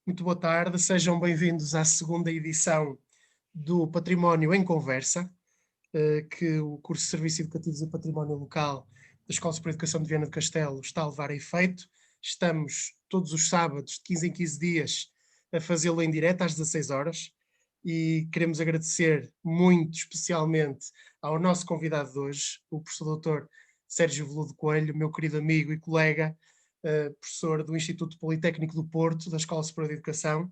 Muito boa tarde, sejam bem-vindos à segunda edição do Património em Conversa, que o curso de Serviços Educativos e Património Local da Escola Superior de Educação de Viana do Castelo está a levar a efeito. Estamos todos os sábados, de 15 em 15 dias, a fazê-lo em direto às 16 horas e queremos agradecer muito especialmente ao nosso convidado de hoje, o professor doutor Sérgio Veludo Coelho, meu querido amigo e colega, professor do Instituto Politécnico do Porto, da Escola Superior de Educação,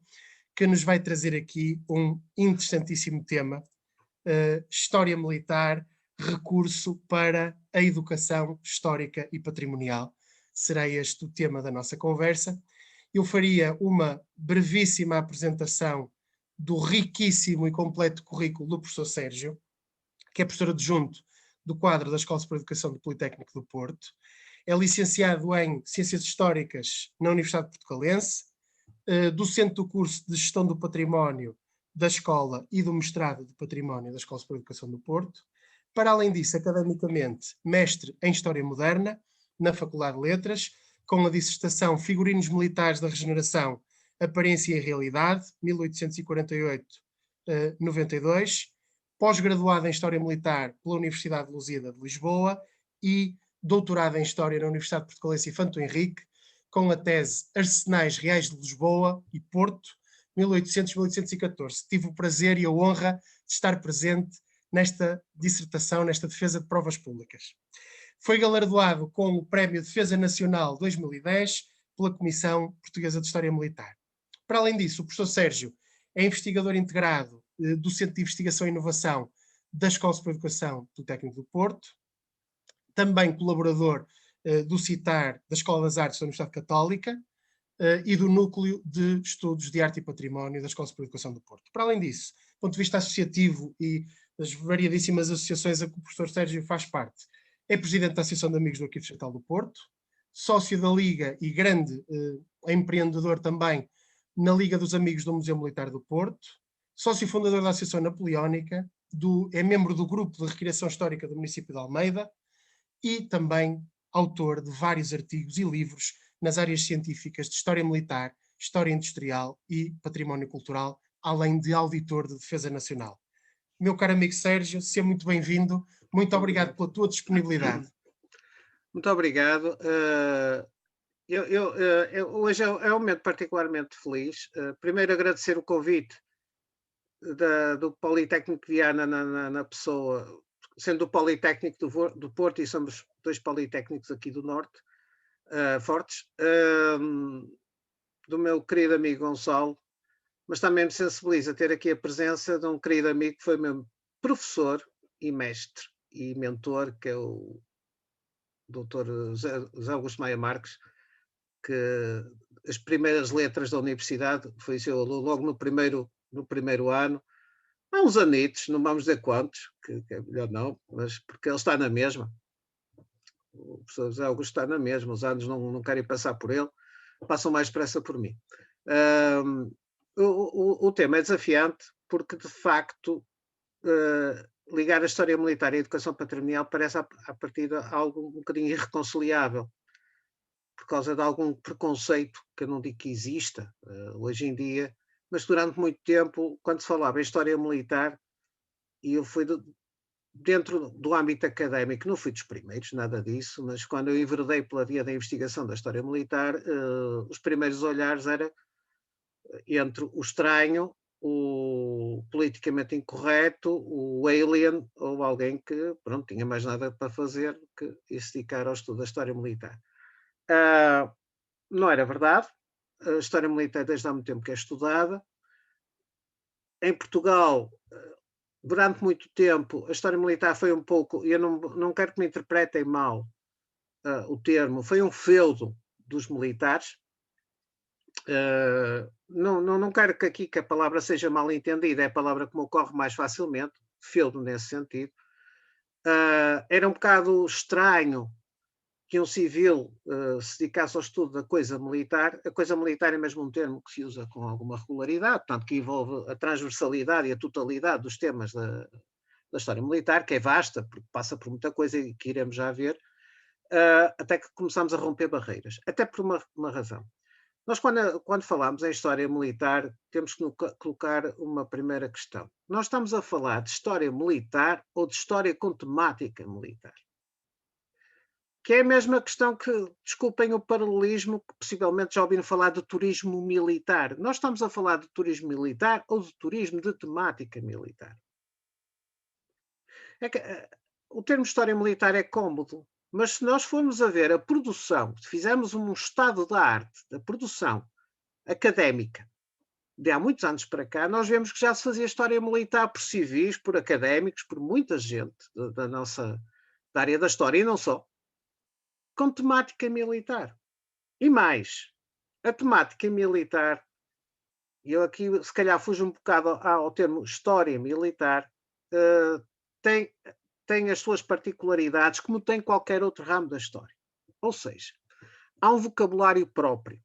que nos vai trazer aqui um interessantíssimo tema, História Militar, recurso para a educação histórica e patrimonial. Será este o tema da nossa conversa. Eu faria uma brevíssima apresentação do riquíssimo e completo currículo do professor Sérgio, que é professor adjunto do quadro da Escola Superior de Educação do Politécnico do Porto. É licenciado em Ciências Históricas na Universidade Portucalense, docente do curso de Gestão do Património da Escola e do mestrado de Património da Escola Superior de Educação do Porto. Para além disso, academicamente, mestre em História Moderna na Faculdade de Letras, com a dissertação Figurinos Militares da Regeneração, Aparência e Realidade, 1848-92, pós-graduado em História Militar pela Universidade de Lusíada de Lisboa e doutorado em História na Universidade Portucalense Infanto Henrique, com a tese Arsenais Reais de Lisboa e Porto, 1800-1814. Tive o prazer e a honra de estar presente nesta dissertação, nesta defesa de provas públicas. Foi galardoado com o Prémio Defesa Nacional 2010 pela Comissão Portuguesa de História Militar. Para além disso, o professor Sérgio é investigador integrado do Centro de Investigação e Inovação da Escola Superior de Educação do Técnico do Porto, também colaborador do CITAR da Escola das Artes da Universidade Católica e do Núcleo de Estudos de Arte e Património da Escola Superior de Educação do Porto. Para além disso, do ponto de vista associativo e das variadíssimas associações a que o professor Sérgio faz parte, é presidente da Associação de Amigos do Arquivo Distrital do Porto, sócio da Liga e grande empreendedor também na Liga dos Amigos do Museu Militar do Porto, sócio fundador da Associação Napoleónica, é membro do Grupo de Recriação Histórica do município de Almeida e também autor de vários artigos e livros nas áreas científicas de História Militar, História Industrial e Património Cultural, além de auditor de Defesa Nacional. Meu caro amigo Sérgio, seja muito bem-vindo. Muito obrigado pela tua disponibilidade. Muito obrigado. Hoje é um momento particularmente feliz. Primeiro, agradecer o convite do Politécnico de Viana na pessoa, sendo o Politécnico do Porto, e somos dois politécnicos aqui do Norte, fortes, do meu querido amigo Gonçalo, mas também me sensibiliza ter aqui a presença de um querido amigo que foi meu professor e mestre e mentor, que é o Dr. José Augusto Maia Marques, que as primeiras letras da universidade foi seu aluno logo no primeiro ano, há uns anitos, não vamos dizer quantos, que é melhor não, mas porque ele está na mesma. O professor José Augusto está na mesma, os anos não querem passar por ele, passam mais depressa por mim. O tema é desafiante porque, de facto, ligar a história militar e a educação patrimonial parece, à partida, algo um bocadinho irreconciliável, por causa de algum preconceito, que eu não digo que exista hoje em dia, mas durante muito tempo, quando se falava em história militar, e eu fui dentro do âmbito académico, não fui dos primeiros, nada disso, mas quando eu enveredei pela via da investigação da história militar, os primeiros olhares eram entre o estranho, o politicamente incorreto, o alien, ou alguém que, pronto, tinha mais nada para fazer que se dedicar ao estudo da história militar. Não era verdade. A história militar desde há muito tempo que é estudada. Em Portugal, durante muito tempo, a história militar foi um pouco, e eu não quero que me interpretem mal o termo, foi um feudo dos militares. Não quero que aqui que a palavra seja mal entendida, é a palavra que me ocorre mais facilmente, feudo nesse sentido. Era um bocado estranho que um civil se dedicasse ao estudo da coisa militar. A coisa militar é mesmo um termo que se usa com alguma regularidade, portanto, que envolve a transversalidade e a totalidade dos temas da história militar, que é vasta, porque passa por muita coisa e que iremos já ver, até que começamos a romper barreiras. Até por uma razão. Nós, quando falamos em história militar, temos que colocar uma primeira questão. Nós estamos a falar de história militar ou de história com temática militar? Que é a mesma questão que, desculpem o paralelismo, que possivelmente já ouviram falar de turismo militar. Nós estamos a falar de turismo militar ou de turismo de temática militar? É que, o termo história militar é cômodo, mas se nós formos a ver a produção, se fizermos um estado da arte, da produção académica, de há muitos anos para cá, nós vemos que já se fazia história militar por civis, por académicos, por muita gente da área da história, e não só, com temática militar. E mais, a temática militar, e eu aqui se calhar fujo um bocado ao termo história militar, tem as suas particularidades, como tem qualquer outro ramo da história. Ou seja, há um vocabulário próprio,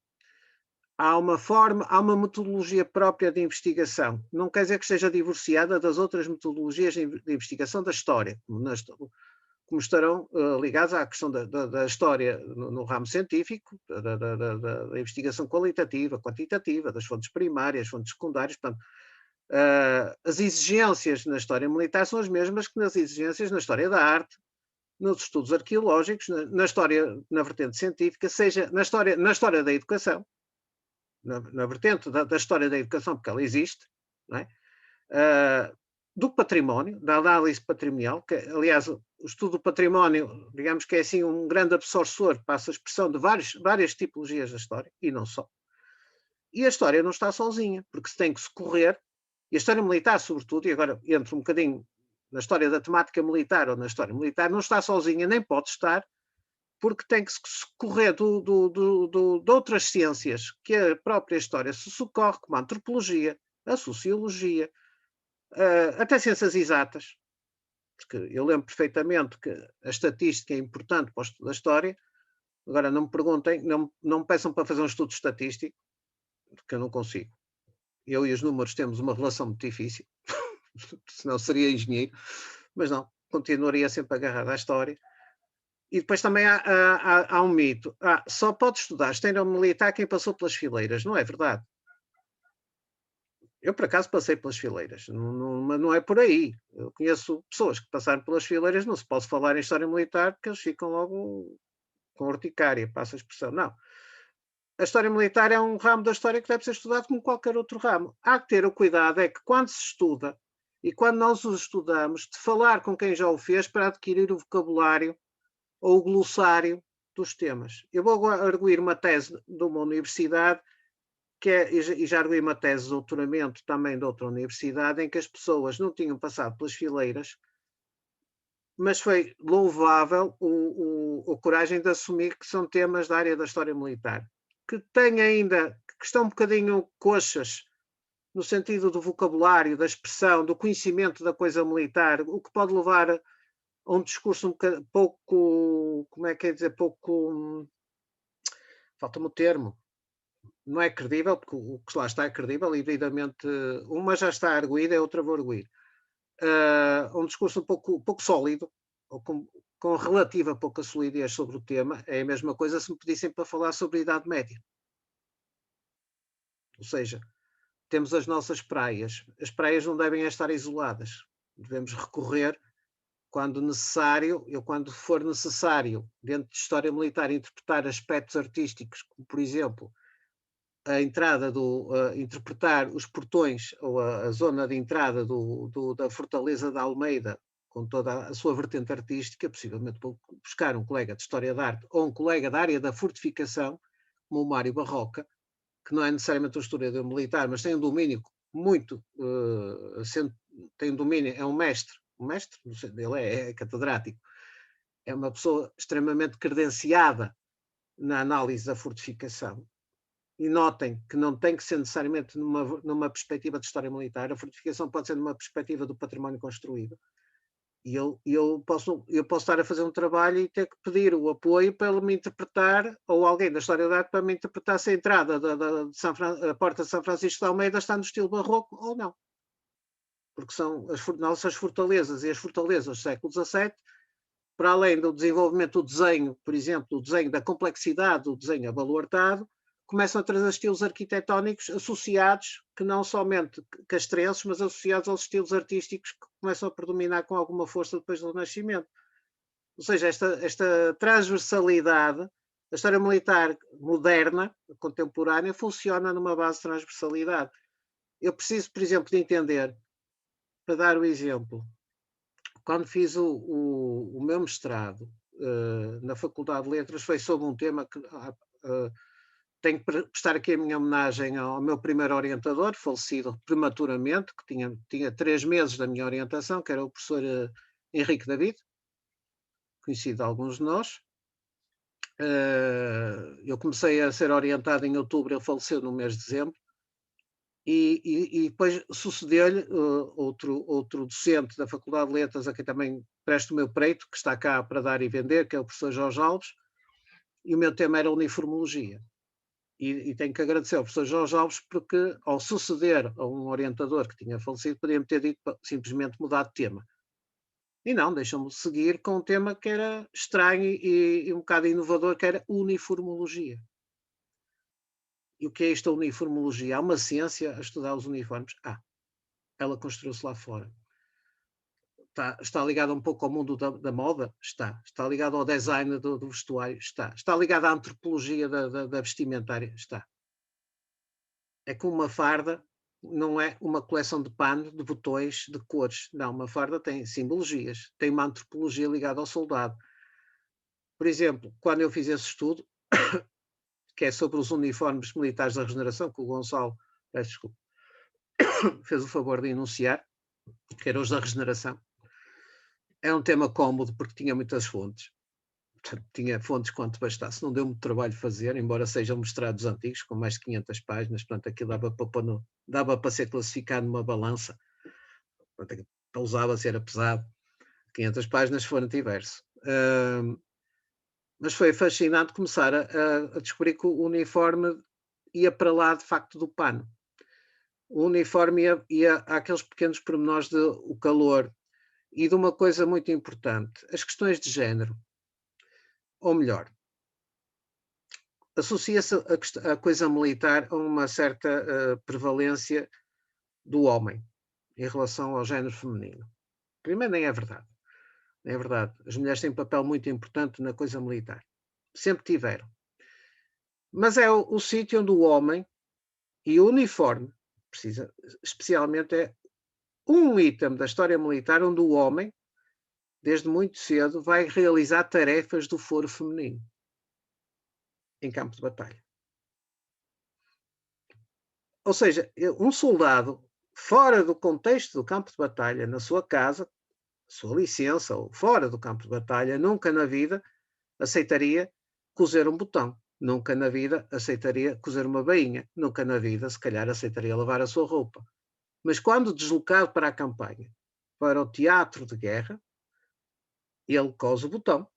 há uma metodologia própria de investigação. Não quer dizer que esteja divorciada das outras metodologias de investigação da história, como estarão ligados à questão da história no ramo científico, da investigação qualitativa, quantitativa, das fontes primárias, fontes secundárias. Portanto, as exigências na história militar são as mesmas que nas exigências na história da arte, nos estudos arqueológicos, na história, na vertente científica, seja na história da educação, na vertente da história da educação, porque ela existe, não é? Do património, da análise patrimonial, que, aliás, o estudo do património, digamos que é assim um grande absortor, passa a expressão de várias tipologias da história, e não só. E a história não está sozinha, porque se tem que socorrer, e a história militar, sobretudo, e agora entro um bocadinho na história da temática militar ou na história militar, não está sozinha, nem pode estar, porque tem que se socorrer de outras ciências que a própria história se socorre, como a antropologia, a sociologia, até ciências exatas, porque eu lembro perfeitamente que a estatística é importante para o estudo da história. Agora não me perguntem, não me peçam para fazer um estudo estatístico, porque eu não consigo. Eu e os números temos uma relação muito difícil, senão seria engenheiro, mas não, continuaria sempre agarrado à história. E depois também há um mito, só pode estudar história militar quem passou pelas fileiras. Não é verdade. Eu, por acaso, passei pelas fileiras, não é por aí. Eu conheço pessoas que passaram pelas fileiras, não se pode falar em história militar, porque eles ficam logo com urticária, passa a expressão. Não. A história militar é um ramo da história que deve ser estudado como qualquer outro ramo. Há que ter o cuidado, é que quando se estuda, e quando nós o estudamos, de falar com quem já o fez para adquirir o vocabulário ou o glossário dos temas. Eu vou arguir uma tese de uma universidade, e já arguí uma tese de doutoramento também de outra universidade, em que as pessoas não tinham passado pelas fileiras, mas foi louvável a coragem de assumir que são temas da área da história militar, que estão um bocadinho coxas, no sentido do vocabulário, da expressão, do conhecimento da coisa militar, o que pode levar a um discurso pouco, como é que é dizer, pouco, falta-me o termo, não é credível, porque o que lá está é credível, e devidamente, uma já está arguída, a outra vou arguir. Um discurso um pouco sólido, ou com relativa pouca solidez sobre o tema. É a mesma coisa se me pedissem para falar sobre a Idade Média. Ou seja, temos as nossas praias. As praias não devem estar isoladas. Devemos recorrer, quando for necessário, dentro de história militar, interpretar aspectos artísticos, como, por exemplo, interpretar os portões ou a zona de entrada da Fortaleza da Almeida, com toda a sua vertente artística, possivelmente buscar um colega de História da Arte ou um colega da área da fortificação, como o Mário Barroca, que não é necessariamente um historiador militar, mas tem um domínio muito, tem um domínio, é um mestre, ele é catedrático, é uma pessoa extremamente credenciada na análise da fortificação. E notem que não tem que ser necessariamente numa perspectiva de história militar, a fortificação pode ser numa perspectiva do património construído. E eu posso estar a fazer um trabalho e ter que pedir o apoio para ele me interpretar, ou alguém da História da Arte para me interpretar se a entrada a porta de São Francisco de Almeida está no estilo barroco ou não. Porque são as nossas fortalezas e as fortalezas do século XVII, para além do desenvolvimento do desenho, por exemplo, o desenho da complexidade, o desenho abaluartado, começam a trazer estilos arquitetónicos associados, que não somente castrenses, mas associados aos estilos artísticos que começam a predominar com alguma força depois do Renascimento. Ou seja, esta transversalidade, a história militar moderna, contemporânea, funciona numa base de transversalidade. Eu preciso, por exemplo, de entender, para dar o exemplo, quando fiz o meu mestrado na Faculdade de Letras, foi sobre um tema que tenho que prestar aqui a minha homenagem ao meu primeiro orientador, falecido prematuramente, que tinha 3 meses da minha orientação, que era o professor Henrique David, conhecido de alguns de nós. Eu comecei a ser orientado em outubro, ele faleceu no mês de dezembro, e depois sucedeu-lhe outro docente da Faculdade de Letras, a quem também presto o meu preito, que está cá para dar e vender, que é o professor Jorge Alves, e o meu tema era uniformologia. E tenho que agradecer ao professor Jorge Alves, porque ao suceder a um orientador que tinha falecido, podia-me ter dito para simplesmente mudar de tema. E não, deixam-me seguir com um tema que era estranho e um bocado inovador, que era uniformologia. E o que é esta uniformologia? Há uma ciência a estudar os uniformes? Ela construiu-se lá fora. Está ligada um pouco ao mundo da moda? Está ligada ao design do vestuário? Está ligada à antropologia da vestimentária? Está. É que uma farda não é uma coleção de pano, de botões, de cores. Não, uma farda tem simbologias, tem uma antropologia ligada ao soldado. Por exemplo, quando eu fiz esse estudo, que é sobre os uniformes militares da regeneração, que o Gonçalo, desculpa, fez o favor de enunciar, que eram os da regeneração. É um tema cómodo porque tinha muitas fontes. Portanto, tinha fontes quanto bastasse. Não deu muito trabalho fazer, embora sejam mestrados antigos, com mais de 500 páginas. Portanto, aquilo dava para ser classificado numa balança. Portanto, usava-se, era pesado. 500 páginas foram diverso. Mas foi fascinante começar a descobrir que o uniforme ia para lá, de facto, do pano. O uniforme ia àqueles pequenos pormenores do calor e de uma coisa muito importante, as questões de género. Ou melhor, associa-se a coisa militar a uma certa prevalência do homem em relação ao género feminino. Primeiro, nem é verdade. Nem é verdade. As mulheres têm um papel muito importante na coisa militar. Sempre tiveram. Mas é o sítio onde o homem e o uniforme, especialmente, é um item da história militar onde o homem, desde muito cedo, vai realizar tarefas do foro feminino em campo de batalha. Ou seja, um soldado, fora do contexto do campo de batalha, na sua casa, sua licença, ou fora do campo de batalha, nunca na vida aceitaria cozer um botão. Nunca na vida aceitaria cozer uma bainha. Nunca na vida, se calhar, aceitaria lavar a sua roupa. Mas quando deslocado para a campanha, para o teatro de guerra, ele cose o botão,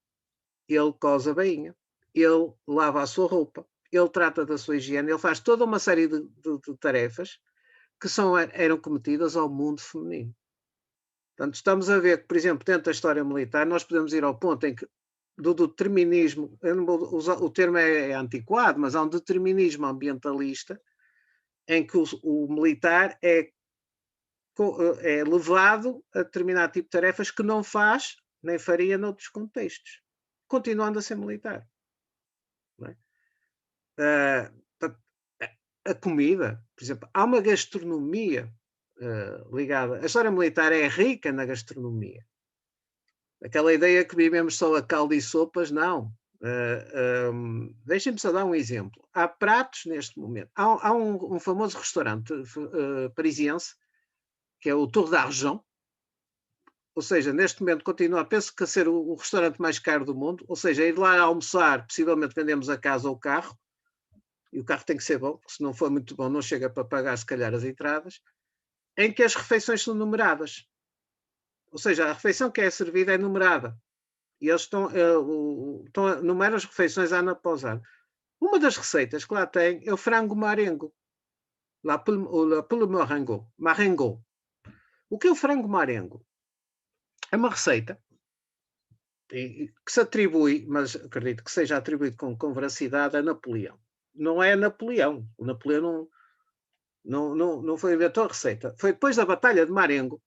ele cose a bainha, ele lava a sua roupa, ele trata da sua higiene, ele faz toda uma série de tarefas que eram cometidas ao mundo feminino. Portanto, estamos a ver que, por exemplo, dentro da história militar, nós podemos ir ao ponto em que do determinismo, eu não vou usar, o termo é antiquado, mas há um determinismo ambientalista em que o militar é levado a determinado tipo de tarefas que não faz nem faria noutros contextos, continuando a ser militar. Não é? A comida, por exemplo, há uma gastronomia ligada. A história militar é rica na gastronomia. Aquela ideia que vivemos só a caldo e sopas, não. Deixem-me só dar um exemplo. Há pratos neste momento. Há um famoso restaurante parisiense, que é o Tour d'Argent, ou seja, neste momento continua, penso que a ser o restaurante mais caro do mundo, ou seja, ir lá almoçar, possivelmente vendemos a casa ou o carro, e o carro tem que ser bom, se não for muito bom não chega para pagar se calhar as entradas, em que as refeições são numeradas. Ou seja, a refeição que é servida é numerada. E eles numeram as refeições ano após ano. Uma das receitas que lá tem é o frango marengo. La poule marengo. O que é o frango marengo? É uma receita que se atribui, mas acredito que seja atribuído com veracidade, a Napoleão. não é Napoleão. O Napoleão não foi inventor de receita. Foi depois da Batalha de Marengo,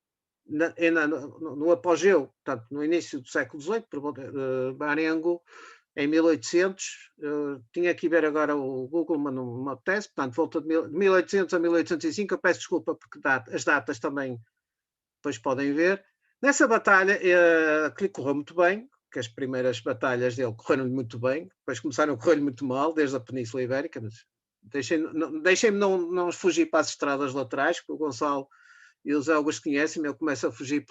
no apogeu, portanto, no início do século XVIII, Marengo, em 1800, tinha que ver agora o Google, mas não me apetece, portanto, volta de 1800 a 1805, eu peço desculpa porque as datas também depois podem ver. Nessa batalha, que lhe correu muito bem, que as primeiras batalhas dele correram muito bem, depois começaram a correr muito mal, desde a Península Ibérica, mas deixem-me não fugir para as estradas laterais, que o Gonçalo e o Zé Augusto conhecem, eu começo a fugir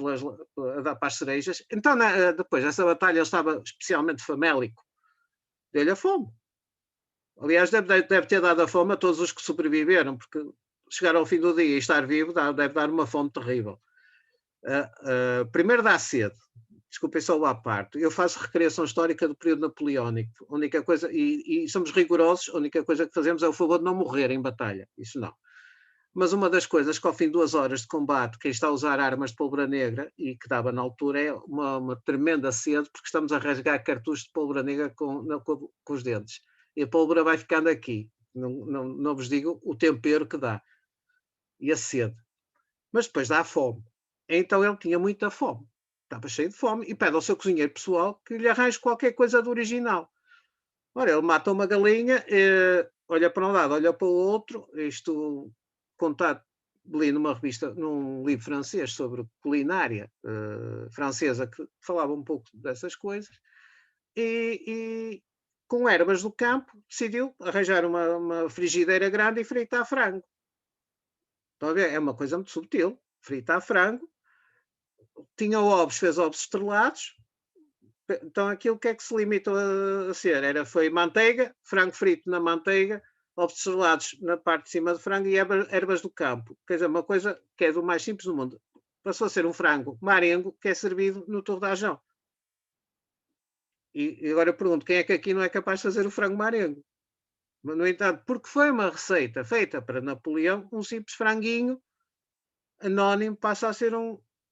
a dar para as cerejas. Então, depois dessa batalha, ele estava especialmente famélico, deu-lhe a fome. Aliás, deve ter dado a fome a todos os que sobreviveram, porque chegar ao fim do dia e estar vivo deve dar uma fome terrível. Primeiro dá sede. Desculpem só à parte. Eu faço recriação histórica do período napoleónico. A única coisa, e somos rigorosos, a única coisa que fazemos é o favor de não morrer em batalha. Isso não. Mas uma das coisas que ao fim de 2 horas de combate, quem está a usar armas de pólvora negra, e que dava na altura, é uma tremenda sede, porque estamos a rasgar cartuchos de pólvora negra com os dentes. E a pólvora vai ficando aqui. Não vos digo o tempero que dá. E a sede. Mas depois dá a fome. Então ele tinha muita fome. Estava cheio de fome e pede ao seu cozinheiro pessoal que lhe arranje qualquer coisa do original. Ora, ele mata uma galinha, olha para um lado, olha para o outro, isto contado li numa revista, num livro francês sobre culinária francesa, que falava um pouco dessas coisas, e com ervas do campo decidiu arranjar uma frigideira grande e fritar frango. Estão a ver? É uma coisa muito subtil. Fritar frango, tinha ovos, fez ovos estrelados. Então aquilo que é que se limitou a ser? Foi manteiga, frango frito na manteiga, ovos estrelados na parte de cima do frango e ervas do campo. Quer dizer, uma coisa que é do mais simples do mundo. Passou a ser um frango marengo que é servido no torrajão. E agora eu pergunto, quem é que aqui não é capaz de fazer o frango marengo? No entanto, porque foi uma receita feita para Napoleão, um simples franguinho anónimo passa a ser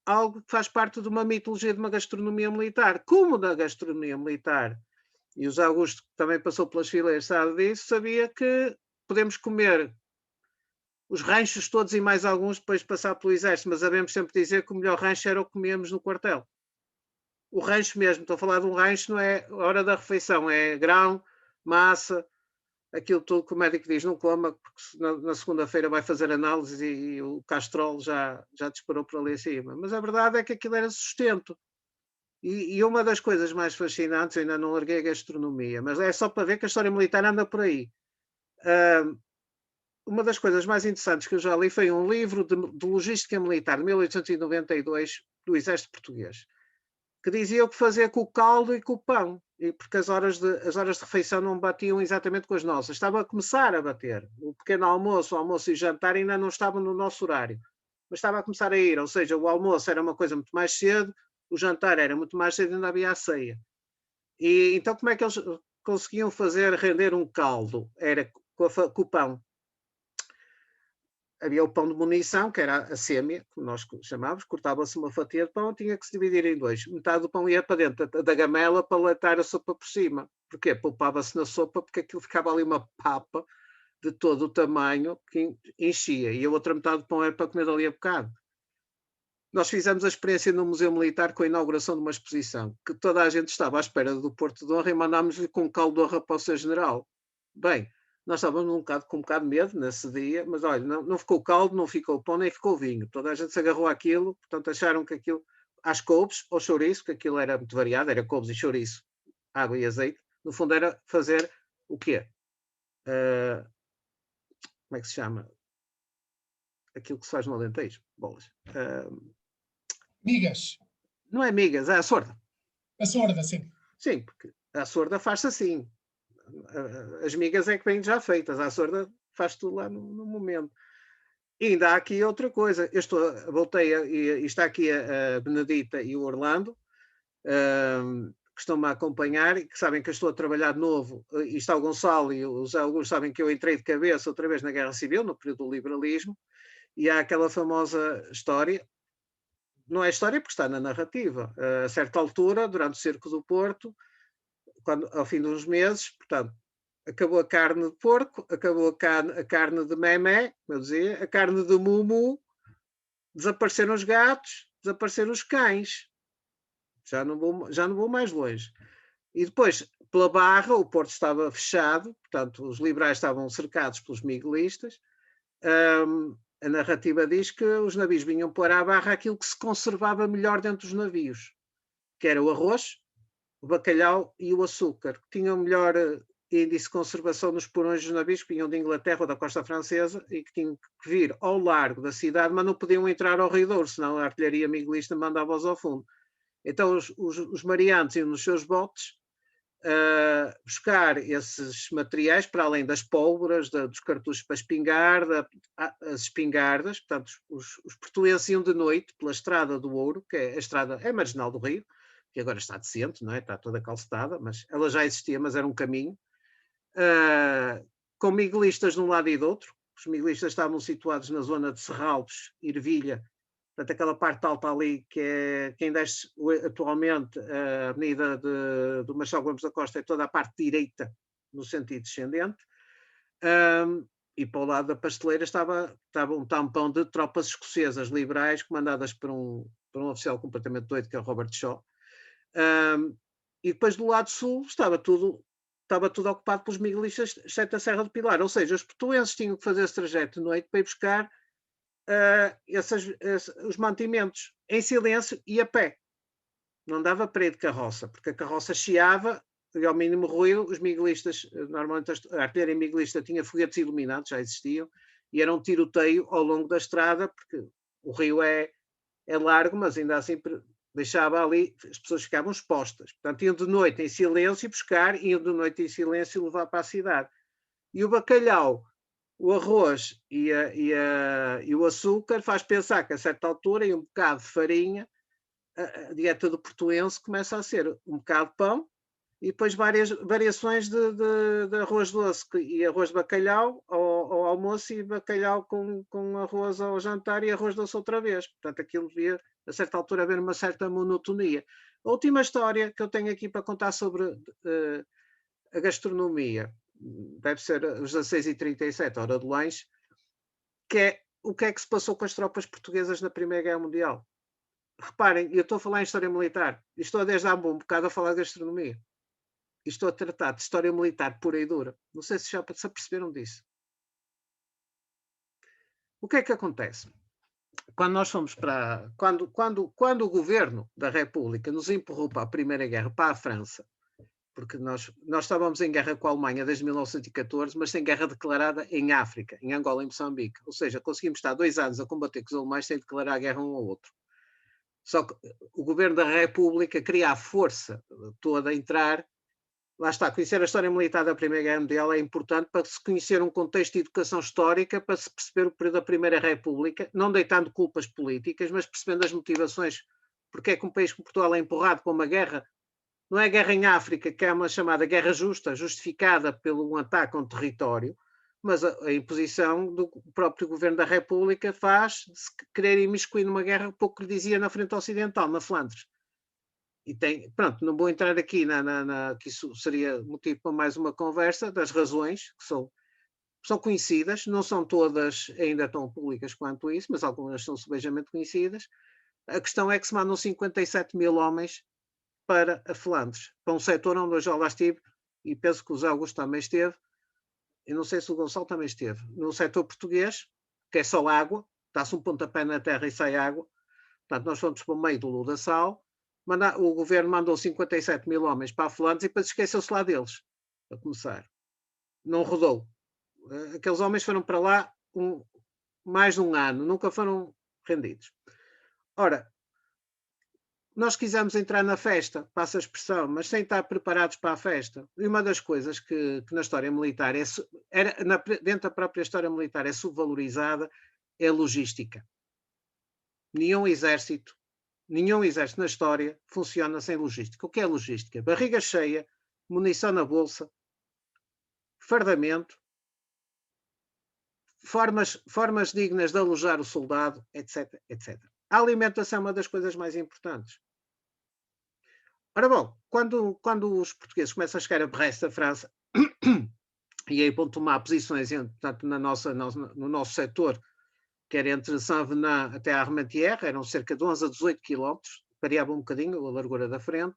algo que faz parte de uma mitologia de uma gastronomia militar. Como da gastronomia militar, e o José Augusto, que também passou pelas fileiras, sabe disso, sabia que podemos comer os ranchos todos e mais alguns depois de passar pelo exército, mas sabemos sempre dizer que o melhor rancho era o que comíamos no quartel. O rancho mesmo, estou a falar de um rancho, não é a hora da refeição, é grão, massa, aquilo tudo que o médico diz, não coma, porque na segunda-feira vai fazer análise e o castrol já disparou por ali acima. Mas a verdade é que aquilo era sustento. E uma das coisas mais fascinantes, eu ainda não larguei a gastronomia, mas é só para ver que a história militar anda por aí. Uma das coisas mais interessantes que eu já li foi um livro de logística militar de 1892 do Exército Português, que dizia o que fazer com o caldo e com o pão, porque as horas de refeição não batiam exatamente com as nossas. Estava a começar a bater. O pequeno almoço, o almoço e o jantar ainda não estavam no nosso horário, mas estava a começar a ir, ou seja, o almoço era uma coisa muito mais cedo, o jantar era muito mais cedo e ainda havia a ceia. E então como é que eles conseguiam fazer render um caldo? Era com o pão. Havia o pão de munição, que era a sêmia, que nós chamávamos, cortava-se uma fatia de pão, tinha que se dividir em dois. Metade do pão ia para dentro da gamela para leitar a sopa por cima. Porquê? Poupava-se na sopa porque aquilo ficava ali uma papa de todo o tamanho que enchia. E a outra metade do pão era para comer dali a bocado. Nós fizemos a experiência no Museu Militar com a inauguração de uma exposição, que toda a gente estava à espera do Porto de Honra e mandámos-lhe com um caldo de honra para o seu general. Bem, nós estávamos com um bocado de medo nesse dia, mas olha, não ficou caldo, não ficou pão, nem ficou vinho. Toda a gente se agarrou àquilo, portanto acharam que aquilo, às couves, ao chouriço, que aquilo era muito variado, era couves e chouriço, água e azeite. No fundo era fazer o quê? Como é que se chama? Aquilo que se faz no Alentejo, bolas. Migas. Não é migas, é a sorda. A sorda, sim. Sim, porque a sorda faz-se assim. As migas é que vêm já feitas, a sorda faz tudo lá no momento. E ainda há aqui outra coisa. Voltei e está aqui a Benedita e o Orlando, que estão-me a acompanhar e que sabem que eu estou a trabalhar de novo. E está o Gonçalo e o José Augusto, sabem que eu entrei de cabeça outra vez na Guerra Civil, no período do liberalismo, e há aquela famosa história. Não é história porque está na narrativa. A certa altura, durante o cerco do Porto, ao fim de uns meses, portanto, acabou a carne de porco, acabou a carne de memé, como eu dizia, a carne de mumu, desapareceram os gatos, desapareceram os cães. Já não vou mais longe. E depois, pela Barra, o porto estava fechado, portanto, os liberais estavam cercados pelos miguelistas. A narrativa diz que os navios vinham pôr à Barra aquilo que se conservava melhor dentro dos navios, que era o arroz, o bacalhau e o açúcar, que tinham melhor índice de conservação nos porões dos navios que vinham de Inglaterra ou da costa francesa e que tinham que vir ao largo da cidade, mas não podiam entrar ao Rio Douro, senão a artilharia miguelista mandava-os ao fundo. Então os mariantes iam nos seus botes buscar esses materiais, para além das pólvoras, dos cartuchos para espingarda, as espingardas. Portanto, os portuenses iam de noite pela Estrada do Ouro, que é a estrada marginal do Rio, que agora está decente, não é? Está toda calcetada, mas ela já existia, mas era um caminho, com miguelistas de um lado e do outro. Os miguelistas estavam situados na zona de Serralves, Ervilha, portanto, aquela parte alta ali, que é quem desce atualmente a avenida do Marcelo Gomes da Costa, é toda a parte direita, no sentido descendente. E para o lado da pasteleira estava um tampão de tropas escocesas liberais, comandadas por um oficial completamente doido, que é o Robert Shaw. E depois do lado sul estava tudo ocupado pelos miguelistas, exceto a Serra do Pilar. Ou seja, os portuenses tinham que fazer esse trajeto de noite para ir buscar os mantimentos em silêncio e a pé. Não dava para ir de carroça, porque a carroça chiava e ao mínimo ruído. Os miguelistas, normalmente a artilharia miguelista tinha foguetes iluminados, já existiam, e era um tiroteio ao longo da estrada, porque o rio é largo, mas ainda assim deixava ali, as pessoas ficavam expostas. Portanto, iam de noite em silêncio buscar, iam de noite em silêncio levar para a cidade. E o bacalhau, o arroz e o açúcar faz pensar que a certa altura, e um bocado de farinha, a dieta do portuense começa a ser um bocado de pão e depois várias variações de arroz doce e arroz de bacalhau ao almoço, e bacalhau com arroz ao jantar e arroz doce outra vez. Portanto, aquilo devia, a certa altura, haver uma certa monotonia. A última história que eu tenho aqui para contar sobre a gastronomia deve ser os 16h37, hora do lanche, que é o que é que se passou com as tropas portuguesas na Primeira Guerra Mundial. Reparem, eu estou a falar em história militar, e estou desde há um bom bocado a falar de gastronomia. E estou a tratar de história militar pura e dura. Não sei se já se aperceberam disso. O que é que acontece? Quando nós fomos para... Quando o governo da República nos empurrou para a Primeira Guerra, para a França, porque nós estávamos em guerra com a Alemanha desde 1914, mas sem guerra declarada em África, em Angola e Moçambique. Ou seja, conseguimos estar 2 anos a combater com os alemães sem declarar a guerra um ao outro. Só que o governo da República queria a força toda a entrar. Lá está, conhecer a história militar da Primeira Guerra Mundial é importante para se conhecer um contexto de educação histórica, para se perceber o período da Primeira República, não deitando culpas políticas, mas percebendo as motivações, porque é que um país como Portugal é empurrado para uma guerra. Não é guerra em África, que é uma chamada guerra justa, justificada pelo ataque a um território, mas a imposição do próprio governo da República faz de se querer imiscuir numa guerra que pouco lhe dizia na frente ocidental, na Flandres. E pronto, não vou entrar aqui que isso seria motivo para mais uma conversa, das razões que são conhecidas, não são todas ainda tão públicas quanto isso, mas algumas são subejamente conhecidas. A questão é que se mandam 57 mil homens para a Flandres, para um setor onde eu já lá estive, e penso que o Zé Augusto também esteve, e não sei se o Gonçalo também esteve, no setor português, que é só água, dá-se um pontapé na terra e sai água. Portanto, nós fomos para o meio do Ludassal, o governo mandou 57 mil homens para a Flandres e depois esqueceu-se lá deles, a começar. Não rodou. Aqueles homens foram para lá mais de um ano, nunca foram rendidos. Ora, nós quisemos entrar na festa, passa a expressão, mas sem estar preparados para a festa. E uma das coisas que na história militar, dentro da própria história militar, é subvalorizada, é a logística. Nenhum exército na história funciona sem logística. O que é logística? Barriga cheia, munição na bolsa, fardamento, formas dignas de alojar o soldado, etc, etc. A alimentação é uma das coisas mais importantes. Ora bom, quando os portugueses começam a chegar a Brest, a França, e aí vão tomar posições, portanto, no nosso setor, que era entre Saint-Venant até a Armentières, eram cerca de 11 a 18 quilómetros, variava um bocadinho a largura da frente.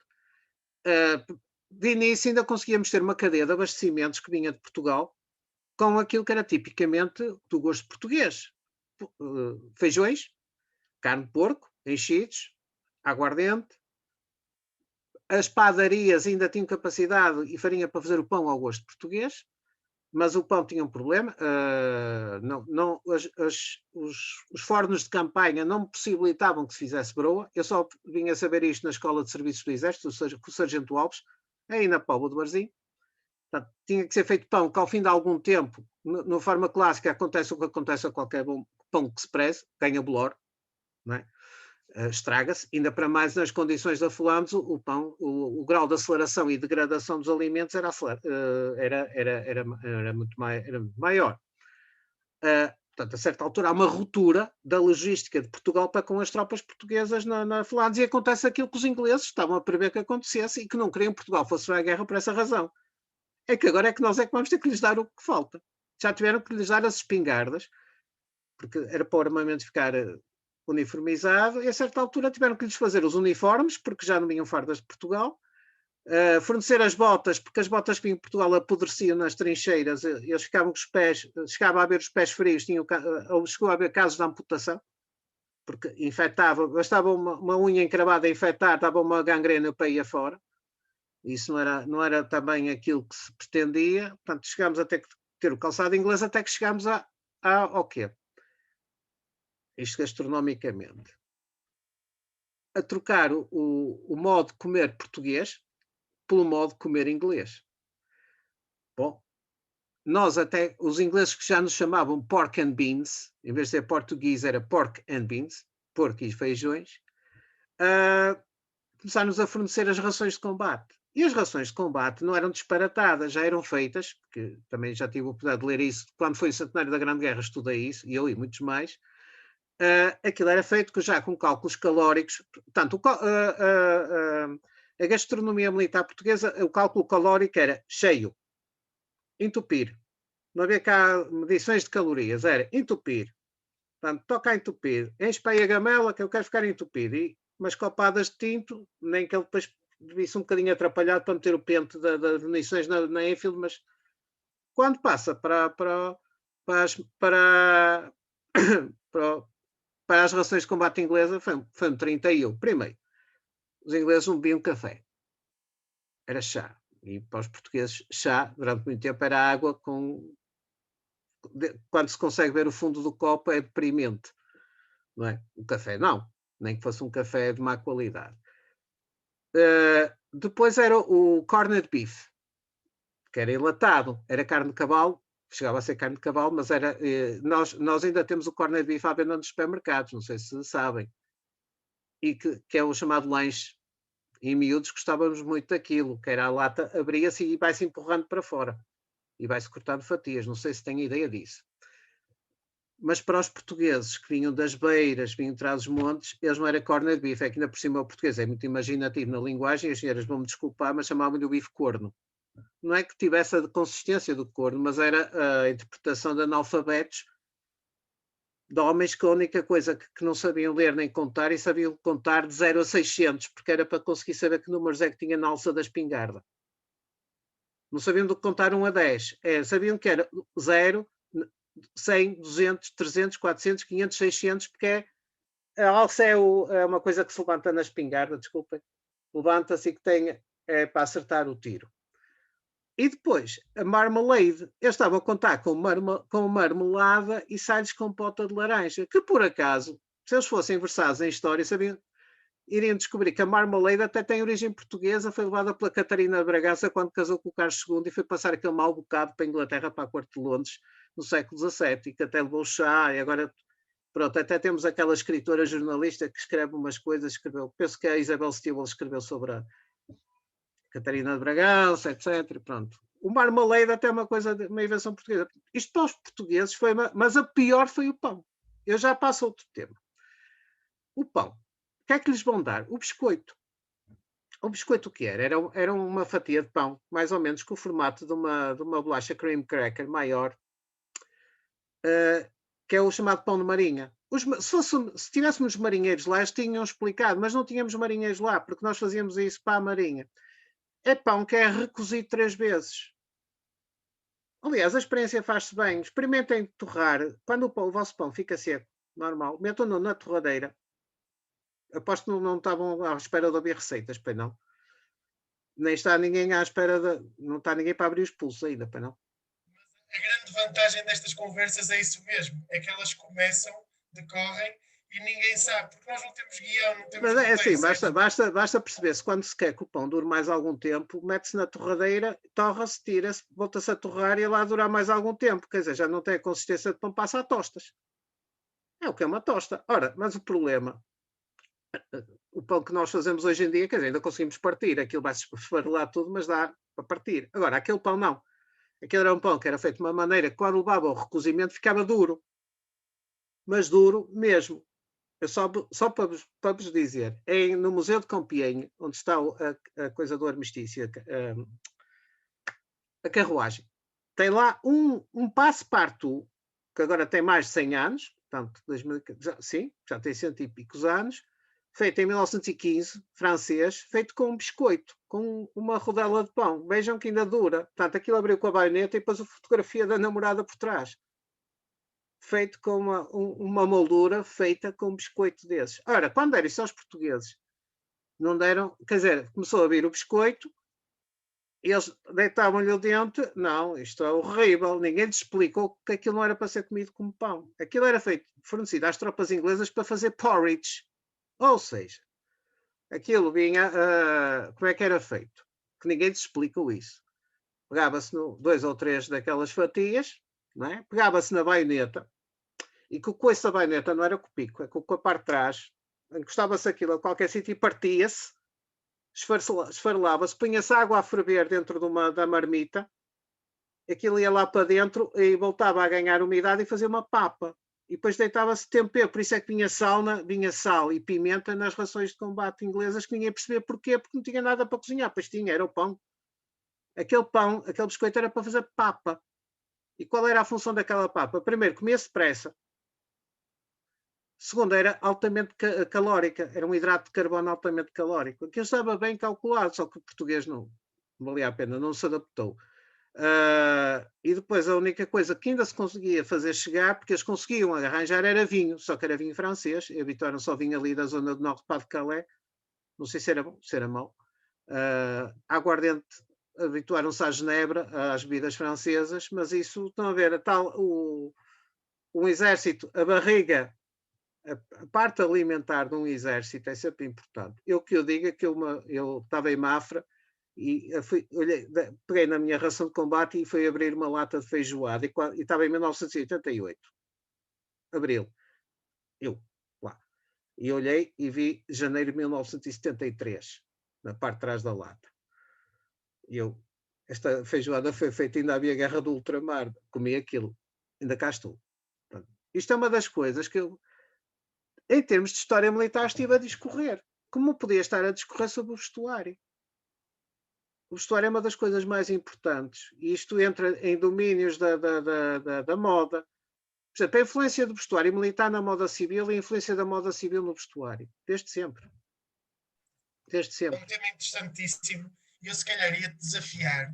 De início ainda conseguíamos ter uma cadeia de abastecimentos que vinha de Portugal, com aquilo que era tipicamente do gosto português. Feijões, carne de porco, enchidos, aguardente. As padarias ainda tinham capacidade e farinha para fazer o pão ao gosto português, mas o pão tinha um problema. Os fornos de campanha não me possibilitavam que se fizesse broa. Eu só vinha saber isto na Escola de Serviços do Exército, com o Sargento Alves, aí na Póvoa do Varzim. Portanto, tinha que ser feito pão que, ao fim de algum tempo, na forma clássica, acontece o que acontece a qualquer bom pão que se preze, ganha bolor, não é? Estraga-se, ainda para mais nas condições da Flandres, o pão, o grau de aceleração e degradação dos alimentos era muito maior. Portanto, a certa altura há uma ruptura da logística de Portugal para com as tropas portuguesas na Flandres, e acontece aquilo que os ingleses estavam a prever que acontecesse e que não queriam que Portugal fosse à guerra por essa razão. É que agora é que nós é que vamos ter que lhes dar o que falta. Já tiveram que lhes dar as espingardas, porque era para o armamento ficar uniformizado, e a certa altura tiveram que lhes fazer os uniformes, porque já não vinham fardas de Portugal, fornecer as botas, porque as botas que vinham de Portugal apodreciam nas trincheiras, eles ficavam com os pés, chegava a ver os pés frios, chegou a haver casos de amputação, porque infectava, bastava uma unha encravada a infectar, dava uma gangrena para ir afora. Isso não era também aquilo que se pretendia. Portanto, chegámos a ter que ter o calçado inglês até que chegámos ao quê? Isto gastronomicamente. A trocar o modo de comer português pelo modo de comer inglês. Bom, nós até, os ingleses que já nos chamavam pork and beans, em vez de ser português era pork and beans, porco e feijões, começaram-nos a fornecer as rações de combate. E as rações de combate não eram disparatadas, já eram feitas, porque também já tive o poder de ler isso, quando foi o centenário da Grande Guerra estudei isso, e eu e muitos mais. Aquilo era feito já com cálculos calóricos. Portanto, a gastronomia militar portuguesa, o cálculo calórico era cheio, entupir. Não havia cá medições de calorias, era entupir. Portanto, toca a entupir. Enche para aí a gamela que eu quero ficar entupido. E umas copadas de tinto, nem que ele depois visse um bocadinho atrapalhado para meter o pente das munições na Enfield, mas quando passa para as rações de combate inglesa, foi um 30 e eu. Primeiro, os ingleses não bebiam café. Era chá. E para os portugueses, chá, durante muito tempo, era água com... Quando se consegue ver o fundo do copo, é deprimente. Não é? O café, não. Nem que fosse um café de má qualidade. Depois era o corned beef, que era enlatado. Era carne de cavalo. Chegava a ser carne de cavalo, mas era... Nós ainda temos o corned beef à venda nos supermercados, não sei se sabem. E que é o chamado lanche. Em miúdos gostávamos muito daquilo, que era a lata, abria-se e vai-se empurrando para fora. E vai-se cortando fatias, não sei se têm ideia disso. Mas para os portugueses que vinham das beiras, vinham de Trás-os-Montes, eles não era corned beef, é que ainda por cima o português é muito imaginativo na linguagem, as senhoras vão-me desculpar, mas chamavam-lhe o bife corno. Não é que tivesse a consistência do corno, mas era a interpretação de analfabetos, de homens que a única coisa que não sabiam ler nem contar, e sabiam contar de 0 a 600, porque era para conseguir saber que números é que tinha na alça da espingarda. Não sabiam do que contar 1 a 10. Sabiam que era 0, 100, 200, 300, 400, 500, 600, porque a alça é uma coisa que se levanta na espingarda, desculpem. Levanta-se e que tem para acertar o tiro. E depois, a marmalade, eu estava a contar com marmelada e sai-lhes com pota de laranja, que por acaso, se eles fossem versados em história, iriam descobrir que a marmalade até tem origem portuguesa, foi levada pela Catarina de Bragança quando casou com o Carlos II e foi passar aquele mau bocado para a Inglaterra, para a corte de Londres, no século XVII, e que até levou chá, e agora, pronto, até temos aquela escritora jornalista que escreve umas coisas, penso que a Isabel Stewart escreveu sobre a Catarina de Bragança, etc. Pronto. O marmalade até é uma coisa, uma invenção portuguesa. Isto para os portugueses foi, mas a pior foi o pão. Eu já passo a outro tema. O pão. O que é que lhes vão dar? O biscoito. O biscoito o que era? Era uma fatia de pão, mais ou menos com o formato de uma bolacha cream cracker maior, que é o chamado pão de marinha. Se tivéssemos marinheiros lá, eles tinham explicado, mas não tínhamos marinheiros lá, porque nós fazíamos isso para a marinha. É pão que é recozido 3 vezes. Aliás, a experiência faz-se bem. Experimentem torrar. Quando o vosso pão fica seco, normal, metam-no na torradeira. Aposto que não estavam à espera de ouvir receitas, pois não. Nem está ninguém à espera de. Não está ninguém para abrir os pulsos ainda, pois não. A grande vantagem destas conversas é isso mesmo, é que elas começam, decorrem e ninguém sabe, porque nós não temos guião, não temos Mas é assim, roteiro, basta perceber-se quando se quer que o pão dure mais algum tempo, mete-se na torradeira, torra-se, tira-se, volta-se a torrar e lá durar mais algum tempo. Quer dizer, já não tem a consistência de pão, passa a tostas. É o que é uma tosta. Ora, mas o problema, o pão que nós fazemos hoje em dia, quer dizer, ainda conseguimos partir, aquilo vai-se esfarelar tudo, mas dá para partir. Agora, aquele pão não. Aquele era um pão que era feito de uma maneira que quando levava ao recozimento ficava duro. Mas duro mesmo. Só para vos dizer, no Museu de Compiègne, onde está a coisa do armistício, a carruagem, tem lá um passe-partout, que agora tem mais de 100 anos, portanto, sim, já tem cento e picos anos, feito em 1915, francês, feito com um biscoito, com uma rodela de pão. Vejam que ainda dura. Portanto, aquilo abriu com a baioneta e depois a fotografia da namorada por trás. Feito com uma moldura feita com um biscoito desses. Ora, quando deram isso aos portugueses, não deram, quer dizer, começou a vir o biscoito, e eles deitavam-lhe o dente, não, isto é horrível, ninguém lhes explicou que aquilo não era para ser comido como pão. Aquilo era fornecido às tropas inglesas para fazer porridge, ou seja, aquilo vinha, como é que era feito? Que ninguém lhes explicou isso. Pegava-se 2 ou 3 daquelas fatias, não é? Pegava-se na baioneta, e que o coice da baioneta não era com o pico, é com a parte de trás, encostava-se aquilo a qualquer sítio e partia-se, esfarelava-se, punha-se água a ferver dentro da marmita, aquilo ia lá para dentro e voltava a ganhar umidade e fazia uma papa. E depois deitava-se tempero, por isso é que vinha sal e pimenta nas rações de combate inglesas, que ninguém percebia porquê, porque não tinha nada para cozinhar, pois tinha, era o pão. Aquele biscoito era para fazer papa. E qual era a função daquela papa? Primeiro, comia-se depressa. Segundo, era altamente calórica, era um hidrato de carbono altamente calórico. Aquilo estava bem calculado, só que o português não valia a pena, não se adaptou. E depois a única coisa que ainda se conseguia fazer chegar, porque eles conseguiam arranjar, era vinho, só que era vinho francês, e habituaram-se ao vinho ali da zona do norte de Calais, não sei se era bom, se era mau. A aguardente, habituaram-se à genebra, às bebidas francesas, mas isso, estão a ver, um exército, a barriga, a parte alimentar de um exército é sempre importante. Eu que eu digo é que eu estava em Mafra e peguei na minha ração de combate e fui abrir uma lata de feijoada e estava em 1988, abril, eu lá. E olhei e vi janeiro de 1973, na parte de trás da lata. E esta feijoada foi feita, ainda havia guerra do ultramar, comi aquilo, ainda cá estou. Portanto, isto é uma das coisas que eu, em termos de história militar, estive a discorrer. Como podia estar a discorrer sobre o vestuário? O vestuário é uma das coisas mais importantes. E isto entra em domínios da moda. Por exemplo, a influência do vestuário militar na moda civil e a influência da moda civil no vestuário. Desde sempre. Desde sempre. É um tema interessantíssimo e eu se calhar ia-te desafiar.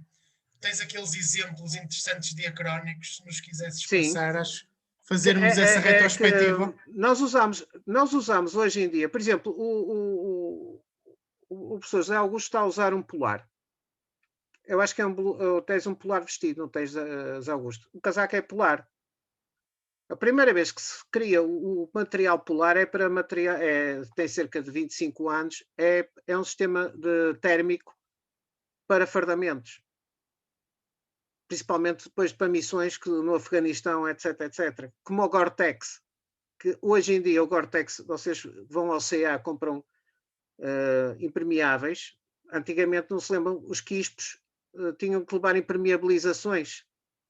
Tens aqueles exemplos interessantes diacrónicos, se nos quisesses passar, acho fazermos essa retrospectiva. Nós usamos hoje em dia, por exemplo, o professor José Augusto está a usar um polar. Eu acho que tens um polar vestido, não tens, José Augusto? O casaco é polar. A primeira vez que se cria o material polar é para material, tem cerca de 25 anos, é um sistema térmico para fardamentos. Principalmente depois para missões no Afeganistão, etc, etc. Como o Gore-Tex, que hoje em dia o Gore-Tex, vocês vão ao CA, compram impermeáveis. Antigamente, não se lembram, os quispos tinham que levar impermeabilizações.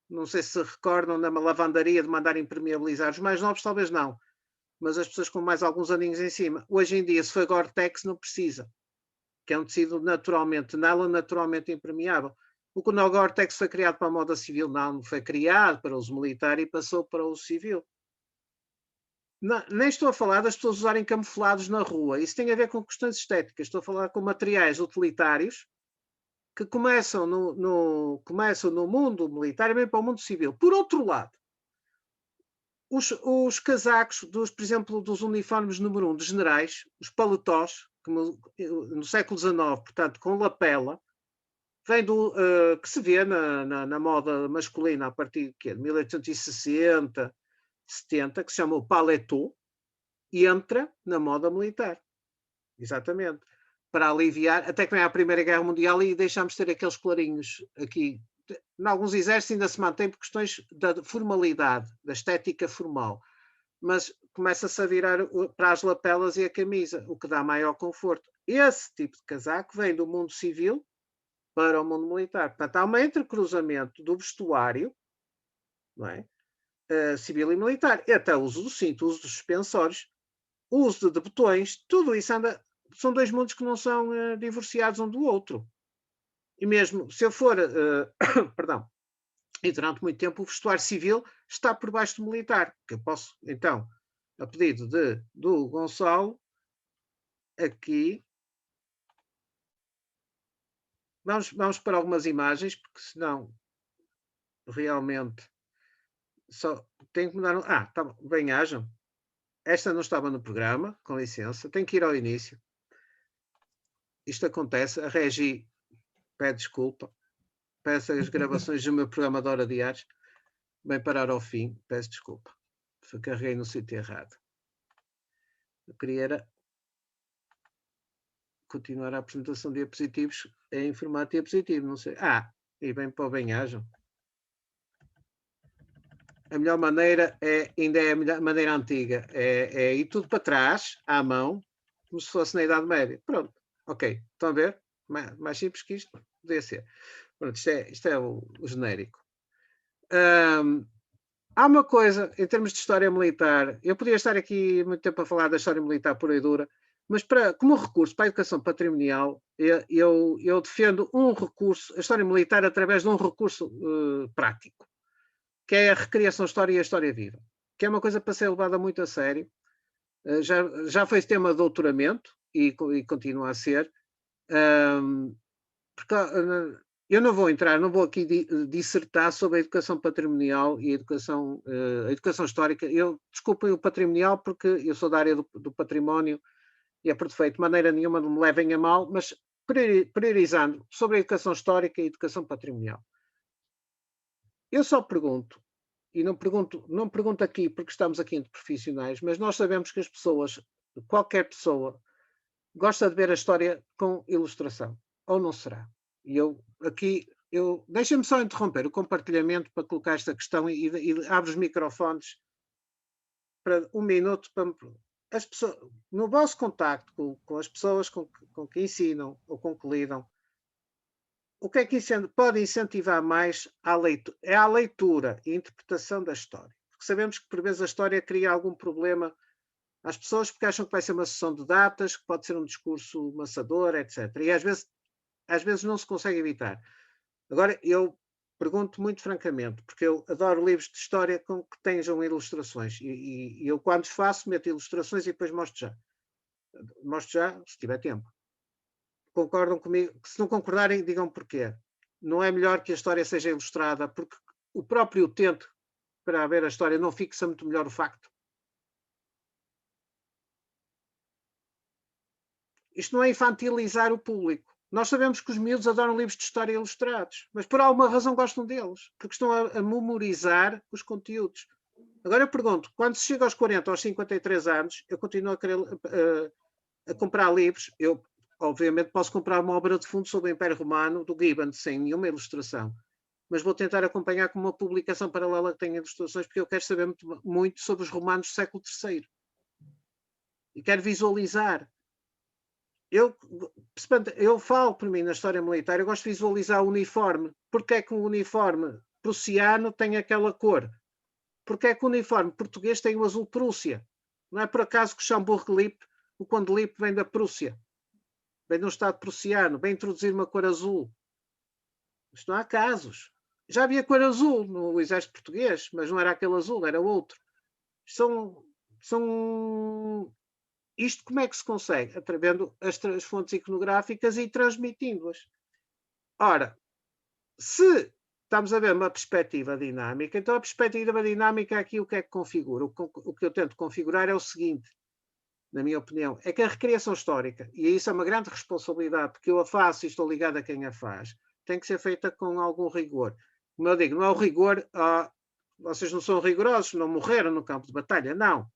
Não sei se se recordam na lavandaria de mandar impermeabilizar. Os mais novos talvez não, mas as pessoas com mais alguns aninhos em cima. Hoje em dia, se for Gore-Tex, não precisa. que é um tecido naturalmente, nylon naturalmente impermeável. O Conogortex foi criado para a moda civil, não foi criado para uso militar e passou para o uso civil. Não, nem estou a falar das pessoas usarem camuflados na rua. Isso tem a ver com questões estéticas. Estou a falar com materiais utilitários que começam no mundo militar e bem para o mundo civil. Por outro lado, os casacos, por exemplo, dos uniformes número 1 de generais, os paletós, que no século XIX, portanto, com lapela, vem que se vê na moda masculina a partir de 1860, 70, que se chama o paletó, e entra na moda militar. Exatamente. Para aliviar, até que vem a Primeira Guerra Mundial e deixamos de ter aqueles clarinhos aqui. Em alguns exércitos ainda se mantém por questões da formalidade, da estética formal, mas começa-se a virar para as lapelas e a camisa, o que dá maior conforto. Esse tipo de casaco vem do mundo civil para o mundo militar. Portanto, há um entrecruzamento do vestuário, não é? Civil e militar, e até o uso do cinto, o uso dos suspensórios, o uso de botões, tudo isso são dois mundos que não são divorciados um do outro. E mesmo se eu for, perdão, e durante muito tempo o vestuário civil está por baixo do militar, que eu posso, então, a pedido do Gonçalo, aqui, vamos para algumas imagens, porque senão realmente só tenho que mudar. Tá bom, bem-ajam. Esta não estava no programa, com licença, tenho que ir ao início. Isto acontece, a Regi pede desculpa, peço as gravações do meu programa de hora diários, bem parar ao fim, peço desculpa, carreguei no sítio errado. Eu queria continuar a apresentação de diapositivos em formato diapositivo, não sei. E bem para o bem-ajam. A melhor maneira ainda é a maneira antiga, é ir tudo para trás, à mão, como se fosse na Idade Média. Pronto, ok, estão a ver? Mais simples que isto, podia ser. Pronto, isto é o genérico. Há uma coisa, em termos de história militar, eu podia estar aqui muito tempo a falar da história militar pura e dura, mas como recurso para a educação patrimonial, eu defendo um recurso, a história militar, através de um recurso prático, que é a recriação história e a história viva, que é uma coisa para ser levada muito a sério. Já foi tema de doutoramento e continua a ser. Porque eu não vou aqui dissertar sobre a educação patrimonial e a educação histórica. Desculpem o patrimonial, porque eu sou da área do património e é por defeito, de maneira nenhuma não me levem a mal, mas priorizando sobre a educação histórica e a educação patrimonial. Eu só pergunto, e não pergunto aqui porque estamos aqui entre profissionais, mas nós sabemos que as pessoas, qualquer pessoa, gosta de ver a história com ilustração, ou não será? E deixem-me só interromper o compartilhamento para colocar esta questão e abro os microfones para um minuto para as pessoas, no vosso contacto com as pessoas com que ensinam ou com que lidam, o que é que pode incentivar mais é a leitura e interpretação da história. Porque sabemos que por vezes a história cria algum problema às pessoas porque acham que vai ser uma sessão de datas, que pode ser um discurso maçador, etc. E às vezes não se consegue evitar. Agora, eu pergunto muito francamente, porque eu adoro livros de história que tenham ilustrações. E eu, quando os faço, meto ilustrações e depois mostro já. Mostro já, se tiver tempo. Concordam comigo? Se não concordarem, digam porquê. Não é melhor que a história seja ilustrada, porque o próprio utente para ver a história não fixa muito melhor o facto. Isto não é infantilizar o público. Nós sabemos que os miúdos adoram livros de história ilustrados, mas por alguma razão gostam deles, porque estão a memorizar os conteúdos. Agora eu pergunto, quando se chega aos 40 ou aos 53 anos, eu continuo a querer a comprar livros. Eu, obviamente, posso comprar uma obra de fundo sobre o Império Romano, do Gibbon, sem nenhuma ilustração, mas vou tentar acompanhar com uma publicação paralela que tenha ilustrações, porque eu quero saber muito sobre os romanos do século III. E quero visualizar. Eu falo por mim na história militar, eu gosto de visualizar o uniforme. Porque é que o uniforme prussiano tem aquela cor? Porque é que o uniforme português tem o azul Prússia? Não é por acaso que Schaumburg-Lippe, o Conde Lippe vem da Prússia. vem de um Estado prussiano, vem introduzir uma cor azul. Isto não há casos. Já havia cor azul no exército português, mas não era aquele azul, era outro. Isto como é que se consegue? Através das fontes iconográficas e transmitindo-as. Ora, se estamos a ver uma perspectiva dinâmica, então a perspectiva dinâmica aqui o que é que configura? O que eu tento configurar é o seguinte, na minha opinião, é que a recriação histórica, e isso é uma grande responsabilidade, porque eu a faço e estou ligado a quem a faz, tem que ser feita com algum rigor. Como eu digo, não é o rigor, vocês não são rigorosos, não morreram no campo de batalha, não.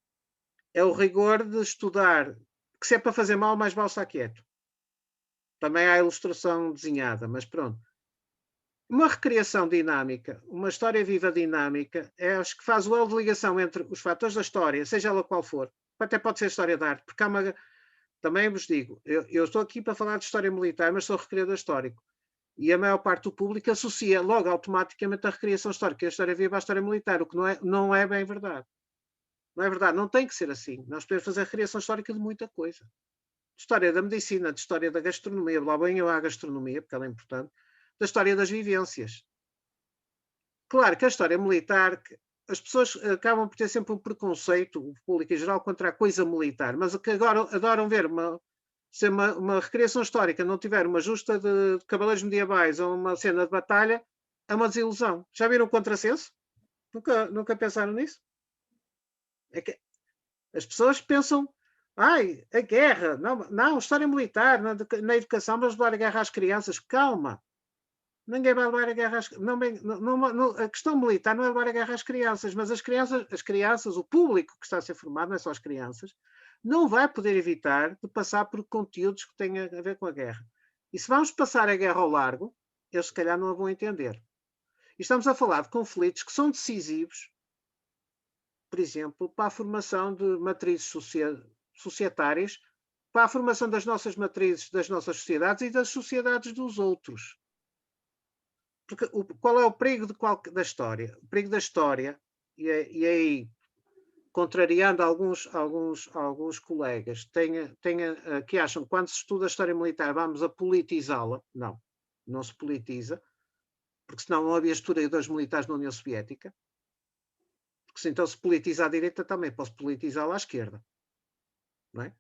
É o rigor de estudar, que se é para fazer mal, mais vale estar quieto. Também há a ilustração desenhada, mas pronto. Uma recriação dinâmica, uma história viva dinâmica, é acho que faz o elo de ligação entre os fatores da história, seja ela qual for, até pode ser história de arte, porque há uma, também vos digo, eu estou aqui para falar de história militar, mas sou recriador histórico. E a maior parte do público associa logo automaticamente a recriação histórica, a história viva à história militar, o que não é bem verdade. Não é verdade, não tem que ser assim. Nós podemos fazer a recriação histórica de muita coisa. De história da medicina, de história da gastronomia, lá bem eu à gastronomia, porque ela é importante, da história das vivências. Claro que a história militar, as pessoas acabam por ter sempre um preconceito, o público em geral, contra a coisa militar, mas que agora adoram ver se uma recriação histórica não tiver uma justa de cavaleiros medievais ou uma cena de batalha, é uma desilusão. Já viram o contrassenso? Nunca pensaram nisso? É que as pessoas pensam, ai, a guerra, não, história militar, na educação, vamos levar a guerra às crianças. Calma, ninguém vai levar a guerra às a questão militar não é levar a guerra às crianças, mas as crianças, o público que está a ser formado, não é só as crianças, não vai poder evitar de passar por conteúdos que tenham a ver com a guerra. E se vamos passar a guerra ao largo, eles se calhar não a vão entender. E estamos a falar de conflitos que são decisivos, por exemplo, para a formação de matrizes societárias, para a formação das nossas matrizes, das nossas sociedades e das sociedades dos outros. Porque qual é o perigo da história? O perigo da história, e aí, contrariando alguns colegas, que acham que quando se estuda a história militar vamos a politizá-la. Não se politiza, porque senão não havia historiadores militares na União Soviética. Porque se então se politiza à direita, também posso politizá-la à esquerda. Não é?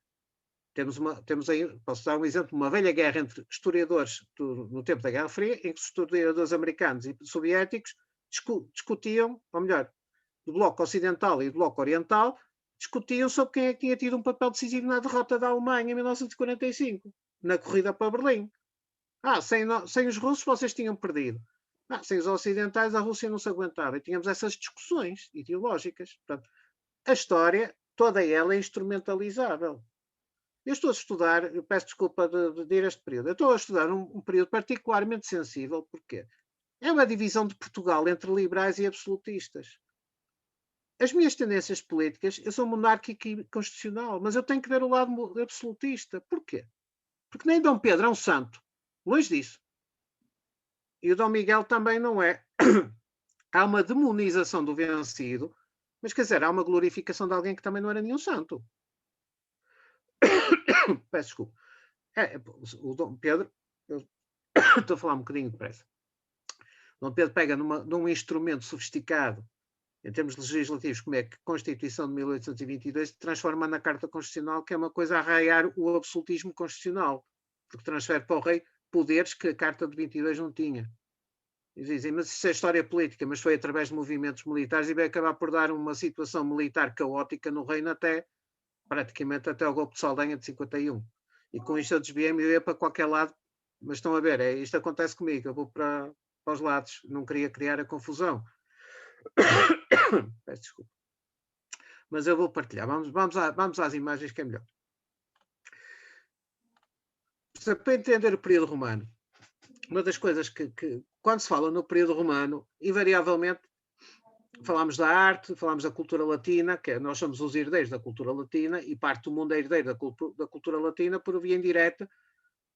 Temos aí, posso dar um exemplo, uma velha guerra entre historiadores no tempo da Guerra Fria, em que os historiadores americanos e soviéticos discutiam, ou melhor, do Bloco Ocidental e do Bloco Oriental, discutiam sobre quem é que tinha tido um papel decisivo na derrota da Alemanha em 1945, na corrida para Berlim. Sem os russos vocês tinham perdido. Sem os ocidentais a Rússia não se aguentava. E tínhamos essas discussões ideológicas. Portanto, a história, toda ela é instrumentalizável. Eu estou a estudar, eu peço desculpa de ir a este período, eu estou a estudar um período particularmente sensível, porque é uma divisão de Portugal entre liberais e absolutistas. As minhas tendências políticas, eu sou monárquico e constitucional, mas eu tenho que ver o lado absolutista. Porquê? Porque nem Dom Pedro é um santo, longe disso. E o Dom Miguel também não é. Há uma demonização do vencido, mas quer dizer, há uma glorificação de alguém que também não era nenhum santo. Peço desculpa. O Dom Pedro, eu estou a falar um bocadinho depressa. O Dom Pedro pega num instrumento sofisticado, em termos legislativos, como é que a Constituição de 1822 transforma na Carta Constitucional, que é uma coisa a arraiar o absolutismo constitucional, porque transfere para o rei poderes que a Carta de 22 não tinha. E dizem, mas isso é história política, mas foi através de movimentos militares e vai acabar por dar uma situação militar caótica no reino praticamente até o golpe de Saldanha de 51. E com isto eu desviei-me e ia para qualquer lado, mas estão a ver, isto acontece comigo, eu vou para os lados, não queria criar a confusão. Peço desculpa. Mas eu vou partilhar, vamos às imagens que é melhor. Para entender o período romano, uma das coisas que quando se fala no período romano, invariavelmente falamos da arte, falamos da cultura latina, que nós somos os herdeiros da cultura latina e parte do mundo é herdeiro da cultura latina por via indireta,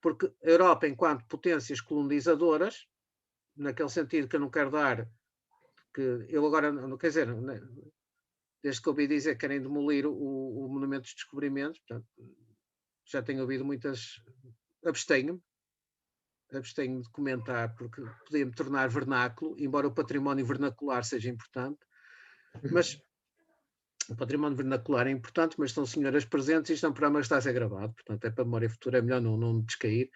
porque a Europa, enquanto potências colonizadoras, naquele sentido que eu não quero dar, que eu agora, não quer dizer, desde que ouvi dizer que querem demolir o Monumento dos Descobrimentos, portanto, já tenho ouvido muitas abstenho-me de comentar, porque podia-me tornar vernáculo, embora o património vernacular seja importante, mas o património vernacular é importante, mas são senhoras presentes e isto é um programa que está a ser gravado, portanto é para a memória futura, é melhor não descair.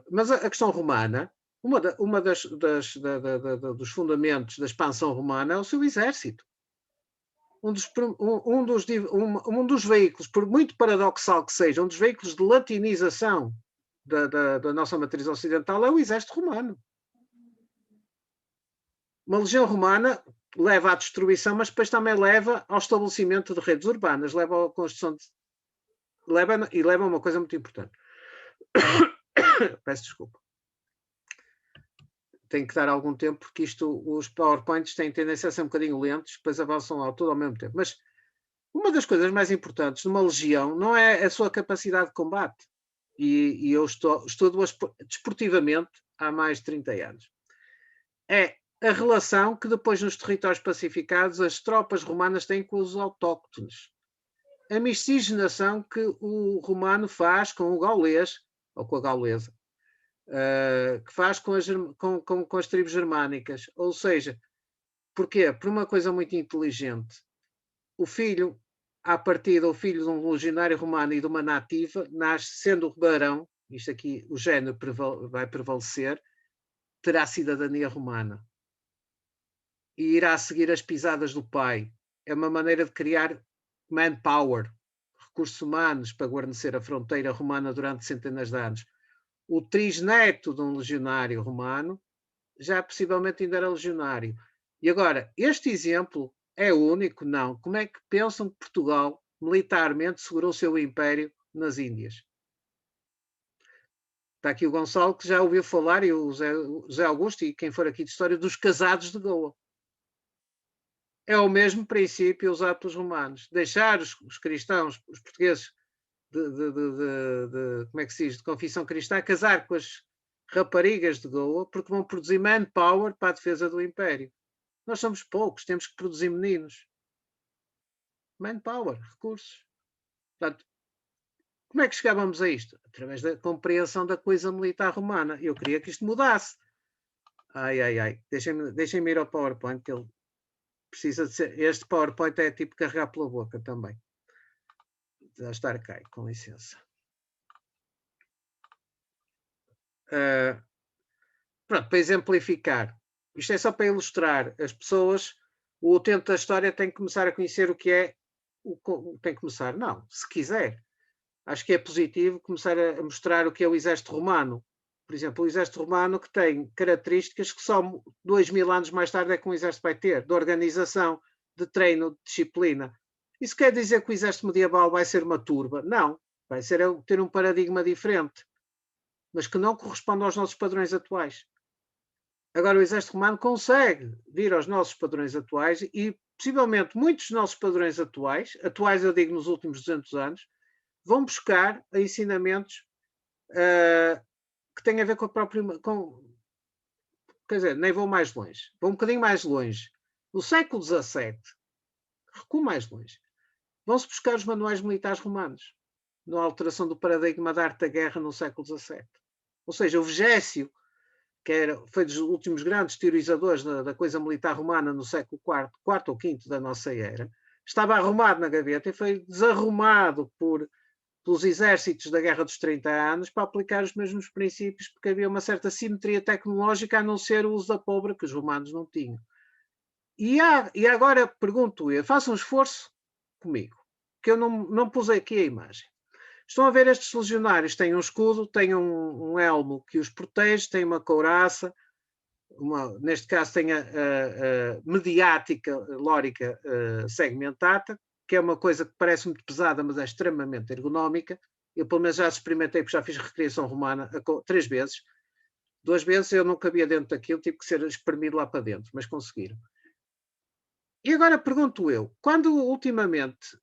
Mas a questão romana, uma dos fundamentos da expansão romana é o seu exército. Um dos veículos, por muito paradoxal que seja, um dos veículos de latinização da nossa matriz ocidental é o exército romano. Uma legião romana leva à destruição, mas depois também leva ao estabelecimento de redes urbanas, leva à construção leva a uma coisa muito importante. Peço desculpa. Tenho que dar algum tempo, porque os PowerPoints têm tendência a ser um bocadinho lentos, depois avançam tudo ao mesmo tempo. Mas uma das coisas mais importantes numa legião não é a sua capacidade de combate. E eu estudo desportivamente há mais de 30 anos. É a relação que depois nos territórios pacificados as tropas romanas têm com os autóctones. A miscigenação que o romano faz com o gaulês, ou com a gaulesa, que faz com as tribos germânicas. Ou seja, porquê? Por uma coisa muito inteligente. O filho, à partida, o filho de um legionário romano e de uma nativa, nasce sendo barão, isto aqui, o género vai prevalecer, terá cidadania romana. E irá seguir as pisadas do pai. É uma maneira de criar manpower, recursos humanos para guarnecer a fronteira romana durante centenas de anos. O trisneto de um legionário romano já possivelmente ainda era legionário. E agora, este exemplo é único? Não. Como é que pensam que Portugal militarmente segurou o seu império nas Índias? Está aqui o Gonçalo, que já ouviu falar, e o José Augusto, e quem for aqui de história, dos casados de Goa. É o mesmo princípio usado pelos romanos. Deixar os cristãos, os portugueses, como é que se diz, de confissão cristã, casar com as raparigas de Goa, porque vão produzir manpower para a defesa do Império. Nós somos poucos, temos que produzir meninos. Manpower, recursos. Portanto, como é que chegávamos a isto? Através da compreensão da coisa militar romana. Eu queria que isto mudasse. Ai. Deixem-me ir ao PowerPoint, que ele precisa de ser. Este PowerPoint é tipo carregar pela boca também. Já está arcaico, com licença. Pronto, para exemplificar. Isto é só para ilustrar as pessoas. O utente da história tem que começar a conhecer o que é. Tem que começar, não, se quiser. Acho que é positivo começar a mostrar o que é o exército romano. Por exemplo, o exército romano que tem características que só 2000 anos mais tarde é que um exército vai ter, de organização, de treino, de disciplina. Isso quer dizer que o exército medieval vai ser uma turba? Não, vai ser ter um paradigma diferente, mas que não corresponde aos nossos padrões atuais. Agora, o exército romano consegue vir aos nossos padrões atuais e, possivelmente, muitos dos nossos padrões atuais eu digo nos últimos 200 anos, vão buscar ensinamentos que têm a ver com a própria... quer dizer, nem vou mais longe. Vou um bocadinho mais longe. No século XVII, recuo mais longe, vão-se buscar os manuais militares romanos, na alteração do paradigma da arte da guerra no século XVII. Ou seja, o Vigésio, que foi dos últimos grandes teorizadores da coisa militar romana no século IV ou V da nossa era, estava arrumado na gaveta e foi desarrumado pelos exércitos da Guerra dos 30 anos para aplicar os mesmos princípios, porque havia uma certa simetria tecnológica, a não ser o uso da pólvora, que os romanos não tinham. E agora pergunto eu, façam um esforço comigo, que eu não pus aqui a imagem. Estão a ver estes legionários, têm um escudo, têm um elmo que os protege, têm uma couraça, neste caso tem a mediática lórica segmentada, que é uma coisa que parece muito pesada, mas é extremamente ergonómica. Eu pelo menos já experimentei, porque já fiz recriação romana 3 vezes. 2 vezes eu não cabia dentro daquilo, tive que ser espremido lá para dentro, mas conseguiram. E agora pergunto eu, quando ultimamente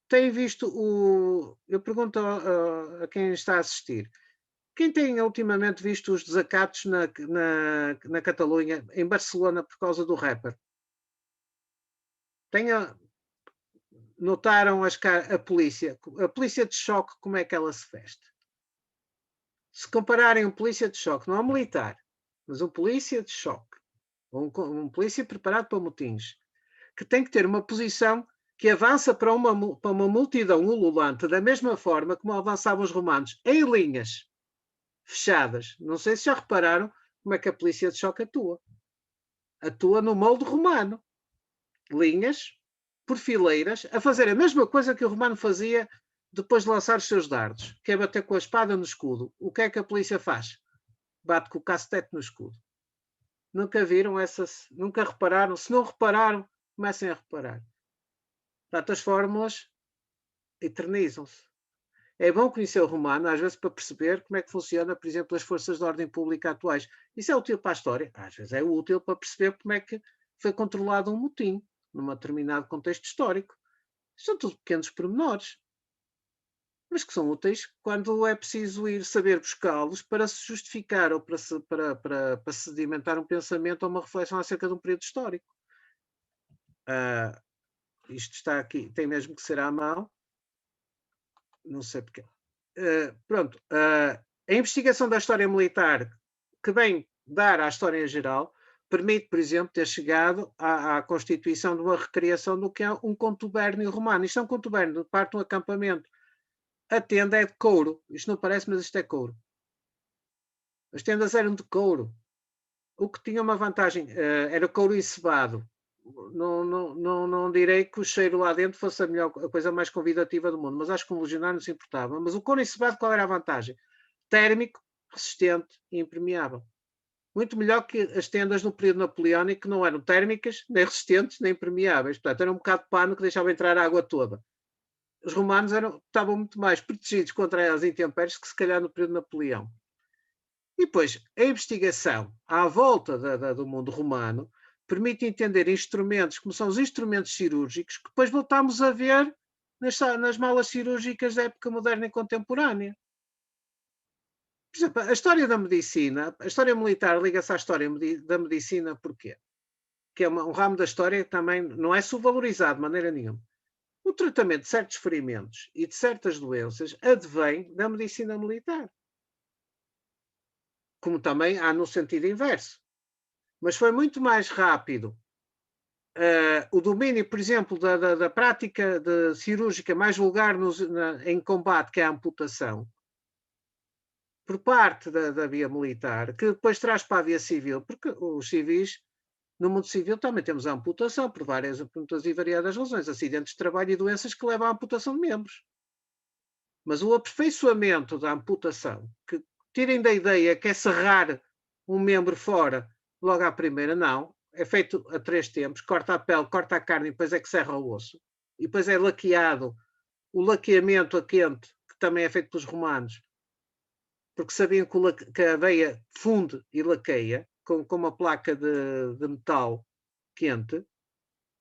tem visto eu pergunto a quem está a assistir, quem tem ultimamente visto os desacatos na Catalunha, em Barcelona, por causa do rapper? Notaram a polícia de choque, como é que ela se veste? Se compararem um polícia de choque, não é um militar, mas um polícia de choque, ou um polícia preparado para motins, que tem que ter uma posição que avança para uma multidão ululante, da mesma forma como avançavam os romanos, em linhas fechadas. Não sei se já repararam como é que a polícia de choque atua. Atua no molde romano. Linhas, por fileiras, a fazer a mesma coisa que o romano fazia depois de lançar os seus dardos, que é bater com a espada no escudo. O que é que a polícia faz? Bate com o cacetete no escudo. Nunca viram essas? Nunca repararam? Se não repararam, comecem a reparar. Portanto, as fórmulas eternizam-se. É bom conhecer o romano, às vezes, para perceber como é que funciona, por exemplo, as forças de ordem pública atuais. Isso é útil para a história. Às vezes é útil para perceber como é que foi controlado um motim num determinado contexto histórico. São tudo pequenos pormenores, mas que são úteis quando é preciso ir saber buscá-los para se justificar ou para sedimentar um pensamento ou uma reflexão acerca de um período histórico. Isto está aqui, tem mesmo que ser à mão. Não sei porque. Pronto. A investigação da história militar, que vem dar à história em geral, permite, por exemplo, ter chegado à constituição de uma recriação do que é um contubérnio romano. Isto é um contubérnio, parte de um acampamento. A tenda é de couro. Isto não parece, mas isto é couro. As tendas eram de couro. O que tinha uma vantagem, era couro encebado. Não direi que o cheiro lá dentro fosse a coisa mais convidativa do mundo, mas acho que um legionário não se importava. Mas o couro encebado, qual era a vantagem? Térmico, resistente e impermeável. Muito melhor que as tendas no período napoleónico, que não eram térmicas, nem resistentes, nem impermeáveis. Portanto, era um bocado de pano que deixava entrar a água toda. Os romanos estavam muito mais protegidos contra as intempéries que se calhar no período de Napoleão. E depois, a investigação à volta do mundo romano permite entender instrumentos, como são os instrumentos cirúrgicos, que depois voltamos a ver nas malas cirúrgicas da época moderna e contemporânea. Por exemplo, a história da medicina, a história militar liga-se à história da medicina porquê? Que é um ramo da história que também não é subvalorizado de maneira nenhuma. O tratamento de certos ferimentos e de certas doenças advém da medicina militar. Como também há no sentido inverso. Mas foi muito mais rápido o domínio, por exemplo, da prática cirúrgica mais vulgar em combate, que é a amputação, por parte da via militar, que depois traz para a via civil, porque os civis, no mundo civil, também temos a amputação por várias e variadas razões, acidentes de trabalho e doenças que levam à amputação de membros. Mas o aperfeiçoamento da amputação, que tirem da ideia que é serrar um membro fora logo à primeira, não. É feito a 3 tempos, corta a pele, corta a carne e depois é que serra o osso. E depois é laqueado. O laqueamento a quente, que também é feito pelos romanos, porque sabiam que a veia funde e laqueia com uma placa de metal quente.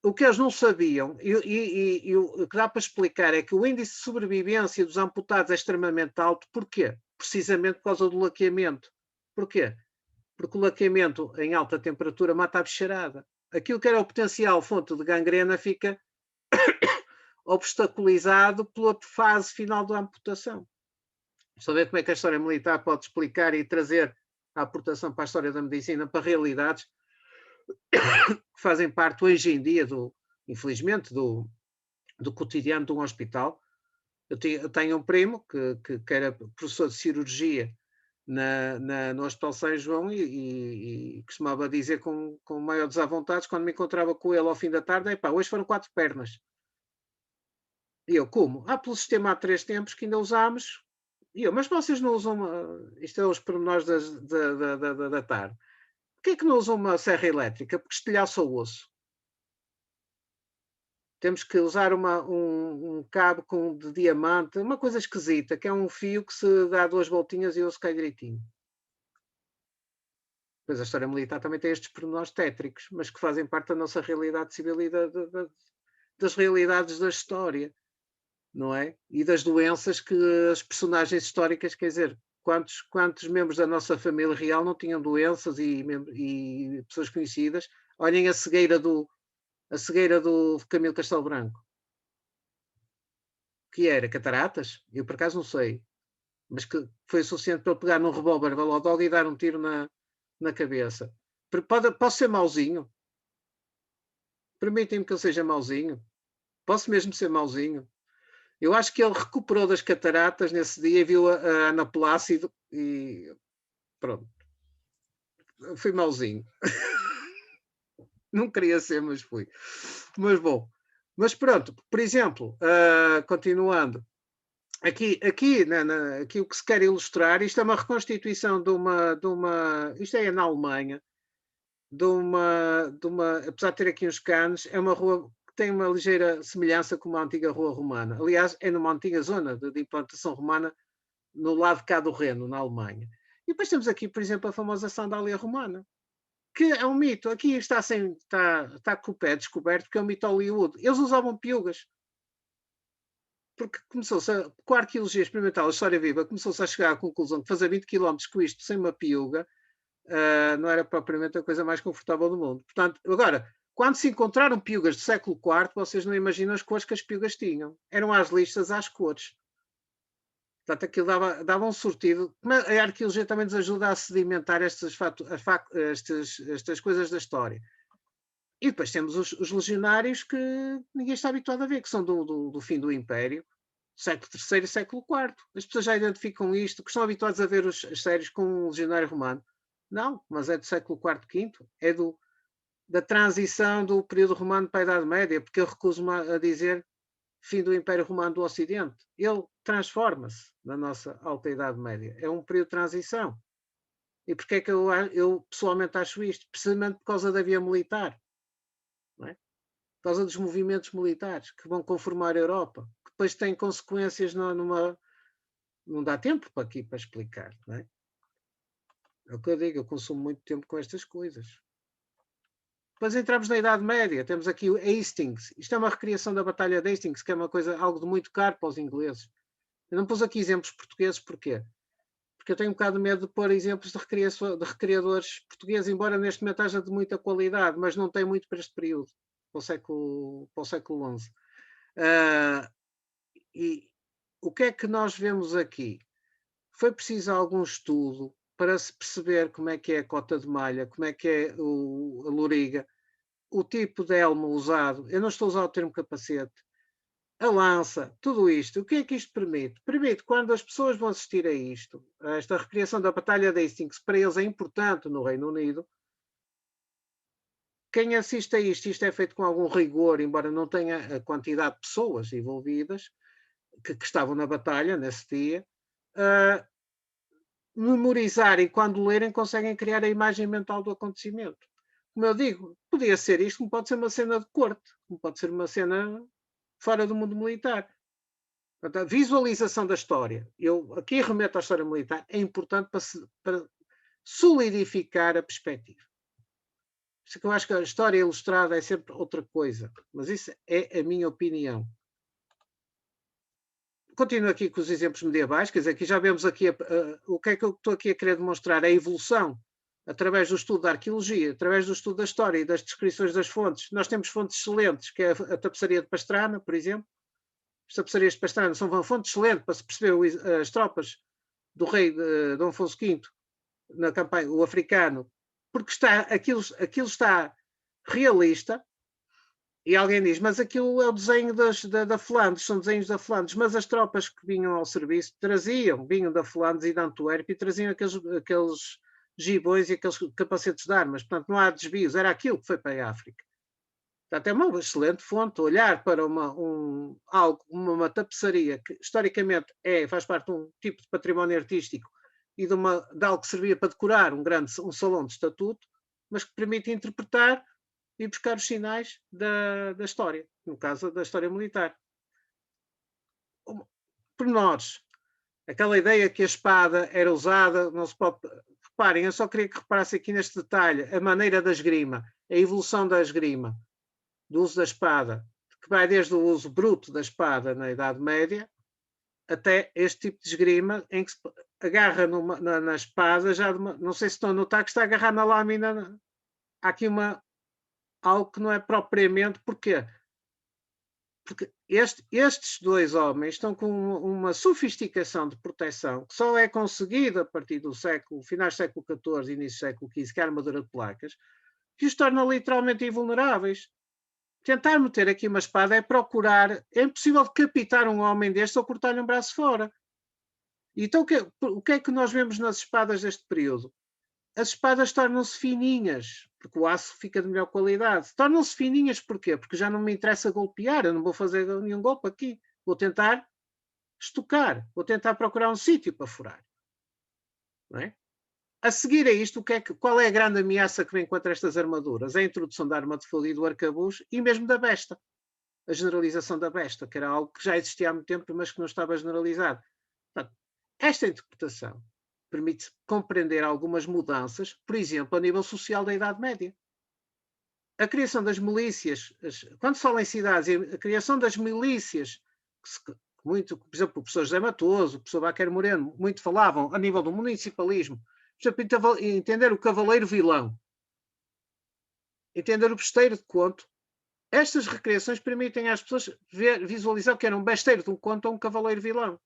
O que eles não sabiam, e o que dá para explicar, é que o índice de sobrevivência dos amputados é extremamente alto. Porquê? Precisamente por causa do laqueamento. Porquê? Porque o laqueamento em alta temperatura mata a bicharada. Aquilo que era o potencial fonte de gangrena fica obstaculizado pela fase final da amputação. Só ver como é que a história militar pode explicar e trazer a aportação para a história da medicina para realidades que fazem parte hoje em dia, infelizmente, do cotidiano de um hospital. Eu tenho um primo que era professor de cirurgia no Hospital São João e costumava dizer com maior desavontade, quando me encontrava com ele ao fim da tarde, hoje foram 4 pernas. E eu, como? Pelo sistema há 3 tempos que ainda usámos. E eu, mas vocês não usam isto é os pormenores da tarde. Porquê é que não usam uma serra elétrica? Porque estilhaça o osso. Temos que usar um cabo de diamante, uma coisa esquisita, que é um fio que se dá 2 voltinhas e o osso cai direitinho. Pois a história militar também tem estes pormenores tétricos, mas que fazem parte da nossa realidade civil e das realidades da história, não é? E das doenças que as personagens históricas, quer dizer, quantos membros da nossa família real não tinham doenças e pessoas conhecidas? Olhem a cegueira do Camilo Castelo Branco. Que era? Cataratas? Eu por acaso não sei. mas que foi o suficiente para ele pegar num revólver Valodog e dar um tiro na cabeça. Posso ser mauzinho? Permitem-me que eu seja mauzinho? Posso mesmo ser mauzinho? Eu acho que ele recuperou das cataratas nesse dia e viu a Ana Plácido e pronto. Fui mauzinho. Não queria ser, mas fui. Mas bom. Mas pronto, por exemplo, continuando, aqui o que se quer ilustrar, isto é uma reconstituição de uma isto é na Alemanha, apesar de ter aqui uns canos, é uma rua que tem uma ligeira semelhança com uma antiga rua romana. Aliás, é numa antiga zona de implantação romana, no lado de cá do Reno, na Alemanha. E depois temos aqui, por exemplo, a famosa sandália romana, que é um mito. Aqui está com o pé descoberto, porque é um mito Hollywood. Eles usavam piugas. Porque com a arqueologia experimental, a história viva, começou-se a chegar à conclusão que fazer 20 km com isto sem uma piuga não era propriamente a coisa mais confortável do mundo. Portanto, agora, quando se encontraram piugas do século IV, vocês não imaginam as cores que as piugas tinham. Eram às listas, às cores. Portanto, aquilo dava um sortido. A arqueologia também nos ajuda a sedimentar estas coisas da história. E depois temos os legionários que ninguém está habituado a ver, que são do fim do Império, século III e século IV. As pessoas já identificam isto, que estão habituados a ver as séries com um legionário romano. Não, mas é do século IV, V, é da transição do período romano para a Idade Média, porque eu recuso-me a dizer fim do Império Romano do Ocidente. Ele transforma-se na nossa Alta Idade Média. É um período de transição. E porquê é que eu pessoalmente acho isto? Precisamente por causa da via militar. Não é? Por causa dos movimentos militares que vão conformar a Europa, que depois têm consequências numa... Não dá tempo aqui para explicar, não é? É o que eu digo, eu consumo muito tempo com estas coisas. Depois entramos na Idade Média, temos aqui o Hastings. Isto é uma recriação da Batalha de Hastings, que é algo de muito caro para os ingleses. Eu não pus aqui exemplos portugueses, porquê? Porque eu tenho um bocado de medo de pôr exemplos de recriadores portugueses, embora neste momento haja de muita qualidade, mas não tem muito para este período, para o século XI. E o que é que nós vemos aqui? Foi preciso algum estudo para se perceber como é que é a cota de malha, como é que é a loriga, o tipo de elmo usado. Eu não estou a usar o termo capacete. A lança, tudo isto. O que é que isto permite? Permite, quando as pessoas vão assistir a isto, a esta recriação da Batalha de Hastings, que para eles é importante no Reino Unido, quem assiste a isto é feito com algum rigor, embora não tenha a quantidade de pessoas envolvidas que estavam na batalha nesse dia, memorizar e quando lerem conseguem criar a imagem mental do acontecimento. Como eu digo, podia ser isto, como pode ser uma cena de corte, como pode ser uma cena fora do mundo militar. Portanto, a visualização da história, eu aqui remeto à história militar, é importante para solidificar a perspectiva. Por isso que eu acho que a história ilustrada é sempre outra coisa, mas isso é a minha opinião. Continuo aqui com os exemplos medievais, quer dizer, aqui já vemos aqui o que é que eu estou aqui a querer demonstrar, a evolução, através do estudo da arqueologia, através do estudo da história e das descrições das fontes. Nós temos fontes excelentes, que é a tapeçaria de Pastrana, por exemplo. As tapeçarias de Pastrana são uma fonte excelente para se perceber as tropas do rei de Dom Afonso V na campanha, o africano, porque aquilo está realista. E alguém diz, mas aquilo é o desenho da Flandres, são desenhos da Flandres, mas as tropas que vinham ao serviço vinham da Flandres e da Antuérpia e traziam aqueles gibões e aqueles capacetes de armas, portanto não há desvios, era aquilo que foi para a África. Portanto é uma excelente fonte, olhar para uma tapeçaria que historicamente faz parte de um tipo de património artístico e de algo que servia para decorar um salão de estatuto, mas que permite interpretar e buscar os sinais da história, no caso da história militar. Pormenores. Aquela ideia que a espada era usada, não se pode... Reparem, eu só queria que reparasse aqui neste detalhe, a maneira da esgrima, a evolução da esgrima, do uso da espada, que vai desde o uso bruto da espada na Idade Média, até este tipo de esgrima, em que se agarra na espada, não sei se estão a notar que está a agarrar na lâmina, há aqui algo que não é propriamente. Porquê? porque estes dois homens estão com uma sofisticação de proteção que só é conseguida a partir do final do século XIV e início do século XV, que é a armadura de placas, que os torna literalmente invulneráveis. Tentar meter aqui uma espada é procurar, é impossível decapitar um homem deste ou cortar-lhe um braço fora. Então o que é que nós vemos nas espadas deste período? As espadas tornam-se fininhas, porque o aço fica de melhor qualidade. Tornam-se fininhas porquê? Porque já não me interessa golpear, eu não vou fazer nenhum golpe aqui. Vou tentar estocar, vou tentar procurar um sítio para furar. Não é? A seguir a isto, qual é a grande ameaça que vem contra estas armaduras? É a introdução da arma de fogo e do arcabuz e mesmo da besta. A generalização da besta, que era algo que já existia há muito tempo, mas que não estava generalizado. Portanto, esta interpretação permite compreender algumas mudanças, por exemplo, a nível social da Idade Média. A criação das milícias, quando se fala em cidades, a criação das milícias, muito, por exemplo, o professor José Matoso, o professor Baquer Moreno, muito falavam a nível do municipalismo, por exemplo, entender o cavaleiro vilão, entender o besteiro de conto. Estas recriações permitem às pessoas visualizar o que era um besteiro de um conto ou um cavaleiro vilão.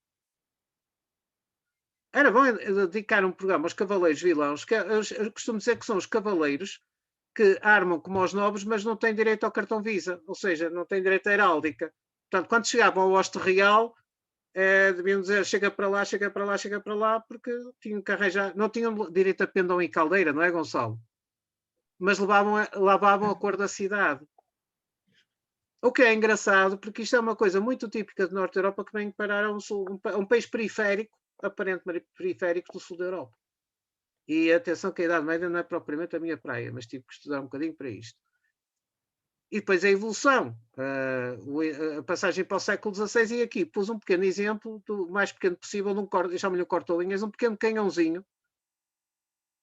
Era bom dedicar um programa aos cavaleiros vilãos, que eu costumo dizer que são os cavaleiros que armam como os nobres, mas não têm direito ao cartão Visa, ou seja, não têm direito à heráldica. Portanto, quando chegavam ao hoste real, deviam dizer chega para lá, chega para lá, chega para lá, porque tinham que arranjar, não tinham direito a pendão e caldeira, não é, Gonçalo? Mas lavavam a cor da cidade. O que é engraçado, porque isto é uma coisa muito típica de Norte da Europa que vem parar a um país periférico, aparentemente periférico do sul da Europa. E atenção que a Idade Média não é propriamente a minha praia, mas tive que estudar um bocadinho para isto. E depois a evolução, a passagem para o século XVI, e aqui pus um pequeno exemplo, do mais pequeno possível, eu chamo-lhe um corta-linhas, um pequeno canhãozinho,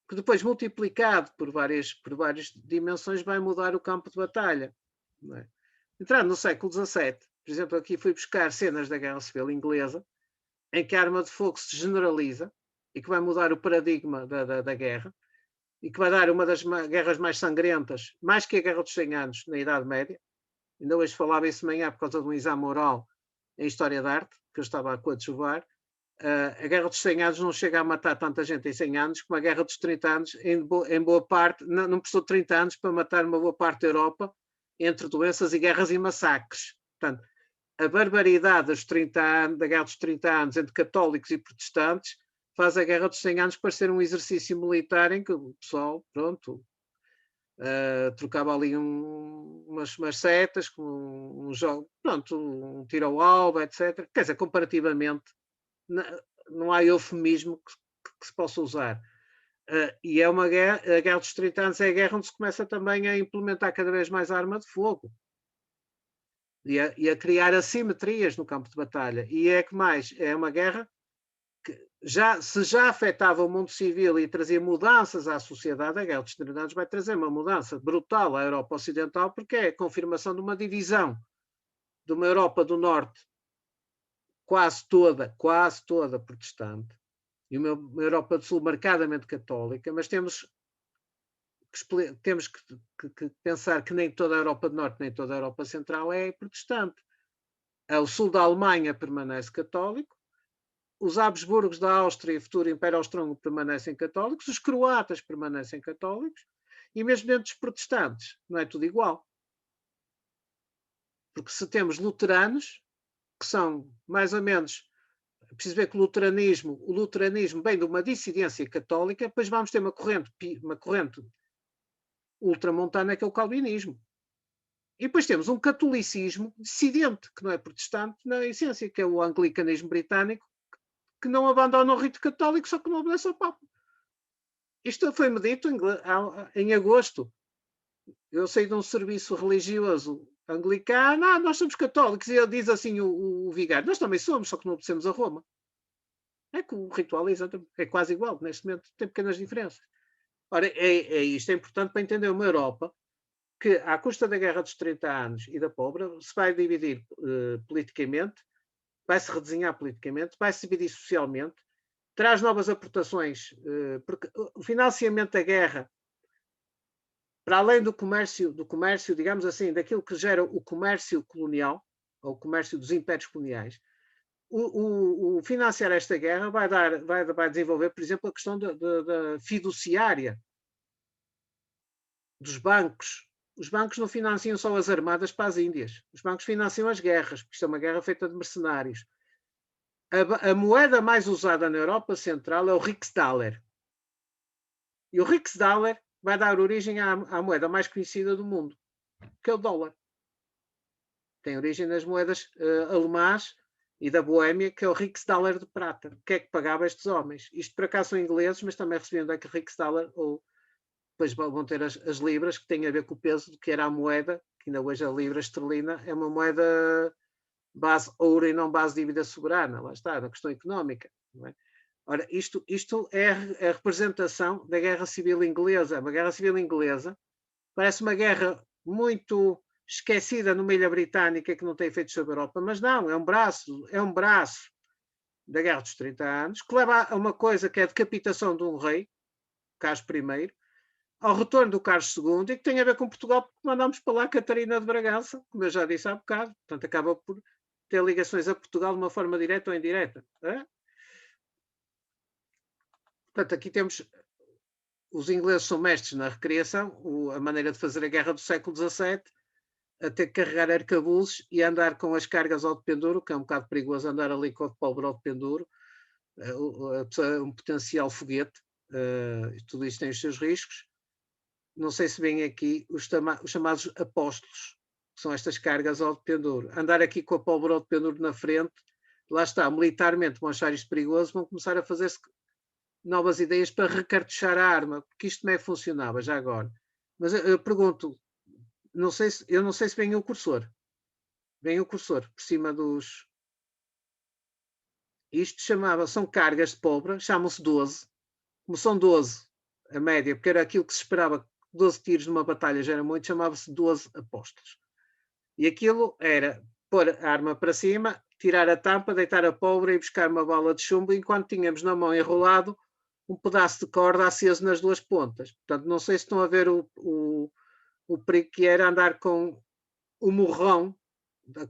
que depois multiplicado por várias dimensões vai mudar o campo de batalha. Não é? Entrando no século XVII, por exemplo, aqui fui buscar cenas da Guerra Civil Inglesa, em que a arma de fogo se generaliza e que vai mudar o paradigma da guerra e que vai dar uma das guerras mais sangrentas, mais que a Guerra dos 100 Anos na Idade Média. Ainda hoje falava isso de manhã por causa de um exame oral em História da Arte, que eu estava a coadjuvar. A Guerra dos 100 Anos não chega a matar tanta gente em 100 anos como a Guerra dos 30 Anos, em boa parte, não precisou de 30 anos para matar uma boa parte da Europa entre doenças e guerras e massacres. Portanto, a barbaridade dos 30 anos, da Guerra dos 30 Anos entre católicos e protestantes faz a Guerra dos 100 Anos parecer um exercício militar em que o pessoal, pronto, trocava ali umas setas, com um jogo, pronto, um tiro ao alvo, etc. Quer dizer, comparativamente, não há eufemismo que se possa usar. E é uma guerra, a Guerra dos 30 Anos é a guerra onde se começa também a implementar cada vez mais a arma de fogo. E a criar assimetrias no campo de batalha. E é que mais, é uma guerra que se já afetava o mundo civil e trazia mudanças à sociedade, a Guerra dos 30 Anos vai trazer uma mudança brutal à Europa Ocidental, porque é a confirmação de uma divisão de uma Europa do Norte quase toda protestante, e uma Europa do Sul marcadamente católica, mas temos que pensar que nem toda a Europa do Norte, nem toda a Europa Central é protestante. O sul da Alemanha permanece católico, os Habsburgos da Áustria e futuro Império Austro-Húngaro permanecem católicos, os croatas permanecem católicos, e mesmo dentro dos protestantes não é tudo igual. Porque se temos luteranos, que são mais ou menos, preciso ver que o luteranismo vem de uma dissidência católica, depois vamos ter uma corrente ultramontana, que é o calvinismo. E depois temos um catolicismo dissidente, que não é protestante na essência, que é o anglicanismo britânico, que não abandona o rito católico, só que não obedece ao Papa. Isto foi-me dito em agosto. Eu saí de um serviço religioso anglicano, nós somos católicos, e ele diz assim, o vigário, nós também somos, só que não obedecemos a Roma. É que o ritual é quase igual, neste momento tem pequenas diferenças. Ora, isto é importante para entender uma Europa que, à custa da Guerra dos 30 Anos e da pobre, se vai dividir politicamente, vai se redesenhar politicamente, vai se dividir socialmente, traz novas aportações, porque o financiamento da guerra, para além do comércio, digamos assim, daquilo que gera o comércio colonial, ao comércio dos impérios coloniais, o financiar esta guerra vai desenvolver, por exemplo, a questão da fiduciária dos bancos. Os bancos não financiam só as armadas para as Índias. Os bancos financiam as guerras, porque isto é uma guerra feita de mercenários. A moeda mais usada na Europa Central é o Riksdaler. E o Riksdaler vai dar origem à moeda mais conhecida do mundo, que é o dólar. Tem origem nas moedas alemãs e da Boémia, que é o Riksdaler de prata. O que é que pagava estes homens? Isto por acaso são ingleses, mas também recebiam daqui Riksdaler, ou depois vão ter as libras, que têm a ver com o peso do que era a moeda, que ainda hoje a libra esterlina é uma moeda base ouro e não base dívida soberana. Lá está, na questão económica. Não é? Ora, isto é a representação da Guerra Civil Inglesa. Uma Guerra Civil Inglesa parece uma guerra muito esquecida numa ilha britânica que não tem efeitos sobre a Europa, mas não, é um braço da Guerra dos 30 Anos, que leva a uma coisa que é a decapitação de um rei, Carlos I, ao retorno do Carlos II, e que tem a ver com Portugal, porque mandámos para lá a Catarina de Bragança, como eu já disse há bocado, portanto acaba por ter ligações a Portugal de uma forma direta ou indireta. É? Portanto, aqui temos... Os ingleses são mestres na recriação, a maneira de fazer a guerra do século XVII, a ter que carregar arcabuzes e andar com as cargas ao de penduro, que é um bocado perigoso andar ali com a pólvora ao de penduro, um potencial foguete, tudo isto tem os seus riscos. Não sei se vem aqui os chamados apóstolos, que são estas cargas ao de penduro. Andar aqui com a pólvora ao de penduro na frente, lá está, militarmente vão achar isto perigoso, vão começar a fazer-se novas ideias para recartuchar a arma, porque isto também funcionava já agora. Mas eu pergunto, eu não sei se vem o cursor. Vem o cursor por cima dos... Isto são cargas de pólvora, chamam-se 12. Como são 12, a média, porque era aquilo que se esperava, 12 tiros numa batalha já era muito, chamava-se 12 apóstolos. E aquilo era pôr a arma para cima, tirar a tampa, deitar a pólvora e buscar uma bala de chumbo, enquanto tínhamos na mão enrolado um pedaço de corda aceso nas duas pontas. Portanto, não sei se estão a ver o perigo que era andar com o morrão, a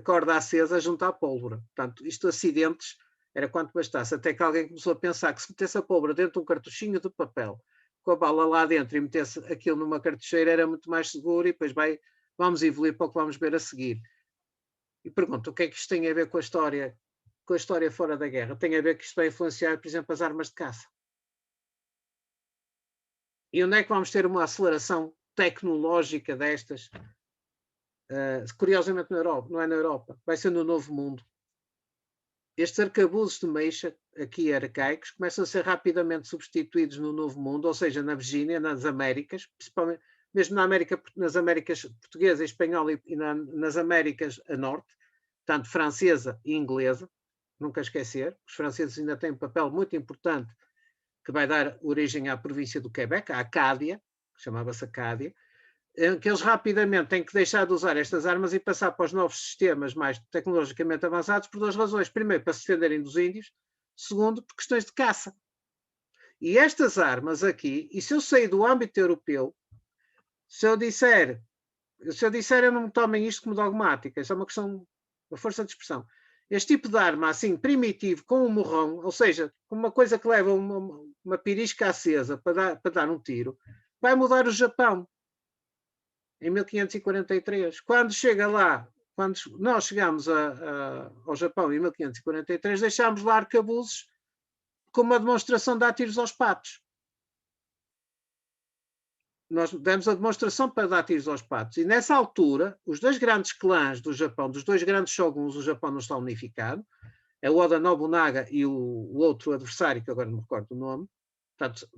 corda acesa junto à pólvora. Portanto, isto acidentes era quanto bastasse. Até que alguém começou a pensar que se metesse a pólvora dentro de um cartuchinho de papel, com a bala lá dentro e metesse aquilo numa cartucheira, era muito mais seguro e depois vamos evoluir para o que vamos ver a seguir. E pergunto, o que é que isto tem a ver com a história fora da guerra? Tem a ver que isto vai influenciar, por exemplo, as armas de caça. E onde é que vamos ter uma aceleração tecnológica destas? Curiosamente na Europa, não é na Europa, vai ser no Novo Mundo. Estes arcabuzes de meixa, aqui arcaicos, começam a ser rapidamente substituídos no Novo Mundo, ou seja, na Virgínia, nas Américas, principalmente, mesmo nas Américas portuguesa e espanhola e nas Américas a norte, tanto francesa e inglesa, nunca esquecer, os franceses ainda têm um papel muito importante que vai dar origem à província do Quebec, a Acádia, que chamava-se Acádia, que eles rapidamente têm que deixar de usar estas armas e passar para os novos sistemas mais tecnologicamente avançados por duas razões. Primeiro, para se defenderem dos índios. Segundo, por questões de caça. E estas armas aqui, e se eu sair do âmbito europeu, se eu disser, eu não me tomem isto como dogmática, isso é uma questão, uma força de expressão. Este tipo de arma, assim, primitivo, com um morrão, ou seja, com uma coisa que leva uma pirisca acesa para dar um tiro, vai mudar o Japão. Em 1543. Quando chega lá, quando nós chegamos ao Japão em 1543, deixámos lá arcabuzes com uma demonstração de dar tiros aos patos. Nós demos a demonstração para dar tiros aos patos. E nessa altura, os dois grandes clãs do Japão, dos dois grandes shoguns, o Japão não está unificado, é o Oda Nobunaga e o outro adversário, que agora não me recordo o nome. Portanto,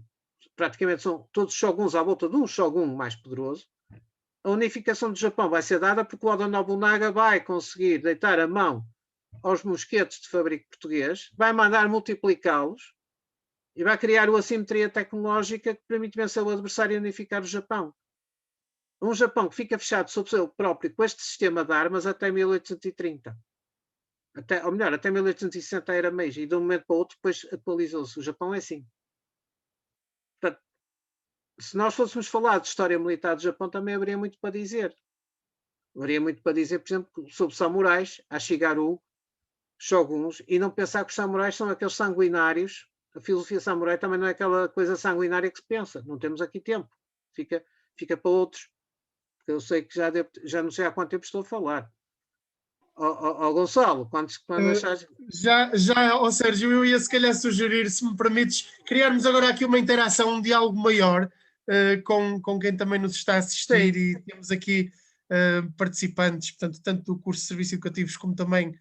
praticamente são todos shoguns à volta de um shogun mais poderoso. A unificação do Japão vai ser dada porque o Oda Nobunaga vai conseguir deitar a mão aos mosquetes de fabrico português, vai mandar multiplicá-los e vai criar uma assimetria tecnológica que permite vencer o adversário e unificar o Japão. Um Japão que fica fechado sobre ele próprio com este sistema de armas até 1830. Ou melhor, até 1860 era Meiji, e de um momento para o outro depois atualizou-se. O Japão é assim. Portanto, se nós fôssemos falar de história militar do Japão, também haveria muito para dizer. Haveria muito para dizer, por exemplo, sobre samurais, a Shigaru, shoguns, e não pensar que os samurais são aqueles sanguinários. A filosofia samurai também não é aquela coisa sanguinária que se pensa. Não temos aqui tempo. Fica para outros. Eu sei que já não sei há quanto tempo estou a falar. Gonçalo, quando achas... Já, Sérgio, eu ia se calhar sugerir, se me permites, criarmos agora aqui uma interação, um diálogo maior com quem também nos está a assistir. Sim. E temos aqui participantes, portanto, tanto do curso de Serviços Educativos como também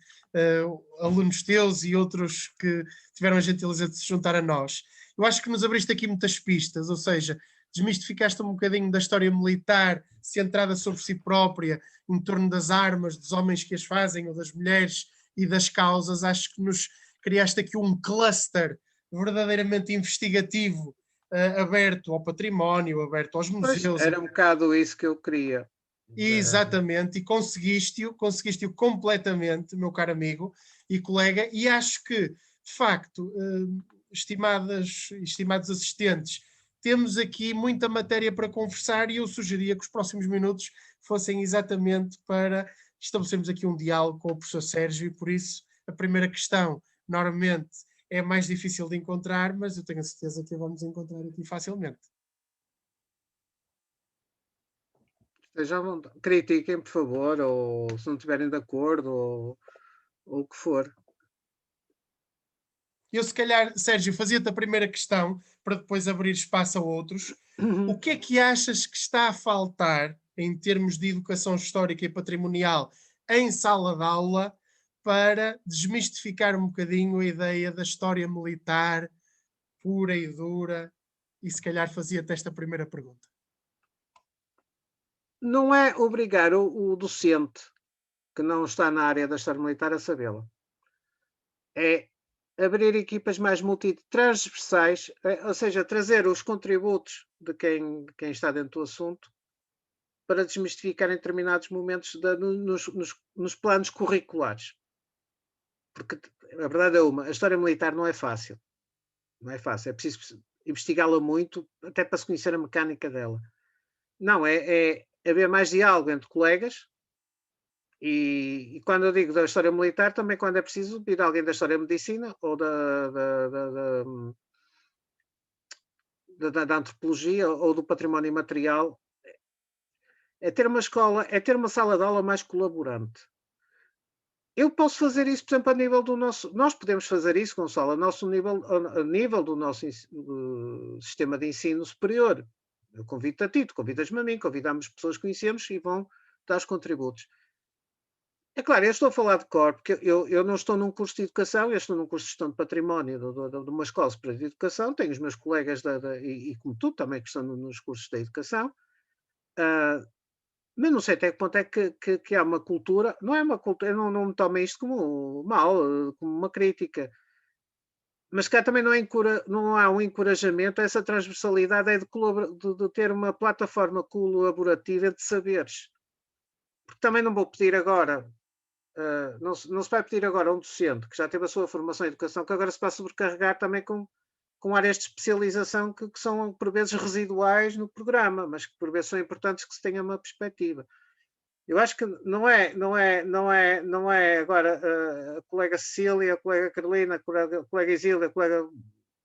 alunos teus e outros que tiveram a gentileza de se juntar a nós. Eu acho que nos abriste aqui muitas pistas, ou seja, desmistificaste um bocadinho da história militar, centrada sobre si própria, em torno das armas, dos homens que as fazem, ou das mulheres e das causas. Acho que nos criaste aqui um cluster verdadeiramente investigativo, aberto ao património, aberto aos museus. Pois, era um bocado isso que eu queria. Exatamente, e conseguiste-o completamente, meu caro amigo e colega, e acho que, de facto, estimados assistentes, temos aqui muita matéria para conversar e eu sugeria que os próximos minutos fossem exatamente para estabelecermos aqui um diálogo com o professor Sérgio, e por isso a primeira questão normalmente é mais difícil de encontrar, mas eu tenho a certeza que a vamos encontrar aqui facilmente. Estejam, critiquem, por favor, ou se não estiverem de acordo, ou o que for. Eu, se calhar, Sérgio, fazia-te a primeira questão para depois abrir espaço a outros. O que é que achas que está a faltar em termos de educação histórica e patrimonial em sala de aula para desmistificar um bocadinho a ideia da história militar pura e dura? E se calhar fazia-te esta primeira pergunta. Não é obrigar o docente que não está na área da história militar a sabê-la. É abrir equipas mais multitransversais, ou seja, trazer os contributos de quem está dentro do assunto para desmistificar em determinados momentos nos planos curriculares. Porque a verdade é a história militar não é fácil. Não é fácil, é preciso investigá-la muito, até para se conhecer a mecânica dela. Não, é haver mais diálogo entre colegas. E quando eu digo da história militar, também quando é preciso vir alguém da história da medicina ou da antropologia ou do património imaterial, é ter uma escola, é ter uma sala de aula mais colaborante. Eu posso fazer isso, por exemplo, a nível do nosso... Nós podemos fazer isso, Gonçalo, a nível do nosso sistema de ensino superior. Eu convido-te a ti, tu convidas-me a mim, convidamos pessoas que conhecemos e vão dar os contributos. É claro, eu estou a falar de cor, porque eu não estou num curso de educação, eu estou num curso de gestão de património de uma escola superior de educação, tenho os meus colegas, e como tu também, que estão nos cursos da educação, mas não sei até que ponto é que há uma cultura, não é uma cultura, eu não me tomem isto como mal, como uma crítica, mas cá também não há um encorajamento a essa transversalidade, é de ter uma plataforma colaborativa de saberes. Porque também não vou pedir agora... não se vai pedir agora a um docente que já teve a sua formação em educação que agora se vai sobrecarregar também com áreas de especialização que são por vezes residuais no programa, mas que por vezes são importantes que se tenha uma perspectiva. Eu acho que não é agora a colega Cecília, a colega Carolina, a colega Isília, a colega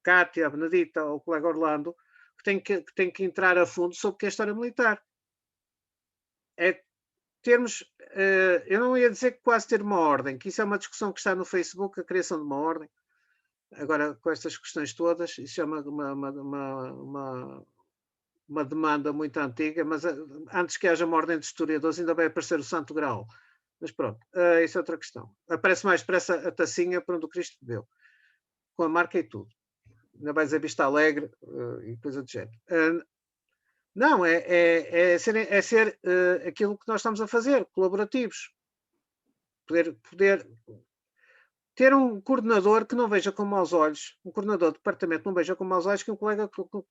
Cátia, a Benedita ou o colega Orlando que tem que entrar a fundo sobre o que é a história militar. É termos, eu não ia dizer que quase ter uma ordem, que isso é uma discussão que está no Facebook, a criação de uma ordem. Agora, com estas questões todas, isso é uma demanda muito antiga, mas antes que haja uma ordem de historiadores ainda vai aparecer o Santo Graal. Mas pronto, isso é outra questão. Aparece mais depressa a tacinha para onde o Cristo bebeu, com a marca e tudo. Ainda vais a Vista Alegre e coisa do género. Não, é ser aquilo que nós estamos a fazer, colaborativos. Poder ter um coordenador que não veja com maus olhos, um coordenador de departamento não veja com maus olhos que um colega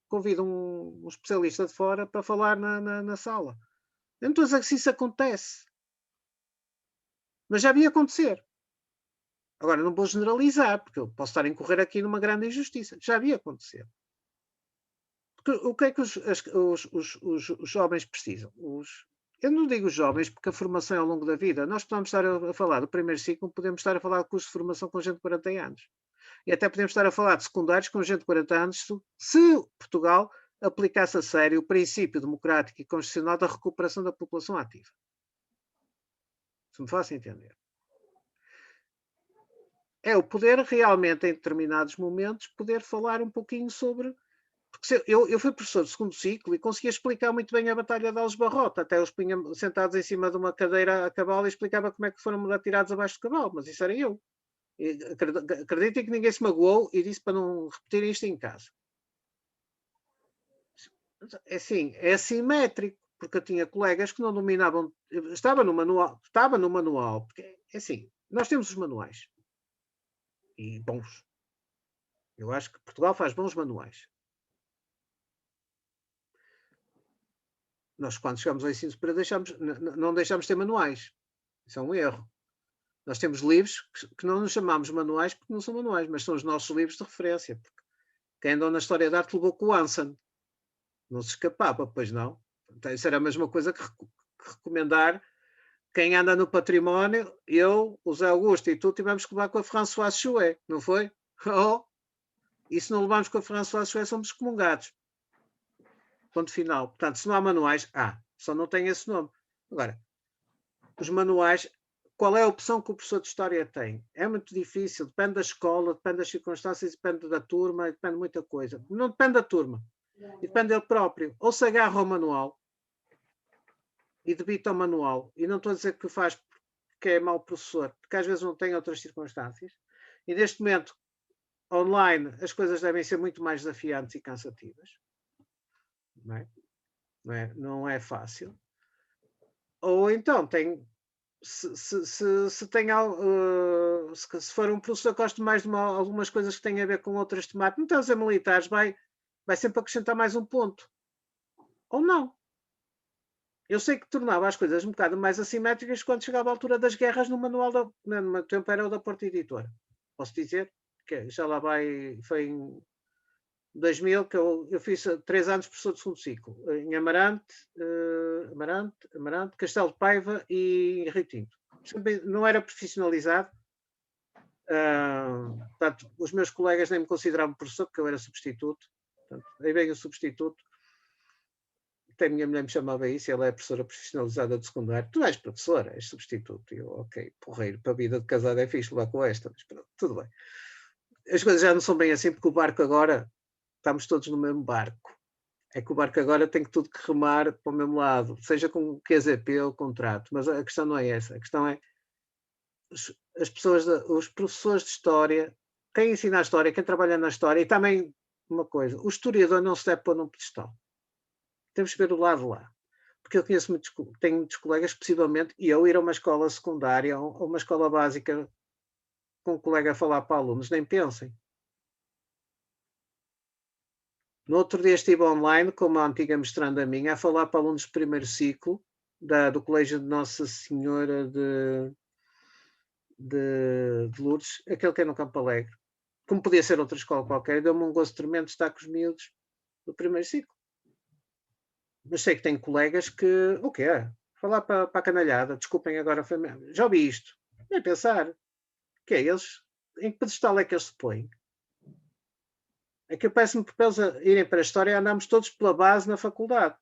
convida um especialista de fora para falar na sala. Eu não estou a dizer que isso acontece. Mas já havia acontecer. Agora, não vou generalizar, porque eu posso estar a incorrer aqui numa grande injustiça. Já havia acontecer. Porque o que é que os jovens precisam? eu não digo jovens, porque a formação é ao longo da vida. Nós podemos estar a falar do primeiro ciclo, podemos estar a falar de curso de formação com gente de 40 anos. E até podemos estar a falar de secundários com gente de 40 anos, se Portugal aplicasse a sério o princípio democrático e constitucional da recuperação da população ativa. Se me faço entender. É o poder realmente, em determinados momentos, poder falar um pouquinho sobre... Porque eu fui professor de segundo ciclo e conseguia explicar muito bem a Batalha de Alves Barrota. Até os punha sentados em cima de uma cadeira a cavalo e explicava como é que foram atirados abaixo do cavalo. Mas isso era eu. Acreditem que ninguém se magoou e disse para não repetirem isto em casa. É assim, é assimétrico, porque eu tinha colegas que não dominavam... Estava no manual, porque é assim, nós temos os manuais. E bons. Eu acho que Portugal faz bons manuais. Nós, quando chegamos ao ensino superior, não deixamos de ter manuais. Isso é um erro. Nós temos livros que não nos chamamos manuais porque não são manuais, mas são os nossos livros de referência. Porque quem andou na história da arte levou com o Anson. Não se escapava, pois não. Então, isso era a mesma coisa que recomendar quem anda no património. Eu, o Zé Augusto e tu tivemos que levar com a Françoise Chouet, não foi? Oh, e se não levarmos com a Françoise Chouet, somos excomungados. Ponto final. Portanto, se não há manuais, só não tem esse nome. Agora, os manuais, qual é a opção que o professor de História tem? É muito difícil, depende da escola, depende das circunstâncias, depende da turma, depende de muita coisa. Não depende da turma, e depende dele próprio. Ou se agarra ao manual e debita ao manual, e não estou a dizer que o faz porque é mau professor, porque às vezes não tem outras circunstâncias, e neste momento, online, as coisas devem ser muito mais desafiantes e cansativas. Não é fácil. Ou então tem, se for um professor que gosta mais de algumas coisas que têm a ver com outras temáticas, não estás a militares, vai sempre acrescentar mais um ponto. Ou não. Eu sei que tornava as coisas um bocado mais assimétricas quando chegava a altura das guerras no manual no tempo era o da Porta Editora. Posso dizer que já lá foi em 2000 que eu fiz 3 anos professor de segundo ciclo, em Amarante, Castelo de Paiva e Rio Tinto. Não era profissionalizado, portanto, os meus colegas nem me consideravam professor, porque eu era substituto. Portanto, aí veio o substituto, até a minha mulher me chamava isso, ela é professora profissionalizada de secundário. Tu és professora, és substituto. E eu, ok, porreiro, para a vida de casado é fixe levar com esta, mas pronto, tudo bem. As coisas já não são bem assim, porque o barco agora, estamos todos no mesmo barco. É que o barco agora tem que tudo que remar para o mesmo lado, seja com QZP ou contrato. Mas a questão não é essa. A questão é os professores de história, quem ensina a história, quem trabalha na história, e também uma coisa, o historiador não se deve pôr num pedestal. Temos que ver o lado lá. Porque eu tenho muitos colegas, possivelmente, e eu ir a uma escola secundária ou uma escola básica com um colega a falar para alunos, nem pensem. No outro dia estive online com uma antiga mestranda minha a falar para alunos de primeiro ciclo do Colégio de Nossa Senhora de Lourdes, aquele que é no Campo Alegre. Como podia ser outra escola qualquer, deu-me um gosto tremendo de estar com os miúdos do primeiro ciclo. Mas sei que tenho colegas que, o que é? Falar para a canalhada, desculpem agora, já ouvi isto. Nem pensar. Que é eles? Em que pedestal é que eles se põem? É que eu peço-me para eles irem para a história e andamos todos pela base na faculdade.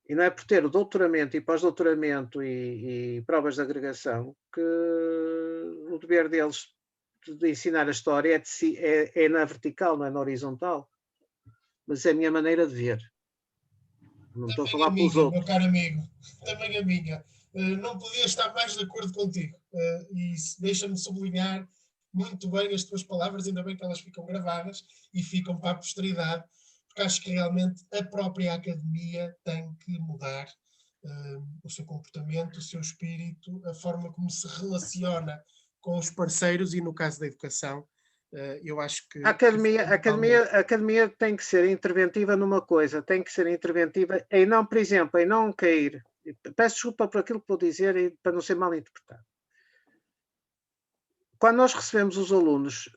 E não é por ter o doutoramento e pós-doutoramento e provas de agregação que o dever deles de ensinar a história é na vertical, não é na horizontal. Mas é a minha maneira de ver. Não estou a falar pelos outros. Meu caro amigo, também a minha. Não podia estar mais de acordo contigo. E deixa-me sublinhar muito bem as tuas palavras, ainda bem que elas ficam gravadas e ficam para a posteridade, porque acho que realmente a própria academia tem que mudar o seu comportamento, o seu espírito, a forma como se relaciona com os parceiros e, no caso da educação, eu acho que... A academia tem que ser interventiva numa coisa, tem que ser interventiva em não, por exemplo, em não cair. Peço desculpa por aquilo que vou dizer e para não ser mal interpretado. Quando nós recebemos os alunos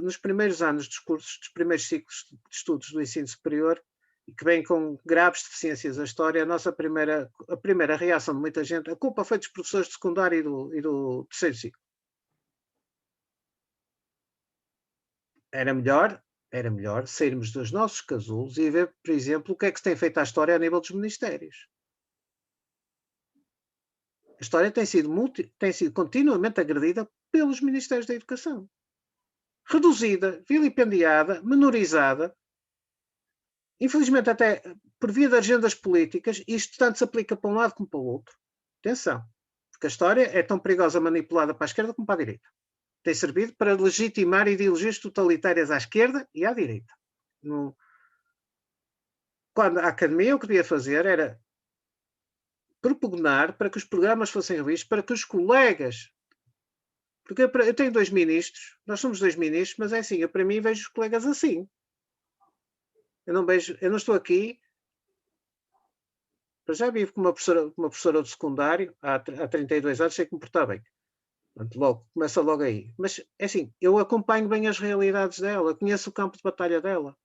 nos primeiros anos dos cursos, dos primeiros ciclos de estudos do ensino superior, e que vêm com graves deficiências à história, a primeira reação de muita gente, a culpa foi dos professores de secundário e do terceiro ciclo. Era melhor sairmos dos nossos casulos e ver, por exemplo, o que é que se tem feito à história a nível dos ministérios. A história tem sido continuamente agredida pelos Ministérios da Educação. Reduzida, vilipendiada, menorizada. Infelizmente, até por via de agendas políticas, isto tanto se aplica para um lado como para o outro. Atenção, porque a história é tão perigosa manipulada para a esquerda como para a direita. Tem servido para legitimar ideologias totalitárias à esquerda e à direita. Quando a academia o que devia fazer era propugnar para que os programas fossem revistos, para que os colegas... Porque eu tenho 2 ministros, nós somos 2 ministros, mas é assim, eu para mim vejo os colegas assim. Eu não estou aqui... Eu já vivo com uma professora do secundário, há 32 anos, sei que me portar bem. Portanto, começa logo aí. Mas, é assim, eu acompanho bem as realidades dela, conheço o campo de batalha dela.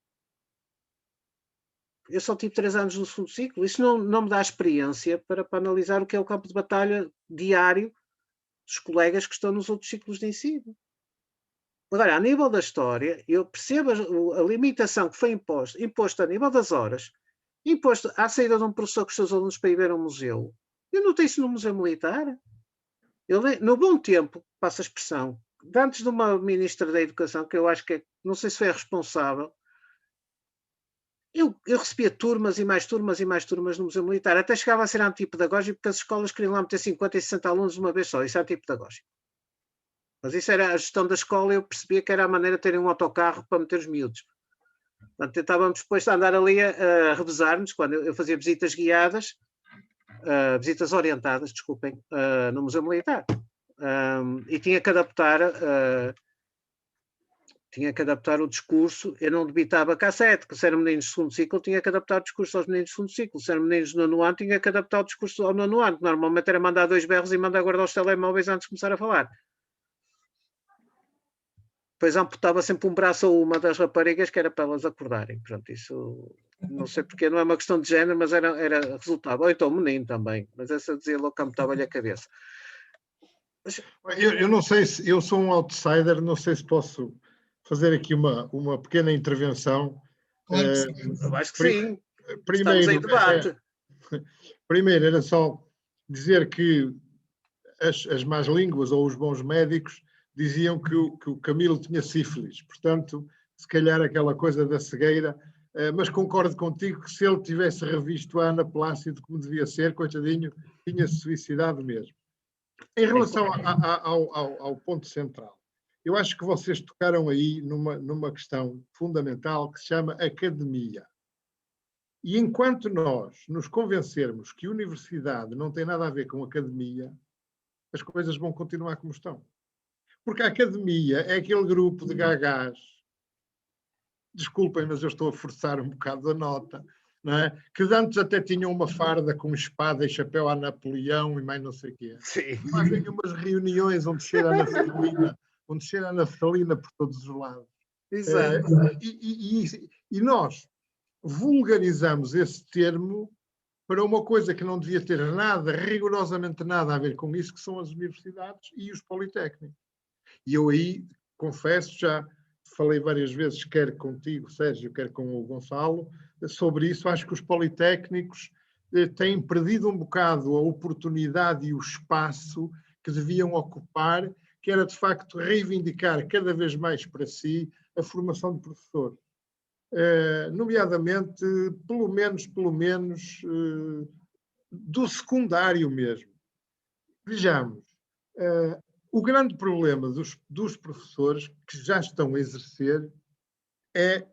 Eu só tive 3 anos no segundo ciclo. Isso não me dá experiência para analisar o que é o campo de batalha diário dos colegas que estão nos outros ciclos de ensino. Agora, a nível da história, eu percebo a limitação que foi imposta a nível das horas, imposto à saída de um professor com os seus alunos para ir ver um museu. Eu notei isso no Museu Militar. No bom tempo, passa a expressão, antes de uma ministra da Educação, que eu acho que, não sei se foi a responsável, eu recebia turmas e mais turmas e mais turmas no Museu Militar. Até chegava a ser antipedagógico, porque as escolas queriam lá meter 50 e 60 alunos de uma vez só. Isso é antipedagógico. Mas isso era a gestão da escola, eu percebia que era a maneira de terem um autocarro para meter os miúdos. Portanto, tentávamos depois andar ali a revezar-nos, quando eu fazia visitas guiadas, visitas orientadas, desculpem, no Museu Militar. E tinha que adaptar o discurso. Eu não debitava cassete, que se eram meninos de segundo ciclo, tinha que adaptar o discurso aos meninos de segundo ciclo. Se eram meninos de nono ano, tinha que adaptar o discurso ao nono ano, que normalmente era mandar 2 berros e mandar guardar os telemóveis antes de começar a falar. Depois amputava sempre um braço a uma das raparigas, que era para elas acordarem. Pronto, isso não sei porque, não é uma questão de género, mas resultava. Ou então menino também, mas essa dizia logo que amputava-lhe a cabeça. Eu não sei se eu sou um outsider, não sei se posso fazer aqui uma pequena intervenção. Claro que sim. Eu acho que sim. Primeiro, estamos em debate. Primeiro era só dizer que as más línguas ou os bons médicos diziam que o Camilo tinha sífilis, portanto, se calhar aquela coisa da cegueira, mas concordo contigo que se ele tivesse revisto a Ana Plácido como devia ser, coitadinho, tinha-se suicidado mesmo. Em relação ao ponto central, eu acho que vocês tocaram aí numa questão fundamental que se chama academia. E enquanto nós nos convencermos que universidade não tem nada a ver com academia, as coisas vão continuar como estão. Porque a academia é aquele grupo de gagás, desculpem, mas eu estou a forçar um bocado a nota, não é? Que antes até tinham uma farda com espada e chapéu a Napoleão e mais não sei o quê. Sim. Fazem umas reuniões onde cheira a naftalina por todos os lados. Exato. E nós vulgarizamos esse termo para uma coisa que não devia ter nada, rigorosamente nada a ver com isso, que são as universidades e os politécnicos. E eu aí, confesso, já falei várias vezes, quer contigo, Sérgio, quer com o Gonçalo, sobre isso. Acho que os politécnicos têm perdido um bocado a oportunidade e o espaço que deviam ocupar, que era, de facto, reivindicar cada vez mais para si a formação de professores. Nomeadamente, pelo menos, do secundário mesmo. Vejamos, o grande problema dos professores que já estão a exercer é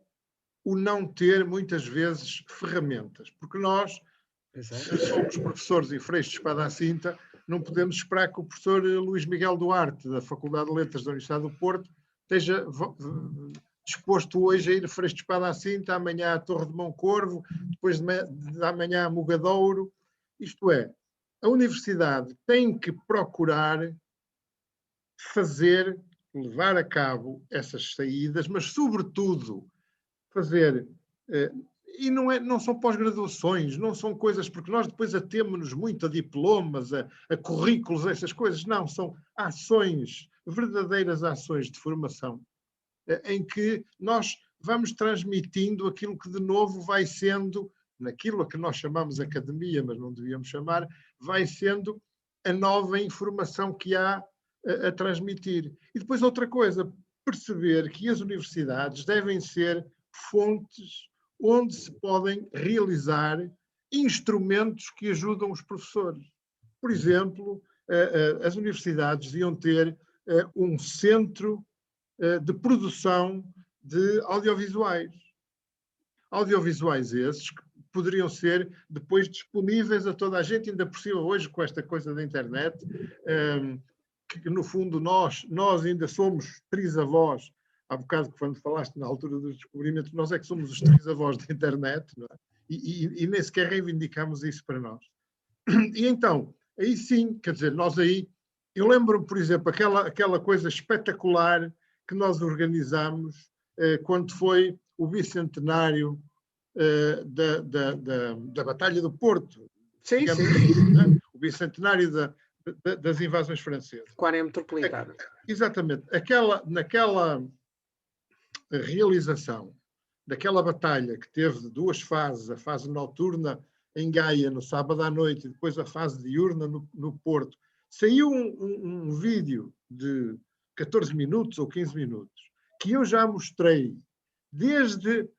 o não ter, muitas vezes, ferramentas. Porque nós, se somos professores e freios de espada à cinta, não podemos esperar que o professor Luís Miguel Duarte, da Faculdade de Letras da Universidade do Porto, esteja disposto hoje a ir freios de espada à cinta, amanhã à Torre de Moncorvo, depois de amanhã a Mugadouro. Isto é, a universidade tem que procurar levar a cabo essas saídas, mas, sobretudo, fazer... E não são pós-graduações, não são coisas, porque nós depois atemos-nos muito a diplomas, a currículos, essas coisas. Não, são ações, verdadeiras ações de formação, em que nós vamos transmitindo aquilo que de novo vai sendo, naquilo a que nós chamamos academia, mas não devíamos chamar, vai sendo a nova informação que há a transmitir. E depois outra coisa, perceber que as universidades devem ser fontes onde se podem realizar instrumentos que ajudam os professores. Por exemplo, as universidades deviam ter um centro de produção de audiovisuais. Audiovisuais esses que poderiam ser depois disponíveis a toda a gente, ainda por cima hoje com esta coisa da internet, que no fundo nós ainda somos trisavós. Há bocado, quando falaste na altura dos descobrimentos, nós é que somos os trisavós da internet, não é? E nem sequer reivindicamos isso para nós. E então, aí sim, quer dizer, nós aí... Eu lembro-me, por exemplo, aquela coisa espetacular que nós organizamos quando foi o bicentenário da Batalha do Porto. Sim, sim. Assim, né? O bicentenário das invasões francesas. Com a área metropolitana. Exatamente. Naquela realização daquela batalha que teve duas fases, a fase noturna em Gaia, no sábado à noite, e depois a fase diurna no Porto, saiu um vídeo de 14 minutos ou 15 minutos, que eu já mostrei desde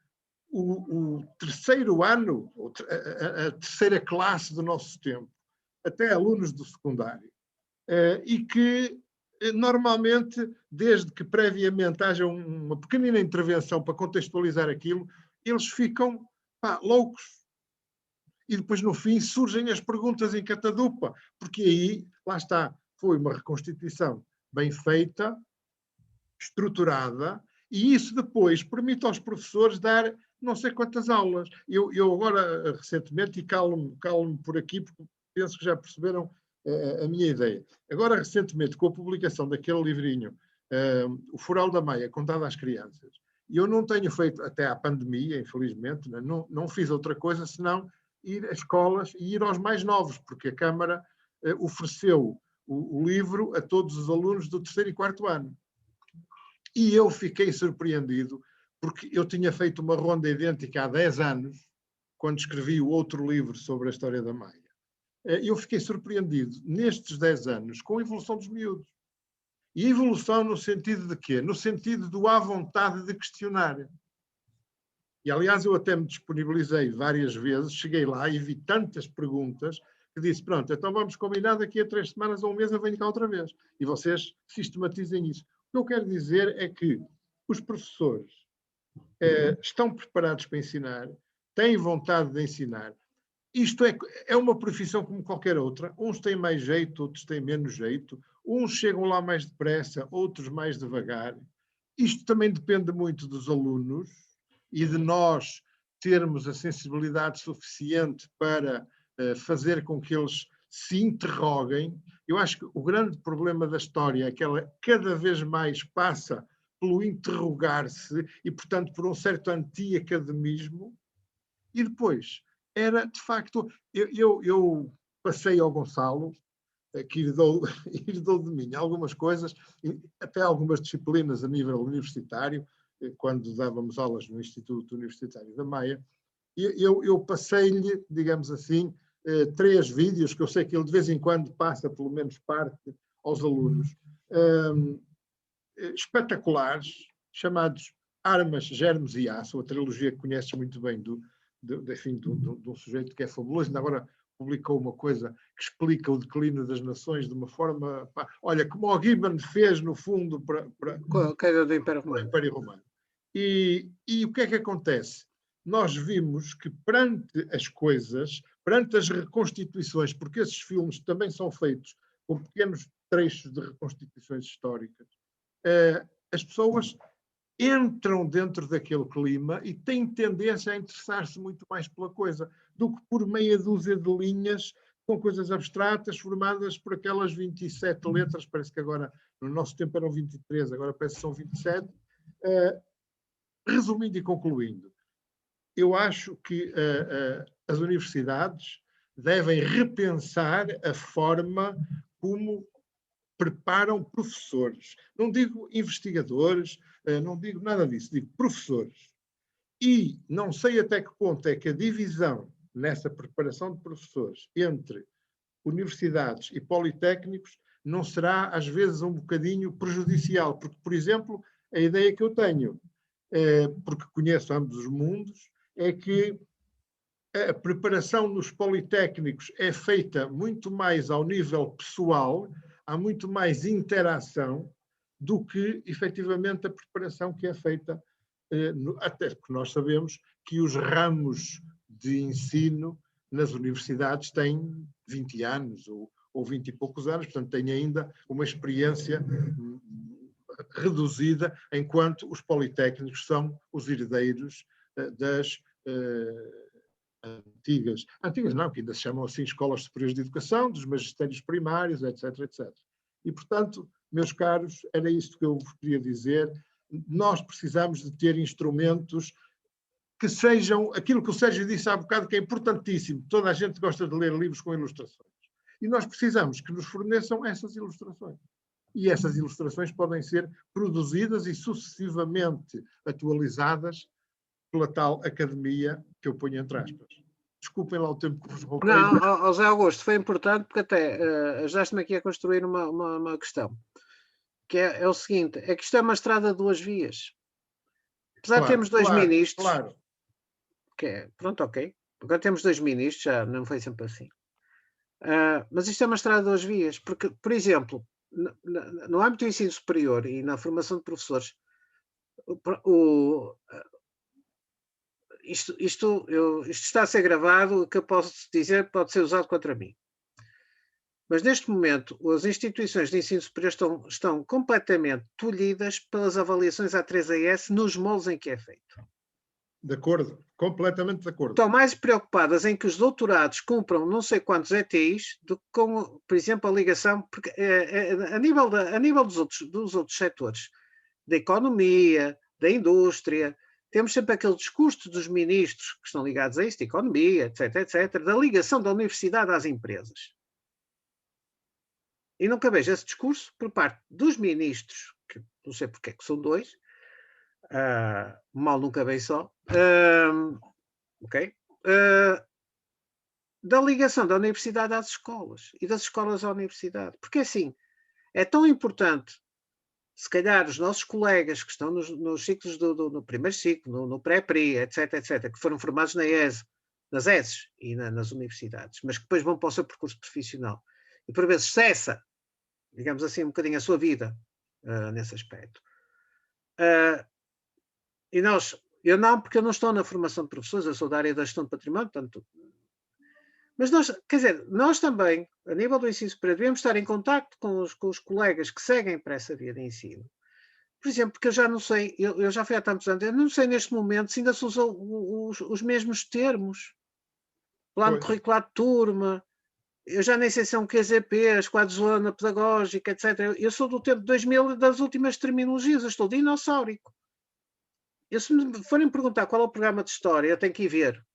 o terceiro ano, a terceira classe do nosso tempo, até alunos do secundário, e que normalmente, desde que previamente haja uma pequenina intervenção para contextualizar aquilo, eles ficam loucos. E depois, no fim, surgem as perguntas em catadupa, porque aí, lá está, foi uma reconstituição bem feita, estruturada, e isso depois permite aos professores dar não sei quantas aulas. Eu agora, recentemente, e calo-me por aqui, porque penso que já perceberam a minha ideia. Agora, recentemente, com a publicação daquele livrinho, O Foral da Maia, contado às crianças, e eu não tenho feito, até à pandemia, infelizmente, não fiz outra coisa senão ir a escolas e ir aos mais novos, porque a Câmara ofereceu o livro a todos os alunos do 3º e 4º ano. E eu fiquei surpreendido, porque eu tinha feito uma ronda idêntica há 10 anos, quando escrevi o outro livro sobre a história da Maia. Eu fiquei surpreendido, nestes 10 anos, com a evolução dos miúdos. E a evolução no sentido de quê? No sentido do à vontade de questionar. E, aliás, eu até me disponibilizei várias vezes, cheguei lá e vi tantas perguntas que disse, pronto, então vamos combinar, daqui a 3 semanas ou um mês eu venho cá outra vez. E vocês sistematizem isso. O que eu quero dizer é que os professores estão preparados para ensinar, têm vontade de ensinar. Isto é uma profissão como qualquer outra. Uns têm mais jeito, outros têm menos jeito. Uns chegam lá mais depressa, outros mais devagar. Isto também depende muito dos alunos e de nós termos a sensibilidade suficiente para fazer com que eles se interroguem. Eu acho que o grande problema da história é que ela cada vez mais passa pelo interrogar-se e, portanto, por um certo anti-academismo. E depois, era, de facto, eu passei ao Gonçalo, que herdou de mim algumas coisas, até algumas disciplinas a nível universitário, quando dávamos aulas no Instituto Universitário da Maia, eu passei-lhe, digamos assim, 3 vídeos, que eu sei que ele de vez em quando passa, pelo menos parte, aos alunos, espetaculares, chamados Armas, Germes e Aço, a trilogia que conheces muito bem de um sujeito que é fabuloso. Ainda agora publicou uma coisa que explica o declínio das nações de uma forma... Olha, como o Gibbon fez, no fundo, para a queda do Império Romano. Império Romano. E o que é que acontece? Nós vimos que perante as coisas, perante as reconstituições, porque esses filmes também são feitos com pequenos trechos de reconstituições históricas, as pessoas entram dentro daquele clima e têm tendência a interessar-se muito mais pela coisa do que por meia dúzia de linhas com coisas abstratas formadas por aquelas 27 letras, parece que agora, no nosso tempo eram 23, agora parece que são 27. Resumindo e concluindo, eu acho que as universidades devem repensar a forma como preparam professores. Não digo investigadores, não digo nada disso, digo professores. E não sei até que ponto é que a divisão nessa preparação de professores entre universidades e politécnicos não será, às vezes, um bocadinho prejudicial. Porque, por exemplo, a ideia que eu tenho, porque conheço ambos os mundos, é que a preparação nos politécnicos é feita muito mais ao nível pessoal, há muito mais interação do que, efetivamente, a preparação que é feita, até porque nós sabemos que os ramos de ensino nas universidades têm 20 anos ou 20 e poucos anos, portanto, têm ainda uma experiência reduzida, enquanto os politécnicos são os herdeiros das antigas não, que ainda se chamam assim escolas superiores de educação, dos magistérios primários, etc, etc. E, portanto, meus caros, era isto que eu vos queria dizer. Nós precisamos de ter instrumentos que sejam aquilo que o Sérgio disse há bocado, que é importantíssimo. Toda a gente gosta de ler livros com ilustrações. E nós precisamos que nos forneçam essas ilustrações. E essas ilustrações podem ser produzidas e sucessivamente atualizadas pela tal academia que eu ponho entre aspas. Desculpem lá o tempo que vos roubei. Não, José Augusto, foi importante porque até ajudaste-me aqui a construir uma questão, que é o seguinte, é que isto é uma estrada de duas vias. Apesar de termos dois ministros, claro. que é, pronto, ok, agora temos dois ministros, já não foi sempre assim. Mas isto é uma estrada de duas vias, porque, por exemplo, no âmbito do ensino superior e na formação de professores, isto está a ser gravado, o que eu posso dizer pode ser usado contra mim. Mas neste momento, as instituições de ensino superior estão completamente tolhidas pelas avaliações A3AS nos moldes em que é feito. De acordo, completamente de acordo. Estão mais preocupadas em que os doutorados cumpram não sei quantos ETIs do que com, por exemplo, a ligação, porque a nível dos outros setores, da economia, da indústria, temos sempre aquele discurso dos ministros que estão ligados a isto, economia, etc, etc, da ligação da universidade às empresas. E nunca vejo esse discurso por parte dos ministros, que não sei porque é que são dois, mal nunca vem só, ok? Da ligação da universidade às escolas e das escolas à universidade. Porque assim, é tão importante, se calhar os nossos colegas que estão nos ciclos no primeiro ciclo, no pré-pri, etc, etc, que foram formados nas ESs e nas universidades, mas que depois vão para o seu percurso profissional e por vezes cessa, digamos assim, um bocadinho a sua vida nesse aspecto. E eu não, porque eu não estou na formação de professores, eu sou da área da gestão de património, portanto. Mas nós também, a nível do ensino superior, devemos estar em contacto com os colegas que seguem para essa via de ensino. Por exemplo, porque eu já não sei, eu já fui há tantos anos, eu não sei neste momento se ainda se usam os mesmos termos. Plano curricular de turma, eu já nem sei se são QZPs, quadros de zona pedagógica, etc. Eu sou do tempo de 2000 das últimas terminologias, eu estou dinossáurico. Se me forem perguntar qual é o programa de história, eu tenho que ir ver.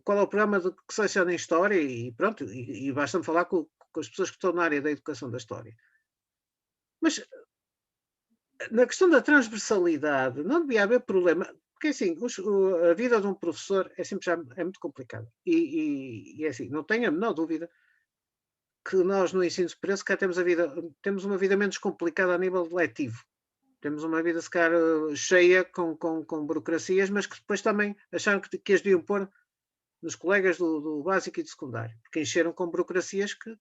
Qual é o programa que seleciona em história e pronto, e basta-me falar com as pessoas que estão na área da educação da história. Mas na questão da transversalidade não devia haver problema, porque assim, a vida de um professor é sempre é muito complicada. E é assim, não tenho a menor dúvida que nós no ensino superior se calhar temos uma vida menos complicada a nível letivo. Temos uma vida, se calhar, cheia com burocracias, mas que depois também acharam que as deviam pôr nos colegas do básico e do secundário, porque encheram com burocracias que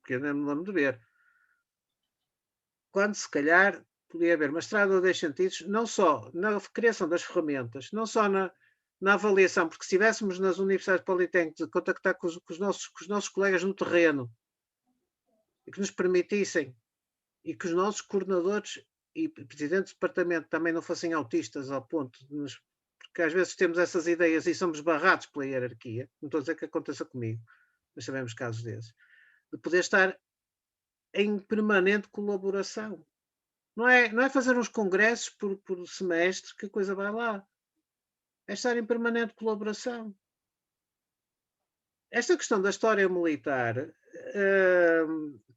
eu não me lembro de ver. Quando, se calhar, podia haver uma estrada de 10 sentidos, não só na criação das ferramentas, não só na avaliação, porque se estivéssemos nas universidades politécnicas a contactar com os nossos colegas no terreno e que nos permitissem e que os nossos coordenadores e presidentes de departamento também não fossem autistas ao ponto de porque às vezes temos essas ideias e somos barrados pela hierarquia, não estou a dizer que aconteça comigo, mas sabemos casos desses, de poder estar em permanente colaboração. Não é fazer uns congressos por semestre que a coisa vai lá. é estar em permanente colaboração. Esta questão da história militar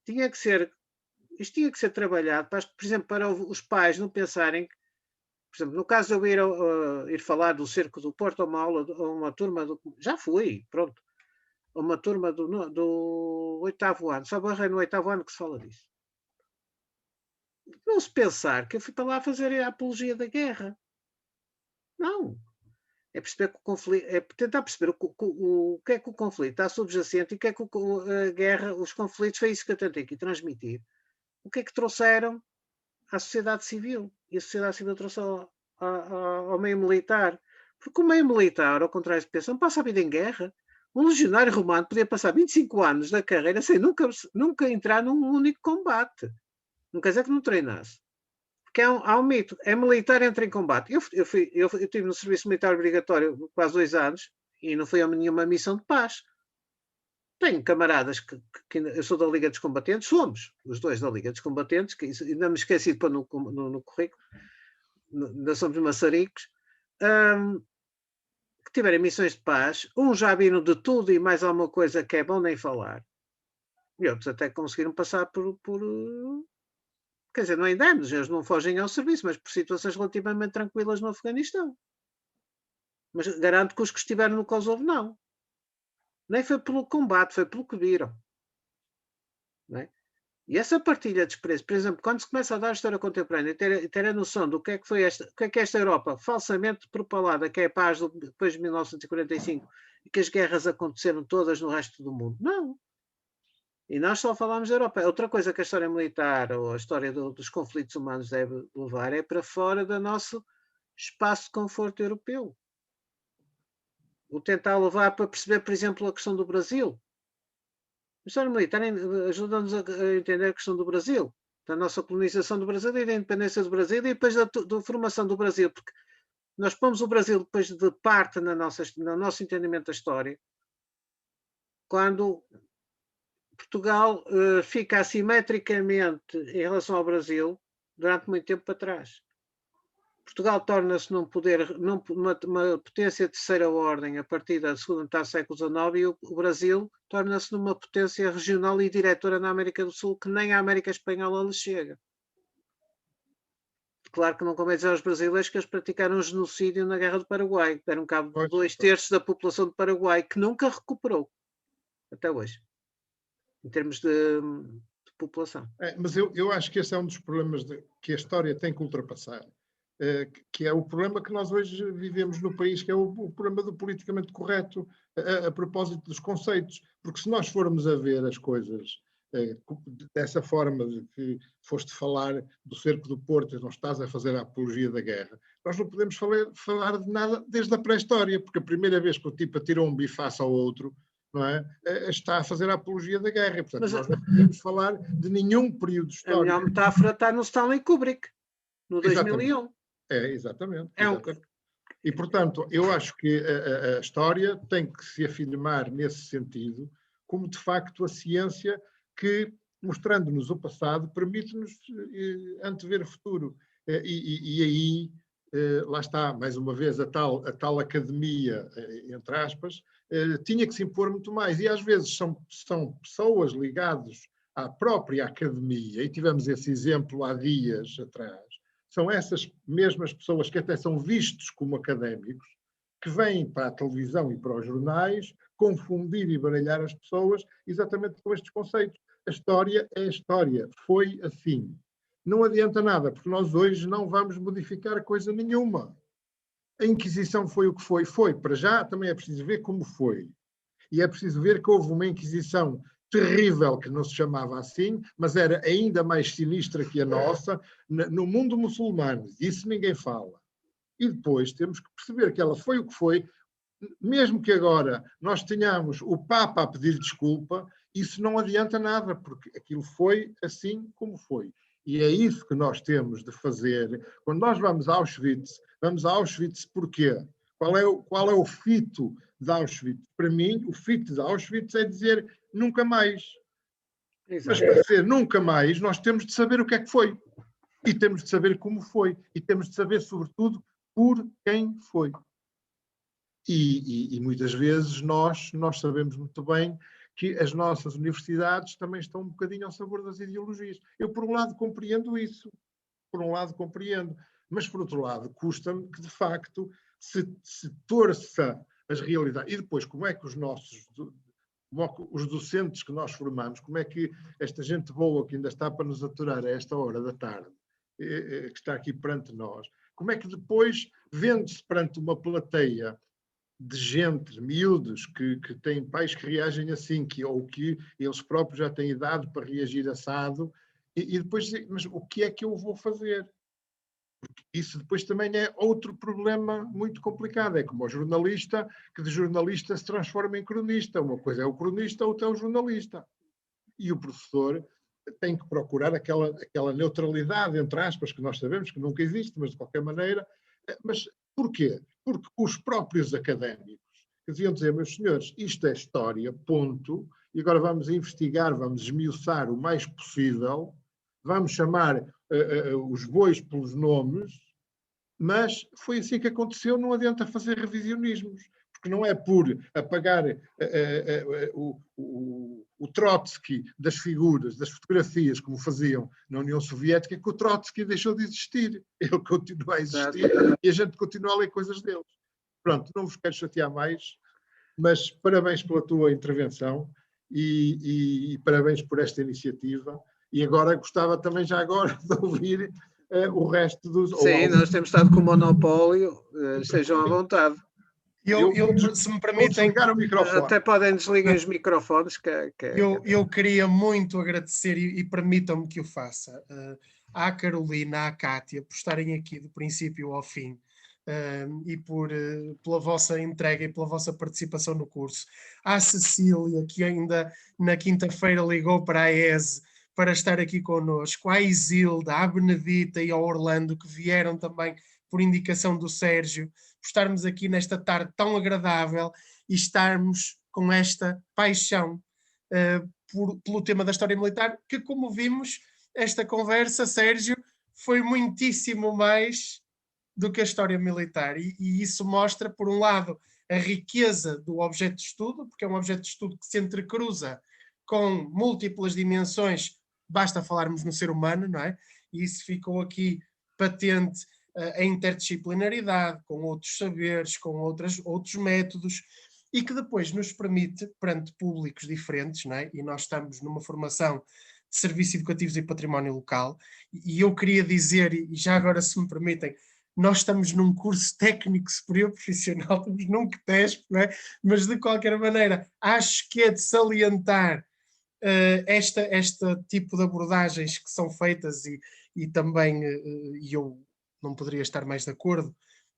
tinha que ser trabalhado, por exemplo, para os pais não pensarem que, por exemplo, no caso de eu ir falar do Cerco do Porto a uma turma, já fui, pronto, a uma turma do 8º ano, só barrei no 8º ano que se fala disso. Não se pensar que eu fui para lá fazer a apologia da guerra. Não. É perceber que o conflito, é tentar perceber o que é que o conflito está subjacente e o que é que a guerra, os conflitos, foi isso que eu tentei aqui transmitir. O que é que trouxeram à sociedade civil? E a sociedade civil trouxe ao meio militar. Porque o meio militar, ao contrário de pensar, não passa a vida em guerra. Um legionário romano podia passar 25 anos da carreira sem nunca entrar num único combate. Não quer dizer que não treinasse. Porque há um mito, é militar, entra em combate. Eu estive no serviço militar obrigatório quase 2 anos e não foi a nenhuma missão de paz. Tenho camaradas que eu sou da Liga dos Combatentes, somos os dois da Liga dos Combatentes, que isso, ainda me esqueci de pôr no currículo, ainda somos maçaricos, que tiveram missões de paz, uns já viram de tudo e mais alguma coisa que é bom nem falar, e outros até conseguiram passar por quer dizer, não é indemnes, eles não fogem ao serviço, mas por situações relativamente tranquilas no Afeganistão. Mas garanto que os que estiveram no Kosovo não. Nem foi pelo combate, foi pelo que viram. Não é? E essa partilha de experiência, por exemplo, quando se começa a dar a história contemporânea e ter a noção do que é que foi esta Europa falsamente propalada, que é a paz depois de 1945, e que as guerras aconteceram todas no resto do mundo. Não. E nós só falamos da Europa. Outra coisa que a história militar ou a história dos conflitos humanos deve levar é para fora do nosso espaço de conforto europeu. O tentar levar para perceber, por exemplo, a questão do Brasil. A história militar ajuda-nos a entender a questão do Brasil, da nossa colonização do Brasil e da independência do Brasil e depois da formação do Brasil, porque nós pomos o Brasil depois de parte no nosso entendimento da história, quando Portugal fica assimetricamente em relação ao Brasil durante muito tempo para trás. Portugal torna-se numa potência de terceira ordem a partir da segunda metade do século XIX e o Brasil torna-se numa potência regional e diretora na América do Sul que nem a América Espanhola lhe chega. Claro que não convém dizer aos brasileiros que eles praticaram um genocídio na Guerra do Paraguai, deram cabo de 2/3 da população do Paraguai, que nunca recuperou até hoje, em termos de população. Mas eu acho que esse é um dos problemas que a história tem que ultrapassar. Que é o problema que nós hoje vivemos no país, que é o problema do politicamente correto a propósito dos conceitos. Porque se nós formos a ver as coisas dessa forma de que foste falar do Cerco do Porto, não estás a fazer a apologia da guerra, nós não podemos falar de nada desde a pré-história, porque a primeira vez que o tipo atirou um bifaço ao outro, não é? Está a fazer a apologia da guerra. E, portanto, nós não podemos falar de nenhum período histórico. A melhor metáfora está no Stanley Kubrick, no 2001. Exatamente. E, portanto, eu acho que a história tem que se afirmar nesse sentido, como de facto a ciência que, mostrando-nos o passado, permite-nos antever o futuro. E aí, lá está, mais uma vez, a tal academia, entre aspas, tinha que se impor muito mais. E às vezes são pessoas ligadas à própria academia, e tivemos esse exemplo há dias atrás. São essas mesmas pessoas que até são vistos como académicos, que vêm para a televisão e para os jornais confundir e baralhar as pessoas exatamente com estes conceitos. A história é a história, foi assim. Não adianta nada, porque nós hoje não vamos modificar coisa nenhuma. A Inquisição foi o que foi. Para já também é preciso ver como foi. E é preciso ver que houve uma Inquisição terrível, que não se chamava assim, mas era ainda mais sinistra que a nossa, no mundo muçulmano. Disso ninguém fala. E depois temos que perceber que ela foi o que foi, mesmo que agora nós tenhamos o Papa a pedir desculpa, isso não adianta nada, porque aquilo foi assim como foi. E é isso que nós temos de fazer. Quando nós vamos a Auschwitz porquê? Qual é o fito de Auschwitz? Para mim, o fito de Auschwitz é dizer nunca mais. Exato. Mas para dizer nunca mais, nós temos de saber o que é que foi. E temos de saber como foi. E temos de saber, sobretudo, por quem foi. E muitas vezes nós sabemos muito bem que as nossas universidades também estão um bocadinho ao sabor das ideologias. Eu, por um lado, compreendo isso, mas, por outro lado, custa-me que, de facto, se torça as realidades. E depois, como é que os docentes que nós formamos, como é que esta gente boa que ainda está para nos aturar a esta hora da tarde, que está aqui perante nós, como é que depois vende-se perante uma plateia de gente, miúdos, que têm pais que reagem assim, ou que eles próprios já têm idade para reagir assado, e depois dizer, mas o que é que eu vou fazer? Porque isso depois também é outro problema muito complicado. É como o jornalista, que de jornalista se transforma em cronista. Uma coisa é o cronista, outra é o jornalista. E o professor tem que procurar aquela neutralidade, entre aspas, que nós sabemos que nunca existe, mas de qualquer maneira. Mas porquê? Porque os próprios académicos diziam dizer, meus senhores, isto é história, ponto, e agora vamos investigar, vamos esmiuçar o mais possível, vamos chamar os bois pelos nomes, mas foi assim que aconteceu, não adianta fazer revisionismos, porque não é por apagar o Trotsky das figuras, das fotografias, como faziam na União Soviética, que o Trotsky deixou de existir. Ele continua a existir e a gente continua a ler coisas deles. Pronto, não vos quero chatear mais, mas parabéns pela tua intervenção e parabéns por esta iniciativa. E agora gostava também, já agora, de ouvir o resto dos... Sim, nós temos estado com o monopólio, estejam à vontade. Se me permitem, desligar o microfone. Até podem desligar os microfones. Eu queria muito agradecer e permitam-me que o faça à Carolina, à Cátia, por estarem aqui do princípio ao fim e pela vossa entrega e pela vossa participação no curso. À Cecília, que ainda na quinta-feira ligou para a ESE para estar aqui connosco, à Isilda, à Benedita e ao Orlando, que vieram também por indicação do Sérgio, por estarmos aqui nesta tarde tão agradável e estarmos com esta paixão pelo tema da história militar, que, como vimos, esta conversa, Sérgio, foi muitíssimo mais do que a história militar. E isso mostra, por um lado, a riqueza do objeto de estudo, porque é um objeto de estudo que se entrecruza com múltiplas dimensões, basta falarmos no ser humano, não é? E isso ficou aqui patente, a interdisciplinaridade, com outros saberes, com outros métodos, e que depois nos permite, perante públicos diferentes, não é? E nós estamos numa formação de serviços educativos e património local, e eu queria dizer, e já agora se me permitem, nós estamos num curso técnico superior profissional, estamos num CTESP, não é? Mas de qualquer maneira, acho que é de salientar este tipo de abordagens que são feitas e também, e eu não poderia estar mais de acordo,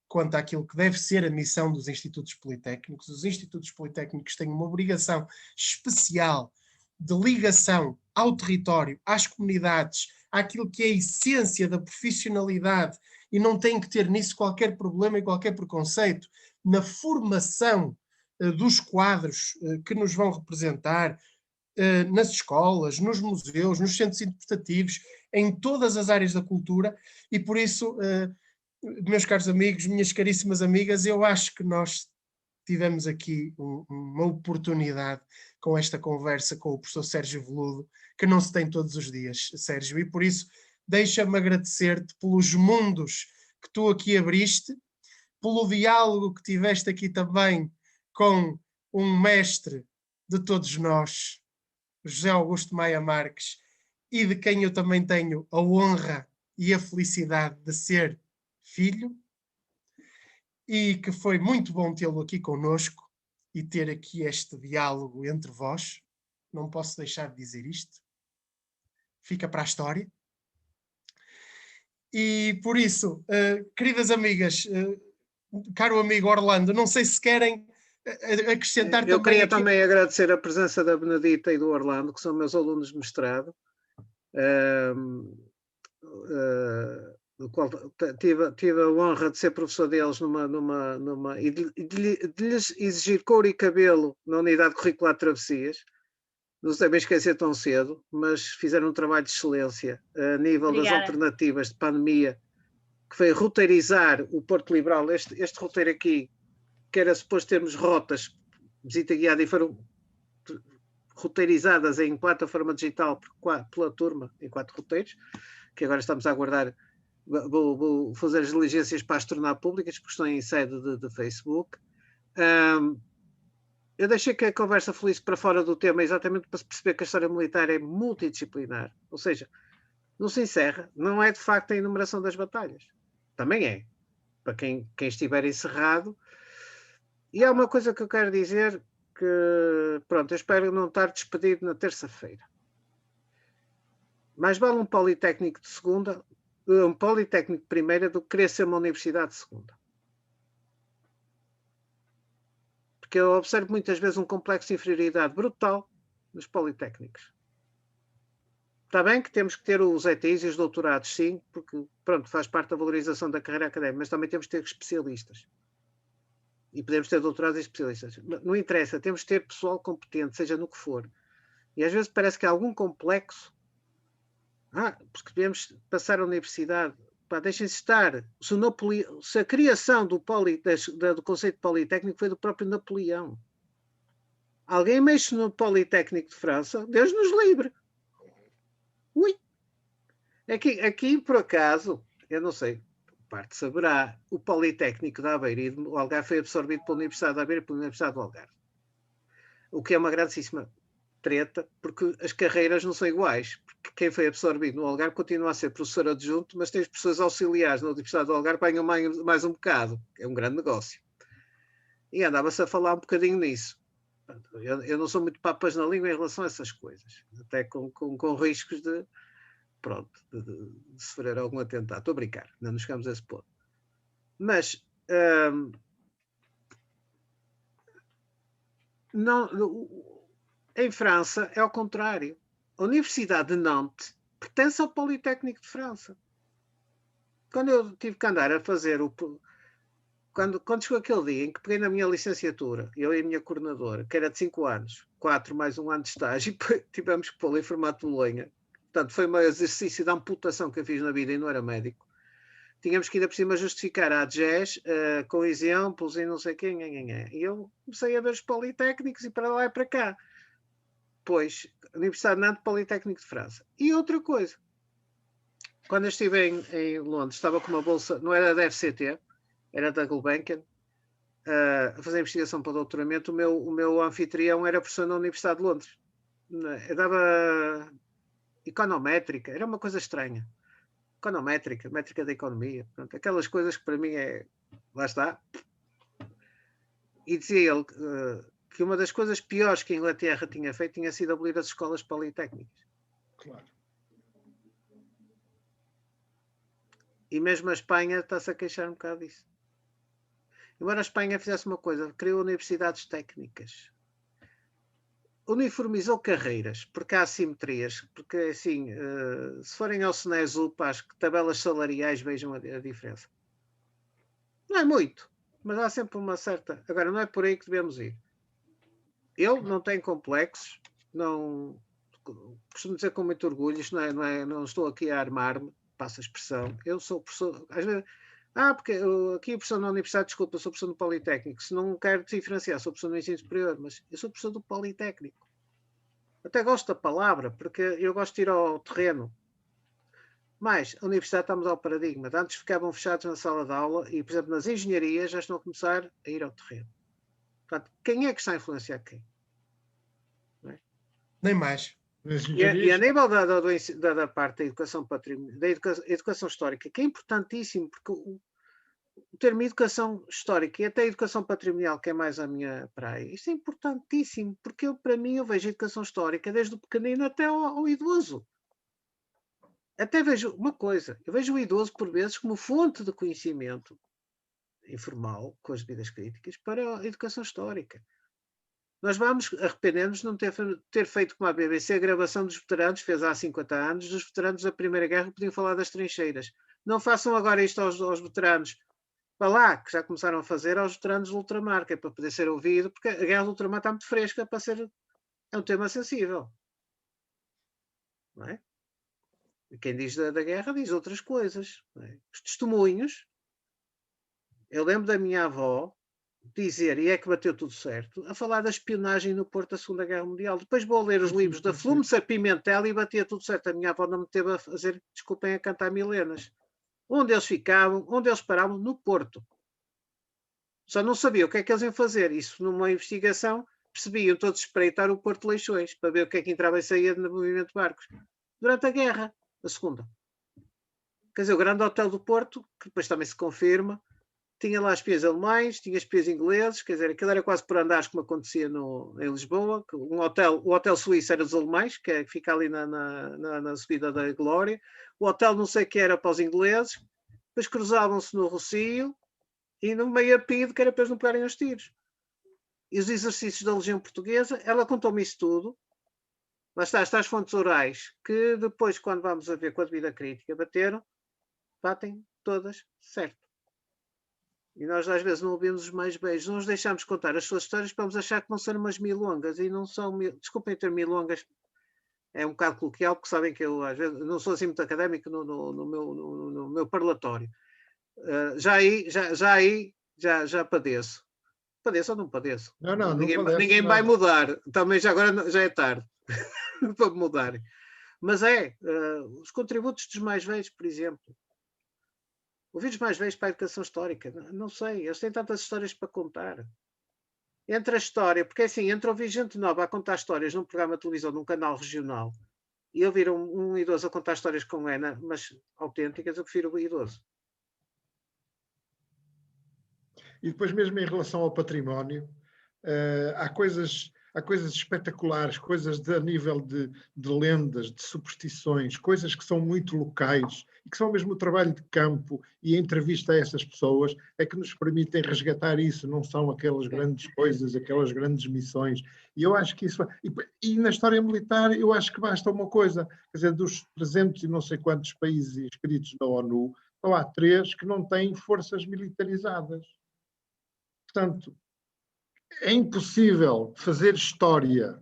quanto àquilo que deve ser a missão dos institutos politécnicos. Os institutos politécnicos têm uma obrigação especial de ligação ao território, às comunidades, àquilo que é a essência da profissionalidade, e não têm que ter nisso qualquer problema e qualquer preconceito, na formação dos quadros que nos vão representar, nas escolas, nos museus, nos centros interpretativos, em todas as áreas da cultura, e por isso, meus caros amigos, minhas caríssimas amigas, eu acho que nós tivemos aqui uma oportunidade com esta conversa com o professor Sérgio Veludo, que não se tem todos os dias, Sérgio, e por isso deixa-me agradecer-te pelos mundos que tu aqui abriste, pelo diálogo que tiveste aqui também com um mestre de todos nós, José Augusto Maia Marques, e de quem eu também tenho a honra e a felicidade de ser filho, e que foi muito bom tê-lo aqui connosco e ter aqui este diálogo entre vós. Não posso deixar de dizer isto. Fica para a história. E por isso, queridas amigas, caro amigo Orlando, não sei se querem acrescentar também... Eu queria também agradecer a presença da Benedita e do Orlando, que são meus alunos de mestrado, do qual tive a honra de ser professor deles e de lhes exigir couro e cabelo na unidade curricular de travessias. Não se devem esquecer tão cedo, mas fizeram um trabalho de excelência a nível das alternativas de pandemia, que foi roteirizar o Porto Liberal. Este roteiro aqui que era suposto termos rotas, visita guiada, e foram roteirizadas em plataforma digital pela turma, em 4 roteiros, que agora estamos a aguardar. Vou fazer as diligências para as tornar públicas, porque estão em sede de Facebook. Eu deixei que a conversa fluísse para fora do tema exatamente para se perceber que a história militar é multidisciplinar. Ou seja, não se encerra, não é de facto a enumeração das batalhas. Também é, para quem estiver encerrado. E há uma coisa que eu quero dizer que, pronto, eu espero não estar despedido na terça-feira. Mais vale um Politécnico de segunda, um Politécnico de primeira, do que querer ser uma universidade de segunda. Porque eu observo muitas vezes um complexo de inferioridade brutal nos politécnicos. Está bem que temos que ter os ETIs e os doutorados, sim, porque, pronto, faz parte da valorização da carreira académica, mas também temos que ter especialistas. E podemos ter doutorados e especialistas. Não interessa, temos que ter pessoal competente, seja no que for. E às vezes parece que há algum complexo. Porque devemos passar a universidade. Deixem-se estar. Se a criação do conceito de politécnico foi do próprio Napoleão. Alguém mexe no Politécnico de França? Deus nos livre. Ui! Aqui, por acaso, eu não sei, parte saberá, o Politécnico de Aveiro e do Algarve foi absorvido pela Universidade de Aveiro e pela Universidade do Algarve. O que é uma grandíssima treta, porque as carreiras não são iguais. Porque quem foi absorvido no Algarve continua a ser professor adjunto, mas tem as professores auxiliares na Universidade do Algarve, ganham mais um bocado. É um grande negócio. E andava-se a falar um bocadinho nisso. Eu não sou muito papas na língua em relação a essas coisas. Até com riscos de sofrer algum atentado. Estou a brincar, não nos chegamos a esse ponto. Mas em França é ao contrário. A Universidade de Nantes pertence ao Politécnico de França. Quando eu tive que andar a fazer quando chegou aquele dia em que peguei na minha licenciatura, eu e a minha coordenadora, que era de 5 anos, 4 mais um ano de estágio, e tivemos que pô-la em formato de Bolonha. Portanto, foi um exercício de amputação que eu fiz na vida e não era médico. Tínhamos que ir por cima justificar a AGES com exemplos e não sei quem. E eu comecei a ver os politécnicos e para lá e para cá. Pois, Universidade de Nantes, Politécnico de França. E outra coisa, quando eu estive em Londres, estava com uma bolsa, não era da FCT, era da Gulbenkian, a fazer investigação para o doutoramento. O meu anfitrião era professor na Universidade de Londres. Eu dava econométrica, era uma coisa estranha. Econométrica, métrica da economia, pronto, aquelas coisas que para mim é... Lá está. E dizia ele que uma das coisas piores que a Inglaterra tinha feito tinha sido abolir as escolas politécnicas. Claro. E mesmo a Espanha está-se a queixar um bocado disso. Embora a Espanha fizesse uma coisa, criou universidades técnicas. Uniformizou carreiras, porque há assimetrias, porque assim, se forem ao SNESUP, acho que tabelas salariais vejam a diferença. Não é muito, mas há sempre uma certa... Agora, não é por aí que devemos ir. Eu não tenho complexos, não... Costumo dizer com muito orgulho, isto não estou aqui a armar-me, passa a expressão. Eu sou professor... Às vezes, porque aqui professor na universidade, desculpa, sou professor no Politécnico. Se não quero diferenciar, sou professor no ensino superior, mas eu sou professor do Politécnico. Até gosto da palavra, porque eu gosto de ir ao terreno. Mas a universidade está a mudar o paradigma. Antes ficavam fechados na sala de aula e, por exemplo, nas engenharias já estão a começar a ir ao terreno. Portanto, quem é que está a influenciar quem? Não é? Nem mais. E a nível da parte da educação patrimonial, da educação histórica, que é importantíssimo, porque o termo educação histórica e até a educação patrimonial, que é mais a minha praia, isto é importantíssimo, porque para mim eu vejo a educação histórica desde o pequenino até ao idoso. Até vejo uma coisa, eu vejo o idoso por vezes como fonte de conhecimento informal, com as devidas críticas, para a educação histórica. Nós vamos arrepender-nos de não ter feito como a BBC a gravação dos veteranos, fez há 50 anos, dos veteranos da Primeira Guerra, podiam falar das trincheiras. Não façam agora isto aos veteranos, para lá, que já começaram a fazer, aos veteranos do ultramar, que é para poder ser ouvido, porque a guerra do ultramar está muito fresca para ser... É um tema sensível. Não é? Quem diz da guerra diz outras coisas. Não é? Os testemunhos. Eu lembro da minha avó, dizer, e é que bateu tudo certo, a falar da espionagem no Porto da Segunda Guerra Mundial. Depois vou ler os livros da Flumser Pimentel e batia tudo certo. A minha avó não me teve a fazer, desculpem, a cantar milenas. Onde eles ficavam, onde eles paravam, no Porto. Só não sabia o que é que eles iam fazer. Isso, numa investigação, percebiam todos espreitar o Porto de Leixões, para ver o que é que entrava e saía no movimento de barcos. Durante a guerra, a segunda. Quer dizer, o grande hotel do Porto, que depois também se confirma, tinha lá espias alemães, tinha espias ingleses, quer dizer, aquilo era quase por andares, como acontecia em Lisboa. O hotel suíço era dos alemães, que fica ali na subida da Glória. O hotel não sei o que era para os ingleses. Depois cruzavam-se no Rossio e no meio a Pido, que era para eles não pegarem os tiros. E os exercícios da Legião Portuguesa, ela contou-me isso tudo. Lá está as fontes orais, que depois, quando vamos a ver com a devida crítica, batem todas certo. E nós às vezes não ouvimos os mais beijos, não nos deixamos contar as suas histórias para nos achar que não são umas milongas, e não são, desculpem ter milongas, é um bocado coloquial, porque sabem que eu às vezes não sou assim muito académico no meu parlatório. Já padeço. Padeço ou não padeço? Não ninguém vai mudar, também já agora já é tarde para mudar. Mas os contributos dos mais velhos, por exemplo. Ouvir os mais velhos para a educação histórica, não sei, eles têm tantas histórias para contar. Entre a história, porque assim, entre ouvir gente nova a contar histórias num programa de televisão, num canal regional, e ouvir um idoso a contar histórias com Ana, mas autênticas, eu prefiro o idoso. E depois mesmo em relação ao património, há coisas espetaculares, coisas a nível de lendas, de superstições, coisas que são muito locais e que são mesmo o trabalho de campo e a entrevista a essas pessoas é que nos permitem resgatar isso, não são aquelas grandes coisas, aquelas grandes missões. E eu acho que isso... E na história militar eu acho que basta uma coisa, quer dizer, dos 300 e não sei quantos países inscritos na ONU, só há 3 que não têm forças militarizadas. Portanto, é impossível fazer história,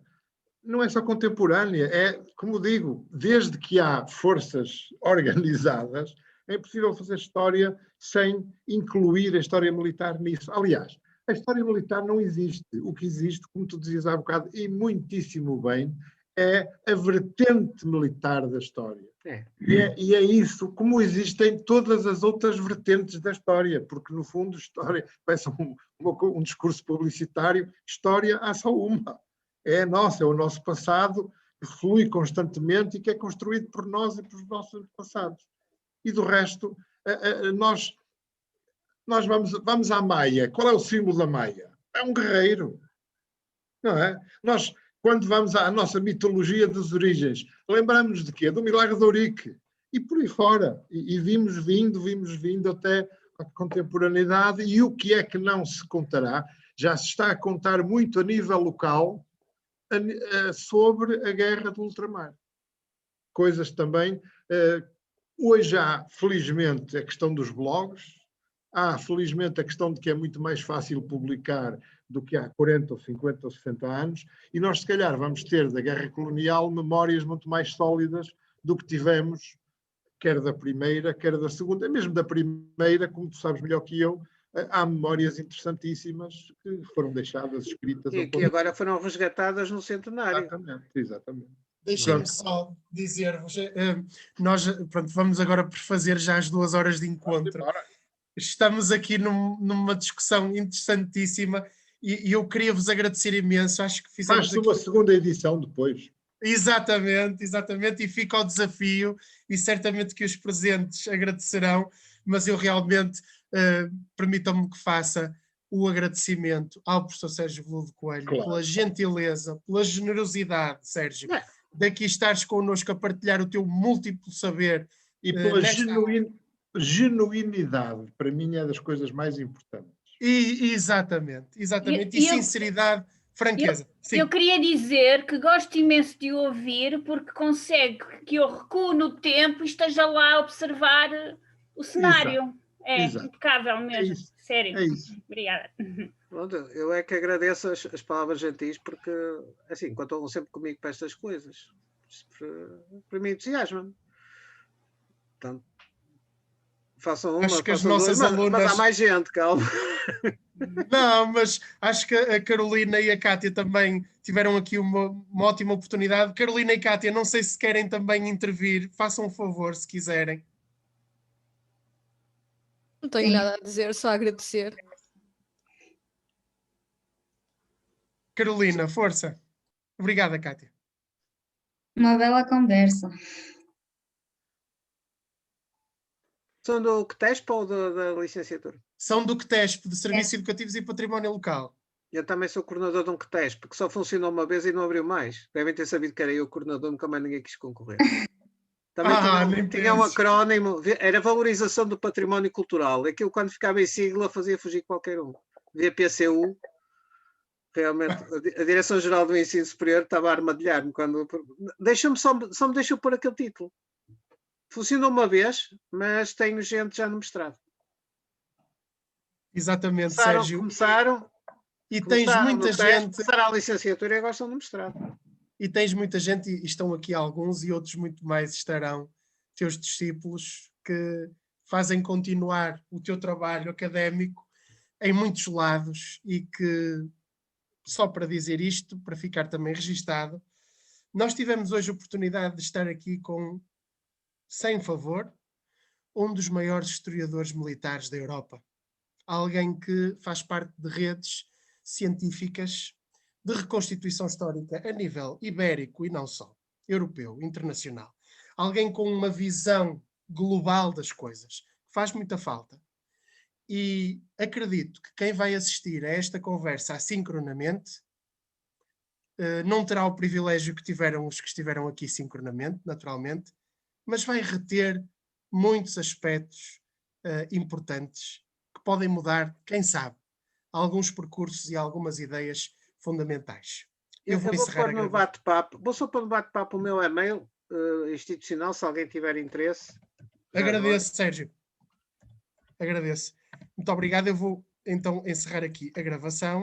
não é só contemporânea, é, como digo, desde que há forças organizadas, é impossível fazer história sem incluir a história militar nisso. Aliás, a história militar não existe. O que existe, como tu dizias há bocado, e muitíssimo bem, é a vertente militar da história. E é isso, como existem todas as outras vertentes da história, porque no fundo história parece um discurso publicitário, história há só uma, é a nossa, é o nosso passado que flui constantemente e que é construído por nós e pelos nossos passados. E do resto, nós vamos à Maia. Qual é o símbolo da Maia? É um guerreiro, não é? Nós, quando vamos à nossa mitologia das origens, lembramos de quê? Do milagre de Ourique. E por aí fora. E vimos vindo até a contemporaneidade. E o que é que não se contará? Já se está a contar muito a nível local sobre a guerra do ultramar. Coisas também... Hoje há, felizmente, a questão dos blogs. Há, felizmente, a questão de que é muito mais fácil publicar do que há 40 ou 50 ou 60 anos, e nós, se calhar, vamos ter da guerra colonial memórias muito mais sólidas do que tivemos, quer da primeira, quer da segunda, mesmo da primeira, como tu sabes melhor que eu, há memórias interessantíssimas que foram deixadas escritas. E que agora foram resgatadas no centenário. Exatamente. Deixem-me só dizer-vos, nós vamos agora por fazer já as 2 horas de encontro. Estamos aqui numa discussão interessantíssima e eu queria vos agradecer imenso. Acho que fizemos Faz-se uma segunda edição depois. Exatamente, e fica ao desafio e certamente que os presentes agradecerão, mas eu realmente, permitam-me que faça o agradecimento ao professor Sérgio Veludo Coelho, claro, pela gentileza, pela generosidade, Sérgio, daqui estares connosco a partilhar o teu múltiplo saber. E pela genuinidade, para mim é das coisas mais importantes. Exatamente. E sinceridade, franqueza. Eu queria dizer que gosto imenso de o ouvir porque consegue que eu recue no tempo e esteja lá a observar o cenário. Exato. Impecável mesmo. Sério. Obrigada. Eu é que agradeço as palavras gentis porque, assim, contam sempre comigo para estas coisas. Para mim entusiasma-me. Portanto, façam uma, acho que as nossas duas, alunas... mas há mais gente, calma. Não, mas acho que a Carolina e a Cátia também tiveram aqui uma ótima oportunidade. Carolina e Cátia, não sei se querem também intervir. Façam um favor, se quiserem. Não tenho nada a dizer, só a agradecer. Carolina, força. Obrigada, Cátia. Uma bela conversa. São do CTESP ou da licenciatura? São do CTESP, de Serviços Educativos e Património Local. Eu também sou coordenador de um CTESP, que só funcionou uma vez e não abriu mais. Devem ter sabido que era eu o coordenador, nunca mais ninguém quis concorrer. Também tinha um acrónimo, era Valorização do Património Cultural. Aquilo, quando ficava em sigla, fazia fugir qualquer um. VPCU, realmente, a Direção-Geral do Ensino Superior estava a armadilhar-me. Só me deixou pôr aquele título. Funcionou uma vez, mas tenho gente já no mestrado. Exatamente, Sérgio. Começaram e tens muita gente. Começaram a licenciatura e agora estão no mestrado. E tens muita gente, e estão aqui alguns, e outros muito mais estarão, teus discípulos, que fazem continuar o teu trabalho académico em muitos lados e que, só para dizer isto, para ficar também registado, nós tivemos hoje a oportunidade de estar aqui com, sem favor, um dos maiores historiadores militares da Europa. Alguém que faz parte de redes científicas de reconstituição histórica a nível ibérico e não só, europeu, internacional. Alguém com uma visão global das coisas, que faz muita falta. E acredito que quem vai assistir a esta conversa assincronamente não terá o privilégio que tiveram os que estiveram aqui sincronamente, naturalmente, mas vai reter muitos aspectos importantes que podem mudar, quem sabe, alguns percursos e algumas ideias fundamentais. Eu vou pôr no bate-papo, vou só pôr no bate-papo o meu e-mail institucional, se alguém tiver interesse. Agradeço, Sérgio. Agradeço. Muito obrigado. Eu vou então encerrar aqui a gravação.